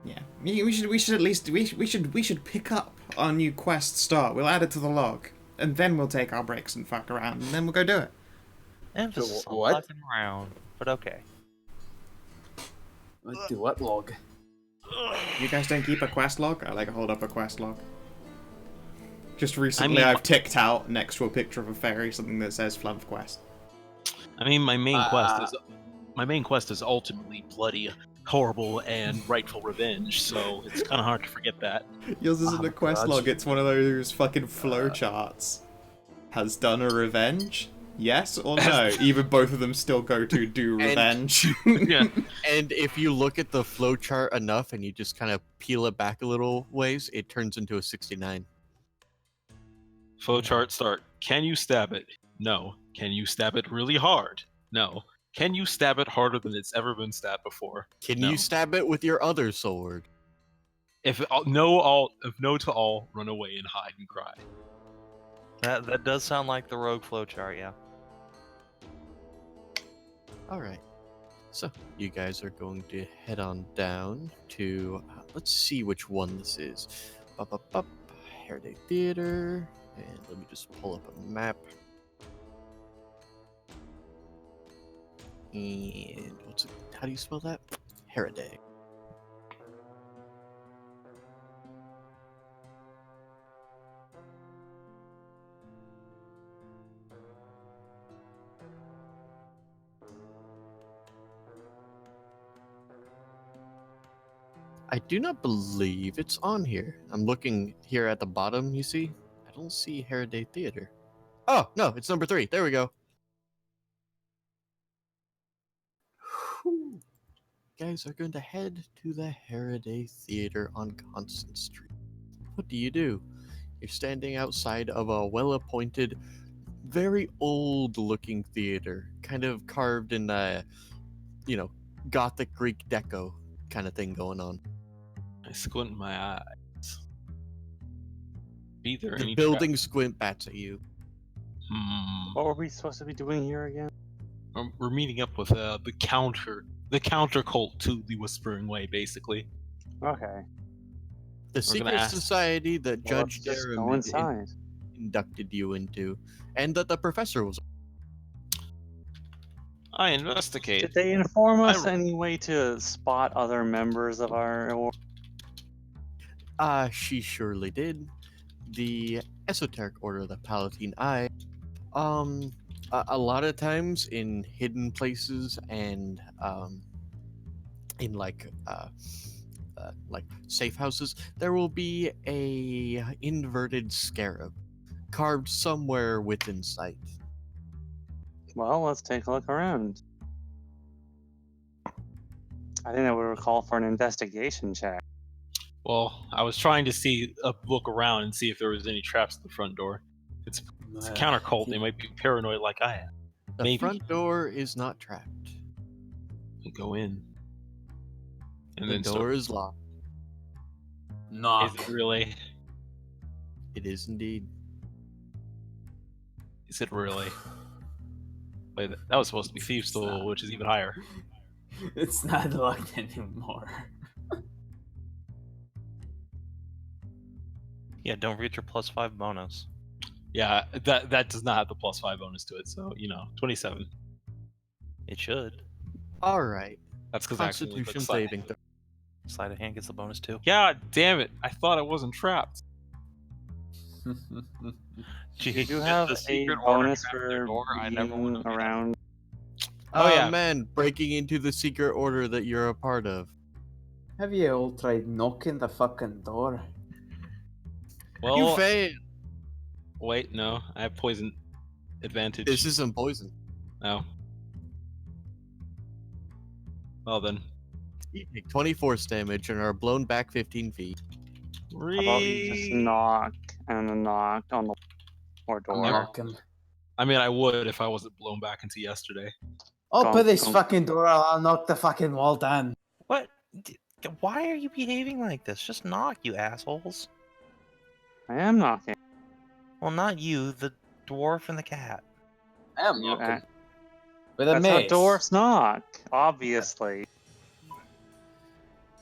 Yeah, we should at least we should pick up our new quest start. We'll add it to the log, and then we'll take our breaks and fuck around, and then we'll go do it. Emphasis on what? fucking around, but okay. What do what log? You guys don't keep a quest log? I like hold up a quest log. Just recently, mean- I've ticked out next to a picture of a fairy something that says Flumph Quest. I mean, my main quest is ultimately bloody, horrible, and rightful revenge. So it's kind of hard to forget that. Yours isn't Oh, a quest God. log, it's one of those fucking flowcharts. Has done a revenge? Yes or no? Either both of them still go to do revenge. Yeah. And if you look at the flowchart enough and you just kind of peel it back a little ways, it turns into a 69. Flowchart start. Can you stab it? No. Can you stab it really hard? No. Can you stab it harder than it's ever been stabbed before? Can No. you stab it with your other sword? If no to all, run away and hide and cry. That does sound like the rogue flowchart, yeah. Alright. So, you guys are going to head on down to... let's see which one this is. Heriday Theater. And let me just pull up a map. And what's it? How do you spell that? Heriday. I do not believe it's on here. I'm looking here at the bottom, you see? I don't see Heriday Theater. Oh, no, it's number 3. There we go. Whew. Guys are going to head to the Heriday Theater on Constant Street. What do? You're standing outside of a well-appointed, very old-looking theater, kind of carved in a, Gothic Greek deco kind of thing going on. I squint my eyes. Be there The any building squint bats at you. What were we supposed to be doing here again? We're meeting up with the counter cult to the Whispering Way, basically. Okay. The We're gonna secret ask- society that Well, let's Judge just Jeremy go inside. inducted you into, and that the professor was. I investigate. Did they inform us I- any way to spot other members of our order? She surely did. The esoteric order of the Palatine Eye. A lot of times in hidden places and in like safe houses, there will be a inverted scarab carved somewhere within sight. Well, let's take a look around. I think that would call for an investigation check. Well, I was trying to look around and see if there was any traps at the front door. It's a counter cult. They might be paranoid like I am. The Maybe. front door is not trapped. We go in. And The then door is locked. Knock. Is it really? It is indeed. Is it really? Wait, that was supposed to be Thieves' Tool, which is even higher. It's not locked anymore. Yeah, don't forget your +5 bonus. Yeah, that does not have the +5 bonus to it, so 27. It should. All right. That's because I accidentally Constitution clicked saving throw. Sleight of hand gets the bonus too. God damn it! I thought I wasn't trapped. Did you have the a secret order bonus trapped their for door? I never being would've guessed. around? Oh, yeah. Man, breaking into the secret order that you're a part of. Have you all tried knocking the fucking door? Well, You failed. wait, no, I have poison advantage. This isn't poison. No. Well then. You take 24 damage and are blown back 15 feet. How about you just knock and then knock on the door? Knock him. I mean, I would if I wasn't blown back into yesterday. Open Gonk, this gonk. fucking door, I'll knock the fucking wall down. What? Why are you behaving like this? Just knock, you assholes. I am knocking. Well, not you, the dwarf and the cat. I am You knocking. act- With a That's how mace. dwarfs knock, obviously.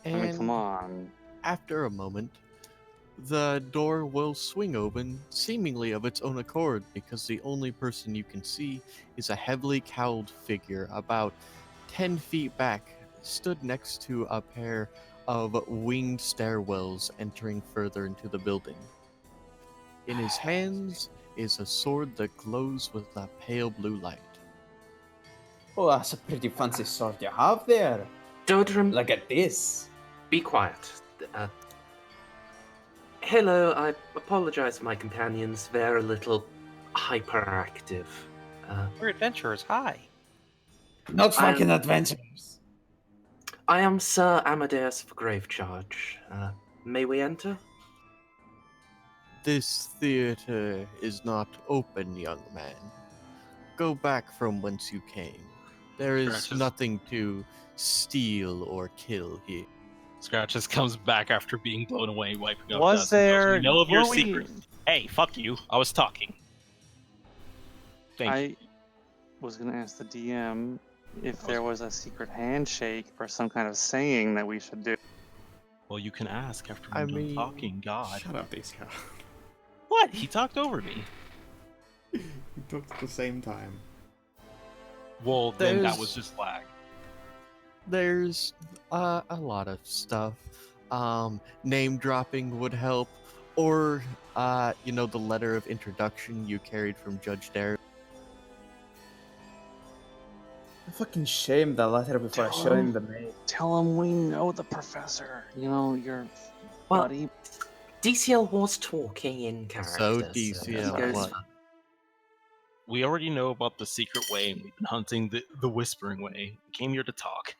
And I mean, come on. after a moment, the door will swing open, seemingly of its own accord, because the only person you can see is a heavily cowled figure about 10 feet back, stood next to a pair of winged stairwells entering further into the building. In his hands is a sword that glows with a pale blue light. Oh, that's a pretty fancy sword you have there. Dodrum, Look at this. be quiet. Hello, I apologize for my companions. They're a little hyperactive. We're adventurers. Hi. Not I am- fucking adventurers. I am Sir Amadeus of Gravecharge. May we enter? This theater is not open, young man. Go back from whence you came. There is Scratches. nothing to steal or kill here. Scratches comes back after being blown away, wiping up Was dust, and goes, there? "We know of your were we- secret." Hey, fuck you! I was talking. Thank you. I was going to ask the DM if there was a secret handshake or some kind of saying that we should do. Well, you can ask after I I'm done mean- talking. God, Shut up, these guys. what? He talked over me. We talked at the same time. Well, then that There's- was just lag. There's a lot of stuff. Name dropping would help, or the letter of introduction you carried from Judge Dare. Fucking shame the letter before I show him the mail. Tell him we know the professor. You know, your Well, buddy. DCL was talking in character. So he DCL goes what? for- We already know about the secret way, and we've been hunting the Whispering Way. We came here to talk.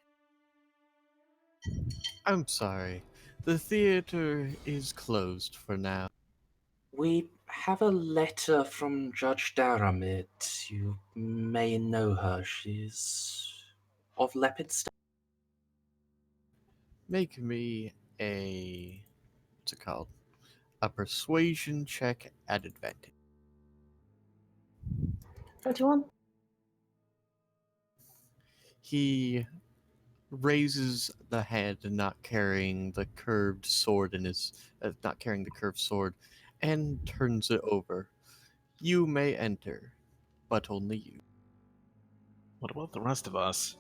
I'm sorry. The theater is closed for now. We have a letter from Judge Daramid. You may know her. She's of Leopardstown. Make me what's it called? A persuasion check at advantage. 21. He raises the hand, not carrying the curved sword and turns it over. You may enter, but only you. What about the rest of us?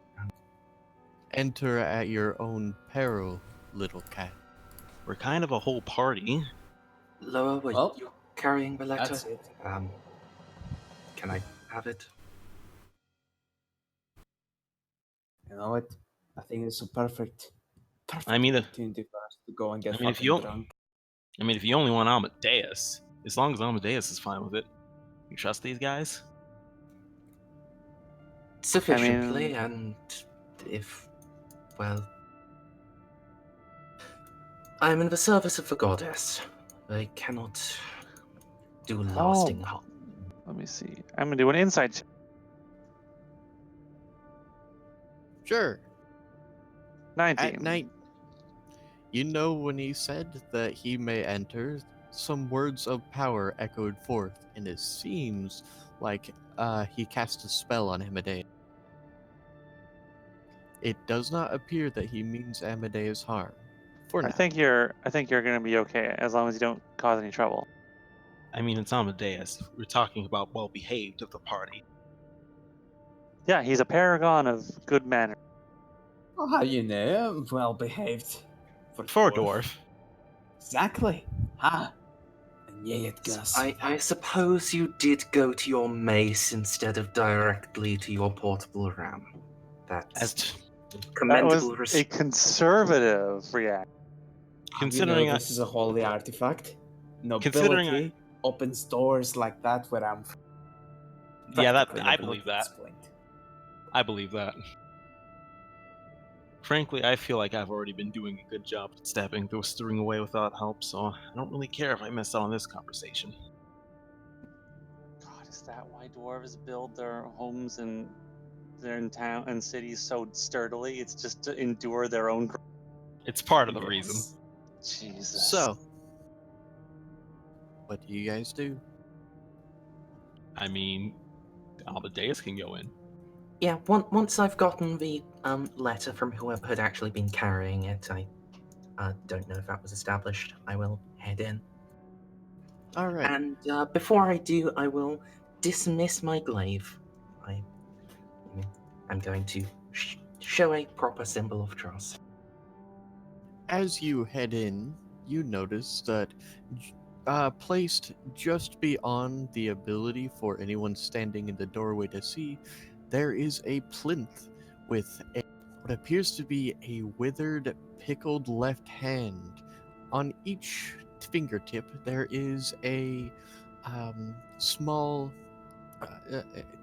Enter at your own peril, little cat. We're kind of a whole party. Loa, were Well, you carrying the letter? That's it. Can I have it? You know what? I think it's a perfect I mean, opportunity for us to go and get I mean, if fucking you- drunk. if you only want Amadeus, as long as Amadeus is fine with it, you trust these guys? Sufficiently, and if, well, I'm in the service of the goddess. I cannot do lasting harm. Let me see. I'm going to do an insight check. Sure. 19. At night, you know when he said that he may enter, some words of power echoed forth, and it seems like he cast a spell on Amadeus. It does not appear that he means Amadeus harm. For now. I think you're going to be okay as long as you don't cause any trouble. I mean, it's Amadeus. We're talking about well-behaved of the party. Yeah, he's a paragon of good manners. Oh, how you know? Well behaved. For a dwarf. Exactly. Huh? And yeah, it goes. I suppose you did go to your mace instead of directly to your portable ram. That's As t- That was commendable a respect. conservative reaction. considering you know, I- this is a holy artifact. Considering Nobility opens doors like that where I'm. Yeah, that- practically I nobility believe at that. this point. I believe that. Frankly, I feel like I've already been doing a good job at stabbing the Whispering away without help, so I don't really care if I miss out on this conversation. God, is that why dwarves build their homes and they're in town and cities so sturdily? It's just to endure their own. It's part of the reason. Yes. Jesus. So, what do you guys do? I mean, Amadeus can go in. Yeah, once I've gotten the letter from whoever had actually been carrying it, I don't know if that was established, I will head in. All right. And before I do, I will dismiss my glaive. I'm going to show a proper symbol of trust. As you head in, you notice that placed just beyond the ability for anyone standing in the doorway to see, there is a plinth with what appears to be a withered, pickled left hand. On each fingertip, there is a small.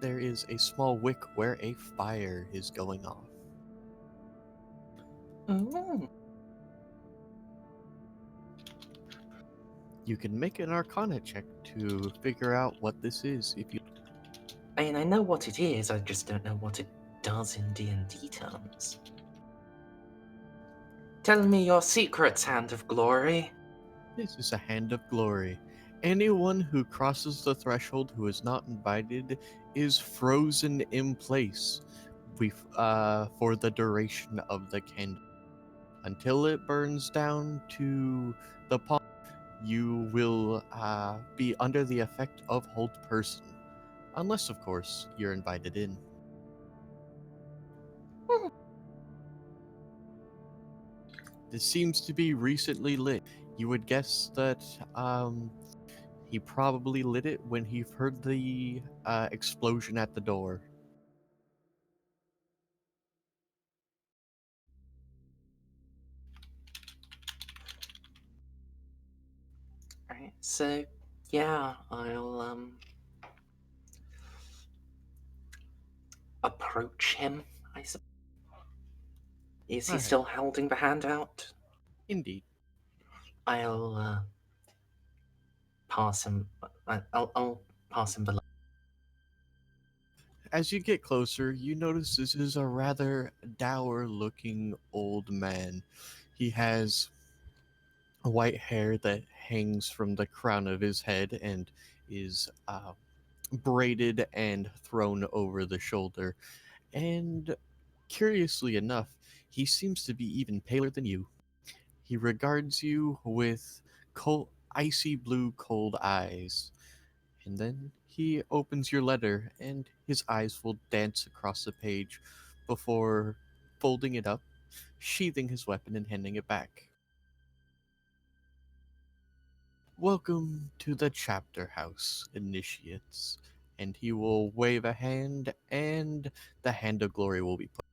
There is a small wick where a fire is going off. Ooh. You can make an Arcana check to figure out what this is if you. I mean, I know what it is, I just don't know what it does in D&D terms. Tell me your secrets, Hand of Glory. This is a hand of glory. Anyone who crosses the threshold who is not invited is frozen in place for the duration of the candle. Until it burns down to the palm, you will be under the effect of hold person. Unless, of course, you're invited in. This seems to be recently lit. You would guess that he probably lit it when he heard the explosion at the door. Right, so, yeah, I'll, approach him, I suppose. Is he Alright. still holding the hand out? Indeed. I'll, pass him. I'll pass him the. As you get closer, you notice this is a rather dour-looking old man. He has white hair that hangs from the crown of his head and is braided and thrown over the shoulder. And curiously enough, he seems to be even paler than you. He regards you with icy blue cold eyes. And then he opens your letter, and his eyes will dance across the page before folding it up, sheathing his weapon, and handing it back. Welcome to the chapter house, initiates. And he will wave a hand, and the hand of glory will be put.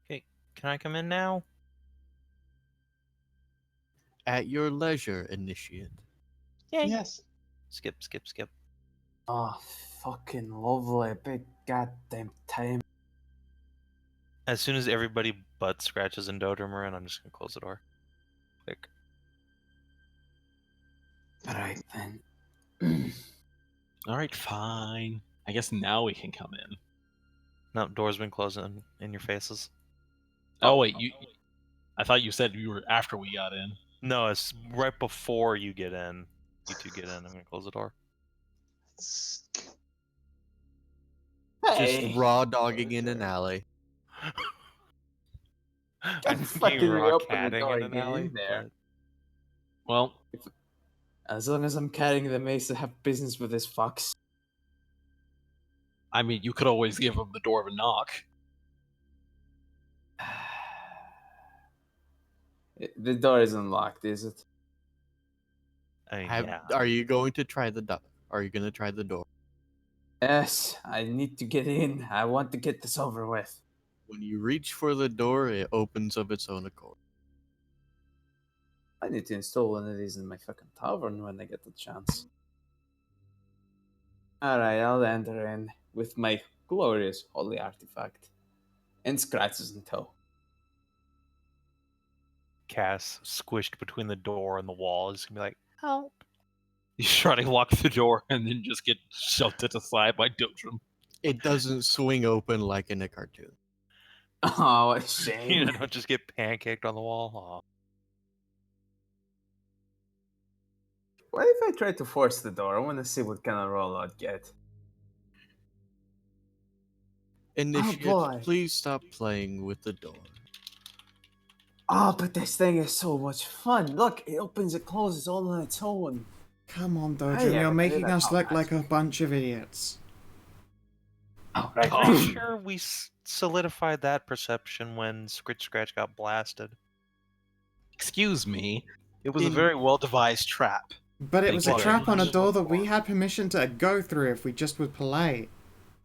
Okay, can I come in now? At your leisure, initiate. Yay. Yes. Skip, skip, skip. Oh, fucking lovely. Big goddamn time. As soon as everybody but Scratches and Dodrim are in, I'm just gonna close the door. Quick. Alright then. All right, fine. I guess now we can come in. No, door's been closed in your faces. Oh wait, you. I thought you said you were after we got in. No, it's right before you get in. You two get in. I'm gonna close the door. Hey. Just raw dogging in an alley. Can't fucking reopen the door in and an get alley, in there. Well, As long as I'm carrying the mace to have business with this fox. I mean, you could always give him the door a knock. The door is unlocked, is it? I mean, yeah. Are you going to try the door? Are you going to try the door? Yes, I need to get in. I want to get this over with. When you reach for the door, it opens of its own accord. I need to install one of these in my fucking tavern when I get the chance. Alright, I'll enter in with my glorious holy artifact. And Scratches in tow. Cass squished between the door and the wall is gonna be like, help. You try to lock the door and then just get shoved to the side by Dodrim. It doesn't swing open like in a cartoon. Oh, what a You shame. don't just get pancaked on the wall. Aw. What if I try to force the door? I want to see what kind of roll I'd get. Initiate, boy. please stop playing with the door. Oh, but this thing is so much fun. Look, it opens and closes all on its own. Come on, Dodger, Hey, you're I making did that. us look like a bunch of idiots. Oh, right. I'm sure we solidified that perception when Scritch Scratch got blasted. Excuse me. It was a In- very well devised trap. But it Thank was a you. trap on a door that we had permission to go through if we just were polite.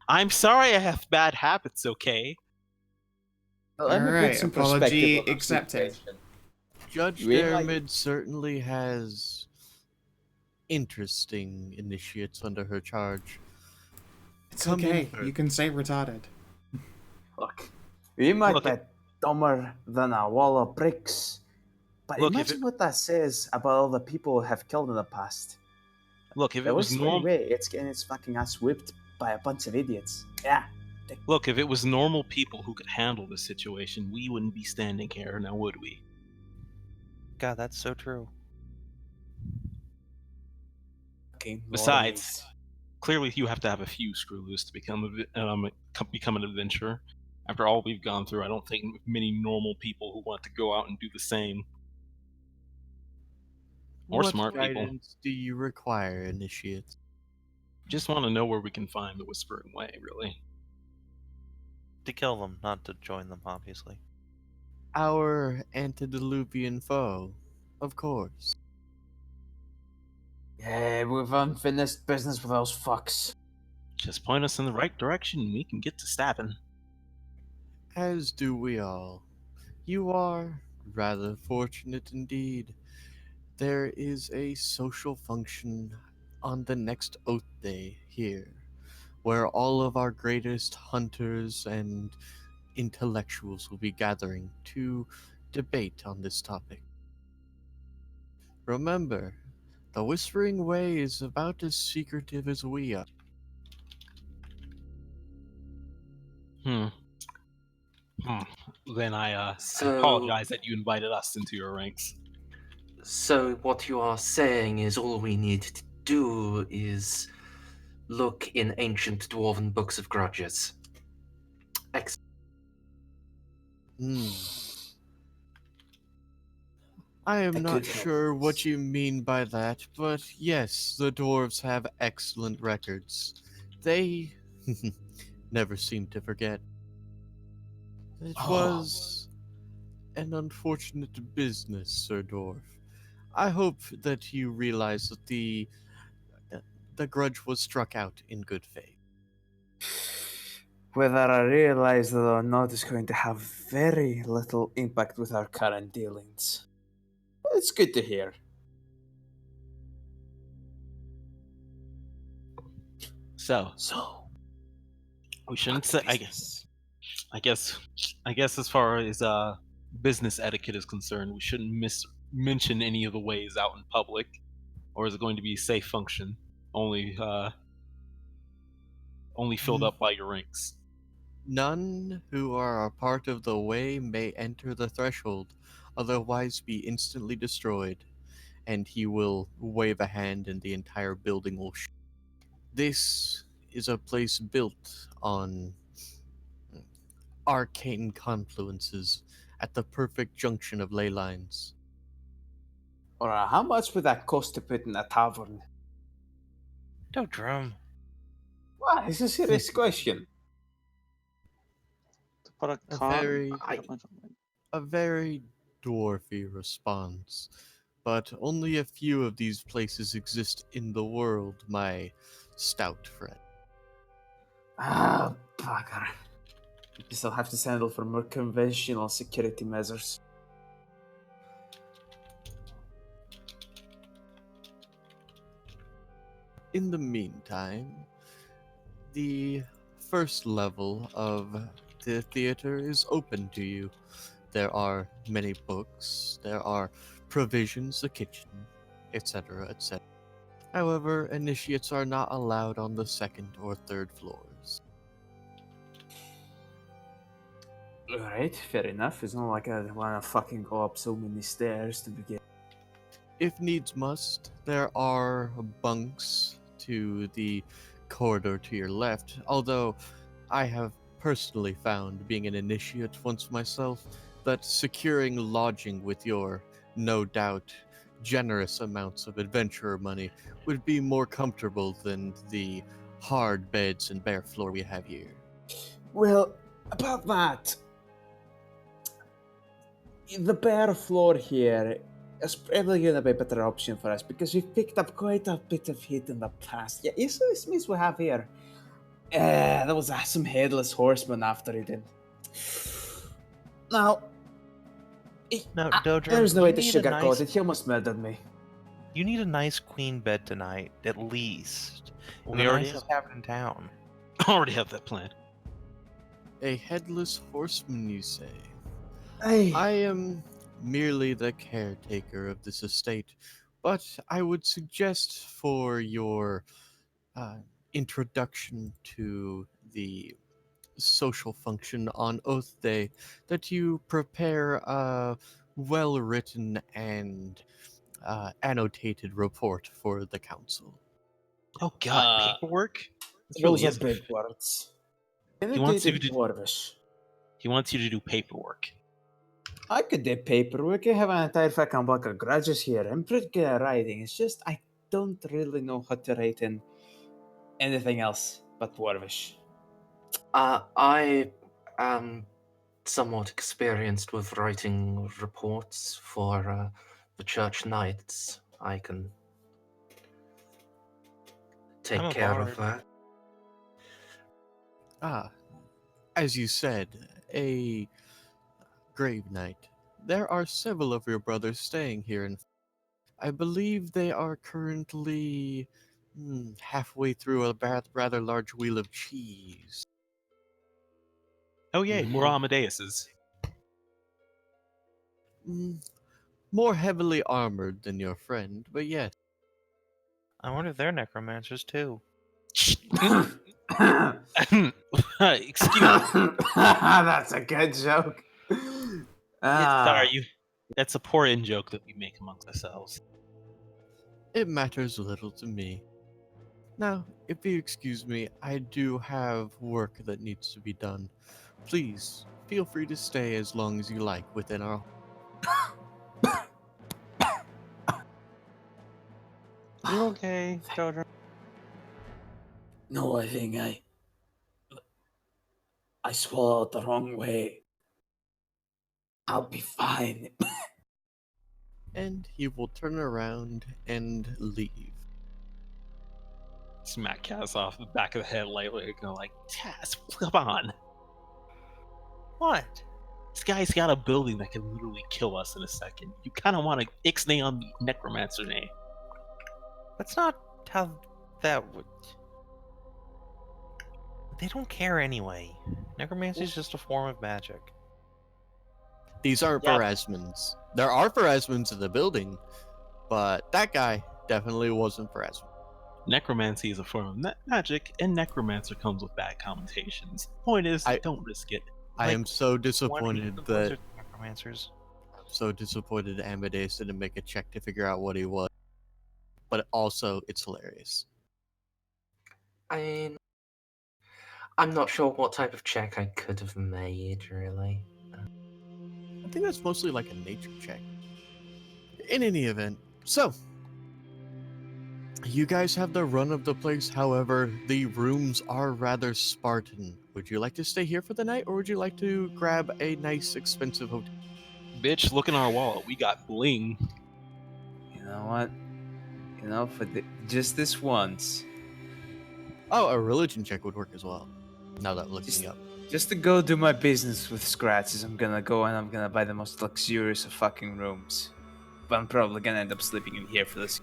I'm sorry I have bad habits, okay? Let me put Alright, some apology perspective on our accepted. situation. Judge We might- Dermid certainly has interesting initiates under her charge. It's Come in okay. first. You can say retarded. Look, we might Look, be dumber than a wall of bricks. But Look, if imagine what that says about all the people who have killed in the past. Look, if The it was Whispering normal, Way, it's getting its fucking ass whipped by a bunch of idiots. Yeah. look, if it was normal people who could handle this situation, we wouldn't be standing here now, would we? God, that's so true. Fucking Besides, clearly you have to have a few screw loose to become an adventurer. After all we've gone through, I don't think many normal people who want to go out and do the same. Or What smart people. guidance do you require, initiates? Just want to know where we can find the Whispering Way, really. To kill them, not to join them, obviously. Our antediluvian foe, of course. Yeah, we've unfinished business with those fucks. Just point us in the right direction and we can get to stabbing. As do we all. You are rather fortunate indeed. There is a social function on the next Oath Day here, where all of our greatest hunters and intellectuals will be gathering to debate on this topic. Remember, the Whispering Way is about as secretive as we are. Then I So- apologize that you invited us into your ranks. So what you are saying is all we need to do is look in ancient dwarven books of grudges. Excellent. I am I not could help sure this. what you mean by that, but yes, the dwarves have excellent records. They never seem to forget. It was an unfortunate business, Sir Dwarf. I hope that you realize that the grudge was struck out in good faith. Whether I realize that or not is going to have very little impact with our current dealings. But it's good to hear. So, So, we shouldn't back say. to business. I guess as far as business etiquette is concerned, we shouldn't mention any of the ways out in public, or is it going to be a safe function, only filled up by your ranks? None who are a part of the way may enter the threshold, otherwise be instantly destroyed. And he will wave a hand and the entire building will This is a place built on arcane confluences at the perfect junction of ley lines. Alright, how much would that cost to put in a tavern? Don't drum. Why? It's a serious question. To put a A con- very- I- A very dwarfy response, but only a few of these places exist in the world, my stout friend. Ah, bugger. Guess I'll have to settle for more conventional security measures. In the meantime, the first level of the theater is open to you. There are many books, there are provisions, a kitchen, etc., etc. However, initiates are not allowed on the second or third floors. Alright, fair enough. It's not like I wanna fucking go up so many stairs to begin. If needs must, there are bunks to the corridor to your left, although I have personally found, being an initiate once myself, that securing lodging with your, no doubt, generous amounts of adventurer money would be more comfortable than the hard beds and bare floor we have here. Well, about that. The bare floor here it's probably gonna be a better option for us because we've picked up quite a bit of heat in the past. Yeah, you see this means we have here. There was some headless horseman after he did. Now, No, Dodrum, there's no way to you need a sugarcoat nice- it. He almost murdered me. You need a nice queen bed tonight, at least. We The already nicest cabin in town. I already have that plan. A headless horseman, you say? Hey, I am merely the caretaker of this estate, but I would suggest for your introduction to the social function on Oath Day that you prepare a well written and annotated report for the council. Oh God, paperwork. This really those is. are big words. He wants you Educated to- dwarvish. He wants you to do paperwork. I could do paperwork. I have an entire fucking block of grudges here. I'm pretty good at writing. It's just I don't really know how to write in anything else but dwarvish. I am somewhat experienced with writing reports for the church knights. I can take I'm a care of bard. that. As you said, a grave knight. There are several of your brothers staying here, and I believe they are currently halfway through a rather large wheel of cheese. Oh yay, more Amadeuses. More heavily armored than your friend, but yes. I wonder if they're necromancers too. Excuse me. That's a good joke. Sorry, you. That's a poor in joke that we make amongst ourselves. It matters little to me. Now, if you excuse me, I do have work that needs to be done. Please, feel free to stay as long as you like within our... You okay, Dodrum? No, I think I swallowed the wrong way. I'll be fine. And he will turn around and leave. Smack Cass off the back of the head lightly, go like, Cass, come on. What? This guy's got a building that can literally kill us in a second. You kind of want to ixnay on the necromancer name. That's not how that would. They don't care anyway. Necromancy is just a form of magic. These aren't Yeah. Pharasmans. There are Pharasmans in the building, but that guy definitely wasn't Pharasman. Necromancy is a form of magic, and necromancer comes with bad connotations. Point is, don't risk it. I Like, am so One of disappointed the that Blizzard necromancers. Amadeus didn't make a check to figure out what he was. But also, it's hilarious. I mean, I'm not sure what type of check I could have made, really. I think that's mostly like a nature check. In any event, so you guys have the run of the place. However, the rooms are rather Spartan. Would you like to stay here for the night, or would you like to grab a nice, expensive hotel? Bitch, look in our wallet. We got bling. You know what? You know, for just this once, Oh, a religion check would work as well. Now that I'm looking Just- up. just to go do my business with scratches, I'm gonna go and I'm gonna buy the most luxurious of fucking rooms. But I'm probably gonna end up sleeping in here for this.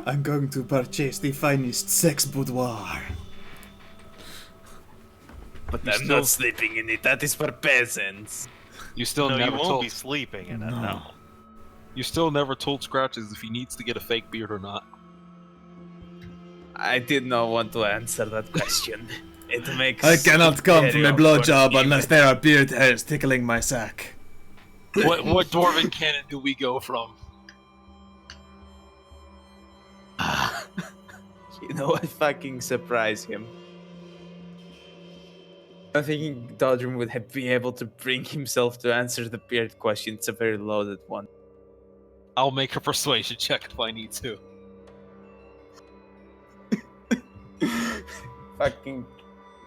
I'm going to purchase the finest sex boudoir. But You I'm still- not sleeping in it. That is for peasants. You still No, you never won't told. be sleeping in it. No. No. You still never told Scratches if he needs to get a fake beard or not. I did not want to answer that question. It makes. I cannot come very from a awkward blowjob even. unless there are beard hairs tickling my sack. What dwarven canon do we go from? You know, I fucking surprise him. I think Dodrum would be able to bring himself to answer the beard question. It's a very loaded one. I'll make a persuasion check if I need to. Fucking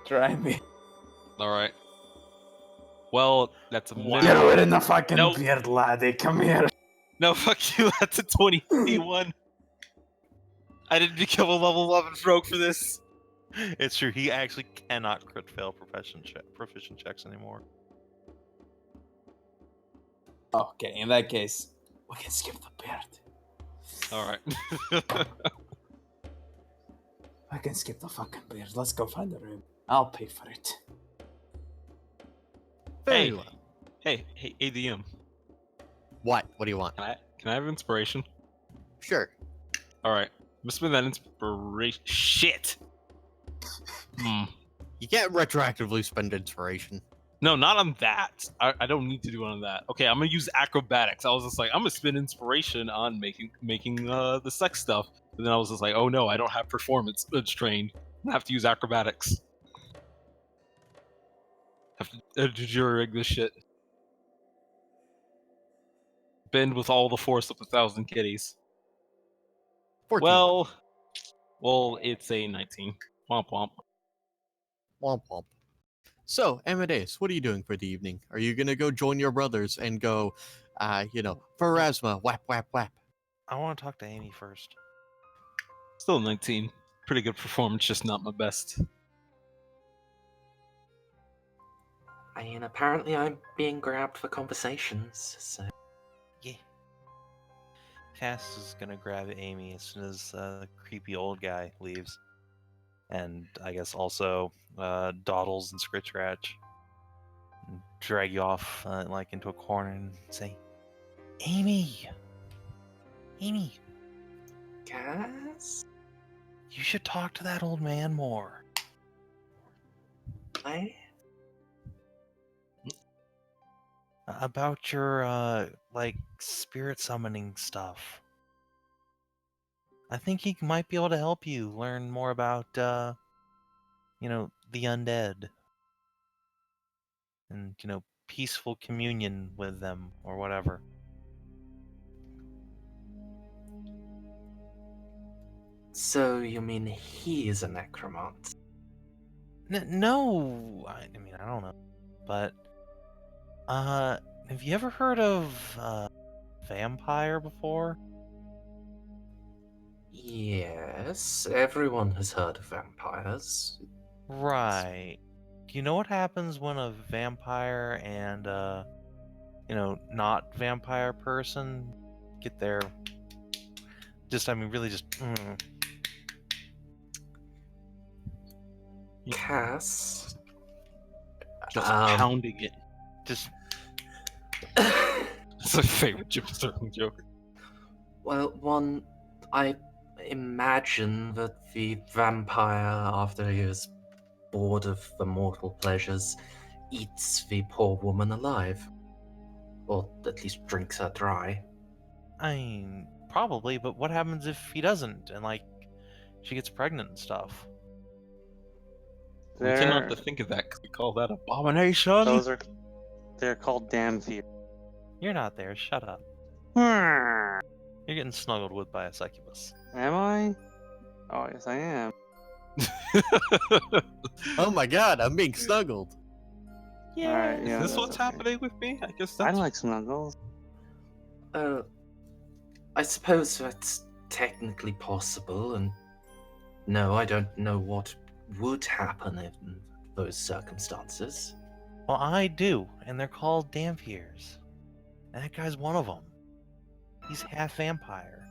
try me. All right. Well, that's a Get rid of the fucking Nope. beard, laddie. Come here. No, fuck you. That's a 21. I didn't become a level 11 rogue for this. It's true. He actually cannot crit fail proficient checks anymore. Okay, in that case, we can skip the beard. All right. I can skip the fucking beard. Let's go find the room. I'll pay for it. Very Hey. well. hey, ADM. What? What do you want? Can I have inspiration? Sure. All right. I'm gonna spend that inspiration. Shit. You can't retroactively spend inspiration. No, not on that. I don't need to do on that. Okay, I'm gonna use acrobatics. I was just like, I'm gonna spend inspiration on making the sex stuff. And then I was just like, oh no, I don't have performance. It's trained. I have to use acrobatics. Have to jury rig this shit. Bend with all the force of 1,000 kitties. 14. Well, it's a 19. Womp womp. Womp womp. So, Amadeus, what are you doing for the evening? Are you gonna go join your brothers and go, Pharasma, whap, whap, whap? I want to talk to Amy first. Still 19. Pretty good performance, just not my best. I mean, apparently I'm being grabbed for conversations, so... Yeah. Cass is gonna grab Amy as soon as the creepy old guy leaves. And I guess also Dawdles and Scritch Scratch. And drag you off into a corner and say, Amy! Amy, Cass? you should talk to that old man more. I... About your, spirit summoning stuff. I think he might be able to help you learn more about, the undead. And, peaceful communion with them, or whatever. So you mean he is a necromant? No! I don't know. But, have you ever heard of, vampire before? Yes, everyone has heard of vampires. Right. Do you know what happens when a vampire and not vampire person get their Cass? Just pounding it. just It's my favorite Jim Sterling joke. Well, one, I imagine that the vampire, after he is bored of the mortal pleasures, eats the poor woman alive. Or at least drinks her dry. I mean, probably, but what happens if he doesn't and she gets pregnant and stuff? We cannot think of that because we call that abomination. They're called Damnfear. You're not there, shut up. You're getting snuggled with by a succubus. Am I? Oh, yes, I am. Oh my god, I'm being snuggled. Yeah. Alright, Is yeah, this that's what's okay. happening with me? I guess I that's. like snuggles. I suppose that's technically possible, and no, I don't know what would happen in those circumstances. Well, I do, and they're called Dampiers. And that guy's one of them. He's half vampire,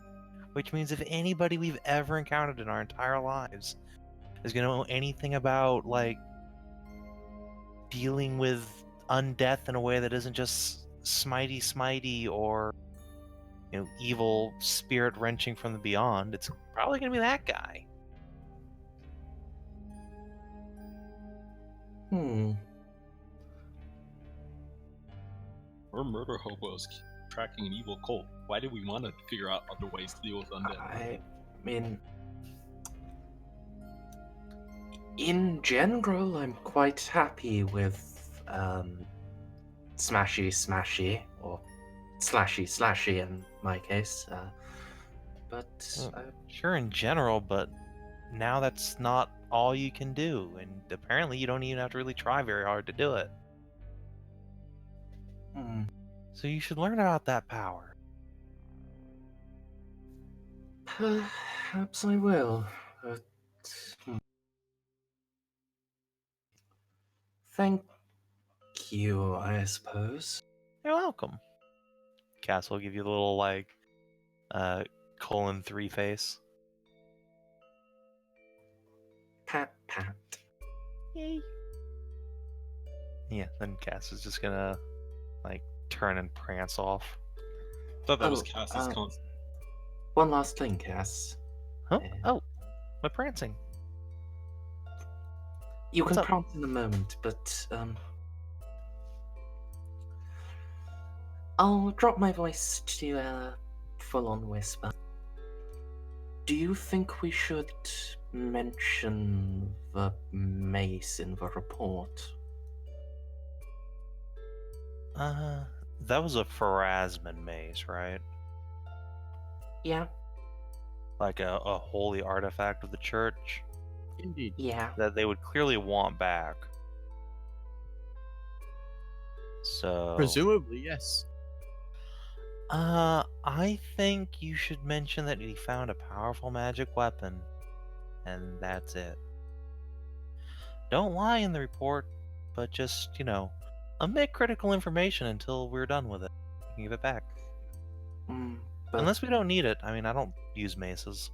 which means if anybody we've ever encountered in our entire lives is going to know anything about, dealing with undeath in a way that isn't just smitey or, evil spirit wrenching from the beyond, it's probably going to be that guy. We're murder hobos tracking an evil cult. Why do we want to figure out other ways to deal with undead? I mean, in general, I'm quite happy with smashy, or slashy in my case. But Sure, in general, but now that's not all you can do, and apparently you don't even have to really try very hard to do it. So you should learn about that power. Perhaps I will. But, thank you, I suppose. You're welcome. Cass will give you the little like :3 face. Pat, pat. Yay. Yeah, then Cass is just gonna like turn and prance off. Thought that was Oh, Cass's constant. One last thing, Cass. Huh? Yeah. Oh, my prancing. You What's can up? prompt in a moment, but I'll drop my voice to a full-on whisper. Do you think we should mention the mace in the report? That was a Pharasman mace, right? Yeah, Like a holy artifact of the church Indeed. yeah. that they would clearly want back. So Presumably, yes. I think you should mention that he found a powerful magic weapon, and that's it. Don't lie in the report, but just, omit critical information until we're done with it. You can give it back. But, Unless we don't need it. I mean, I don't use maces.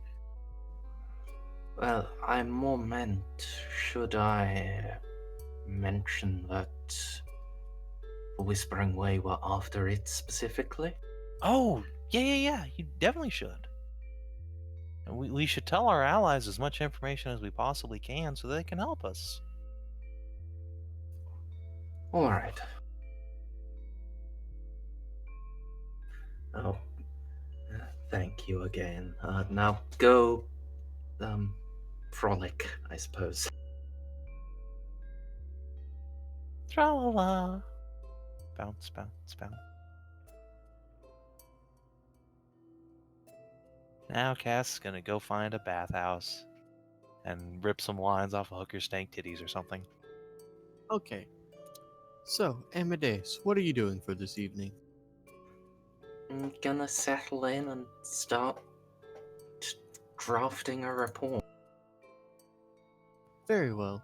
well, I more meant, should I mention that the Whispering Way were after it specifically? Oh, yeah. You definitely should. And we should tell our allies as much information as we possibly can so they can help us. All right. Oh, thank you again. Now go, frolic, I suppose. Tra-la-la. Bounce, bounce, bounce. Now Cass is gonna go find a bathhouse and rip some lines off of Hooker's stank titties or something. Okay. So, Amadeus, what are you doing for this evening? I'm gonna settle in and start drafting a report. Very well.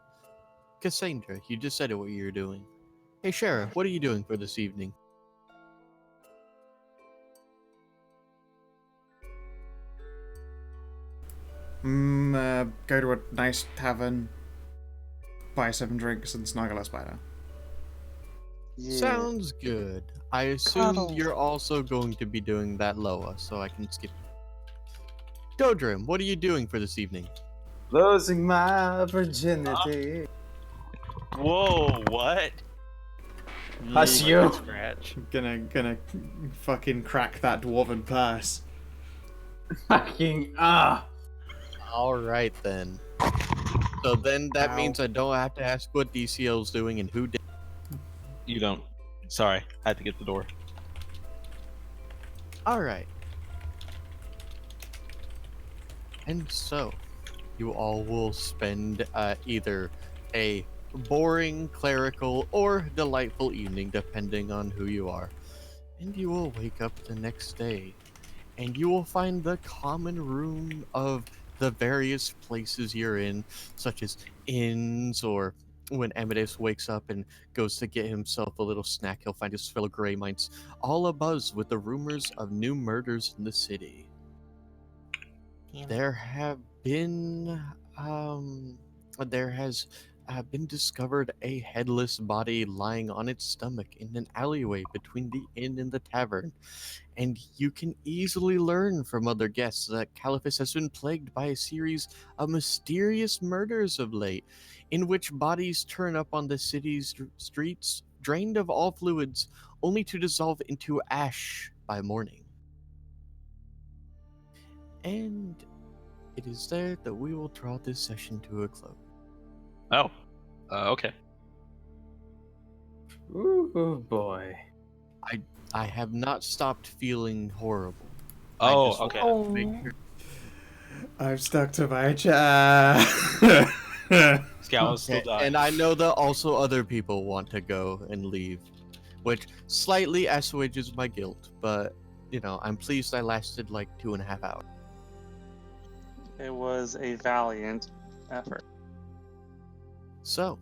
Cassandra, you decided what you're doing. Hey, Sheriff, what are you doing for this evening? Go to a nice tavern, buy 7 drinks, and snuggle a spider. Sounds good. I assume Cuddle. you're also going to be doing that, Loa, so I can skip. Dodrim, what are you doing for this evening? Losing my virginity. Whoa, what? Hush you. Scratch. Gonna fucking crack that dwarven purse. Fucking All right then. So then that Ow. means I don't have to ask what DCL's doing and who did. You don't. Sorry, I had to get the door. All right. And so, you all will spend either a boring, clerical, or delightful evening, depending on who you are. And you will wake up the next day, and you will find the common room of the various places you're in, such as inns, or when Amadeus wakes up and goes to get himself a little snack, he'll find his fellow Grey Mites all abuzz with the rumors of new murders in the city. There have been, there has been discovered a headless body lying on its stomach in an alleyway between the inn and the tavern. And you can easily learn from other guests that Caliphus has been plagued by a series of mysterious murders of late, in which bodies turn up on the city's streets, drained of all fluids, only to dissolve into ash by morning. And it is there that we will draw this session to a close. Oh. Okay. Ooh boy. I have not stopped feeling horrible. Oh, I just okay. wanted to make sure- I'm stuck to my chair. Scout is still Okay, dying. and I know that also other people want to go and leave, which slightly assuages my guilt, but, I'm pleased I lasted like 2.5 hours. It was a valiant effort. So,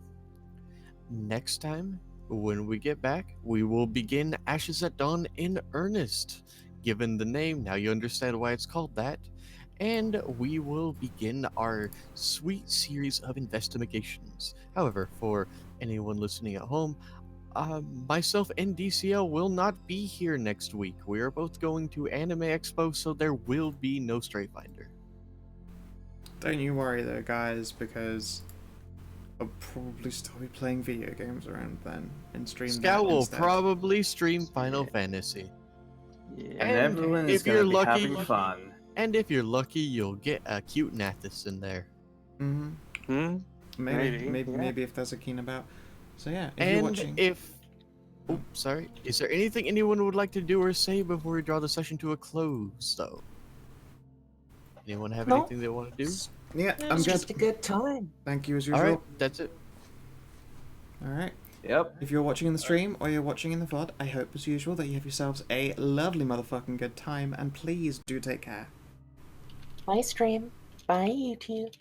next time when we get back, we will begin Ashes at Dawn in earnest. Given the name, now you understand why it's called that. And we will begin our sweet series of investigations. However, for anyone listening at home, myself and DCL will not be here next week. We are both going to Anime Expo, so there will be no Stray Finder. Don't you worry though, guys, because I'll probably still be playing video games around then and stream that Scout will instead. probably stream Final Fantasy. Yeah. And everyone is if you're gonna be lucky- having fun. And if you're lucky, you'll get a cute Nathis in there. Mm-hmm. Hmm? Maybe yeah. if there's a keen about. So yeah, if you're And watching. oh, sorry. Is there anything anyone would like to do or say before we draw the session to a close, though? Anyone have No. anything they want to do? Yeah, It I'm was good. just a good time. Thank you as All usual. right, that's it. Alright. Yep. If you're watching in the stream or you're watching in the VOD, I hope as usual that you have yourselves a lovely motherfucking good time, and please do take care. Bye, stream. Bye, YouTube.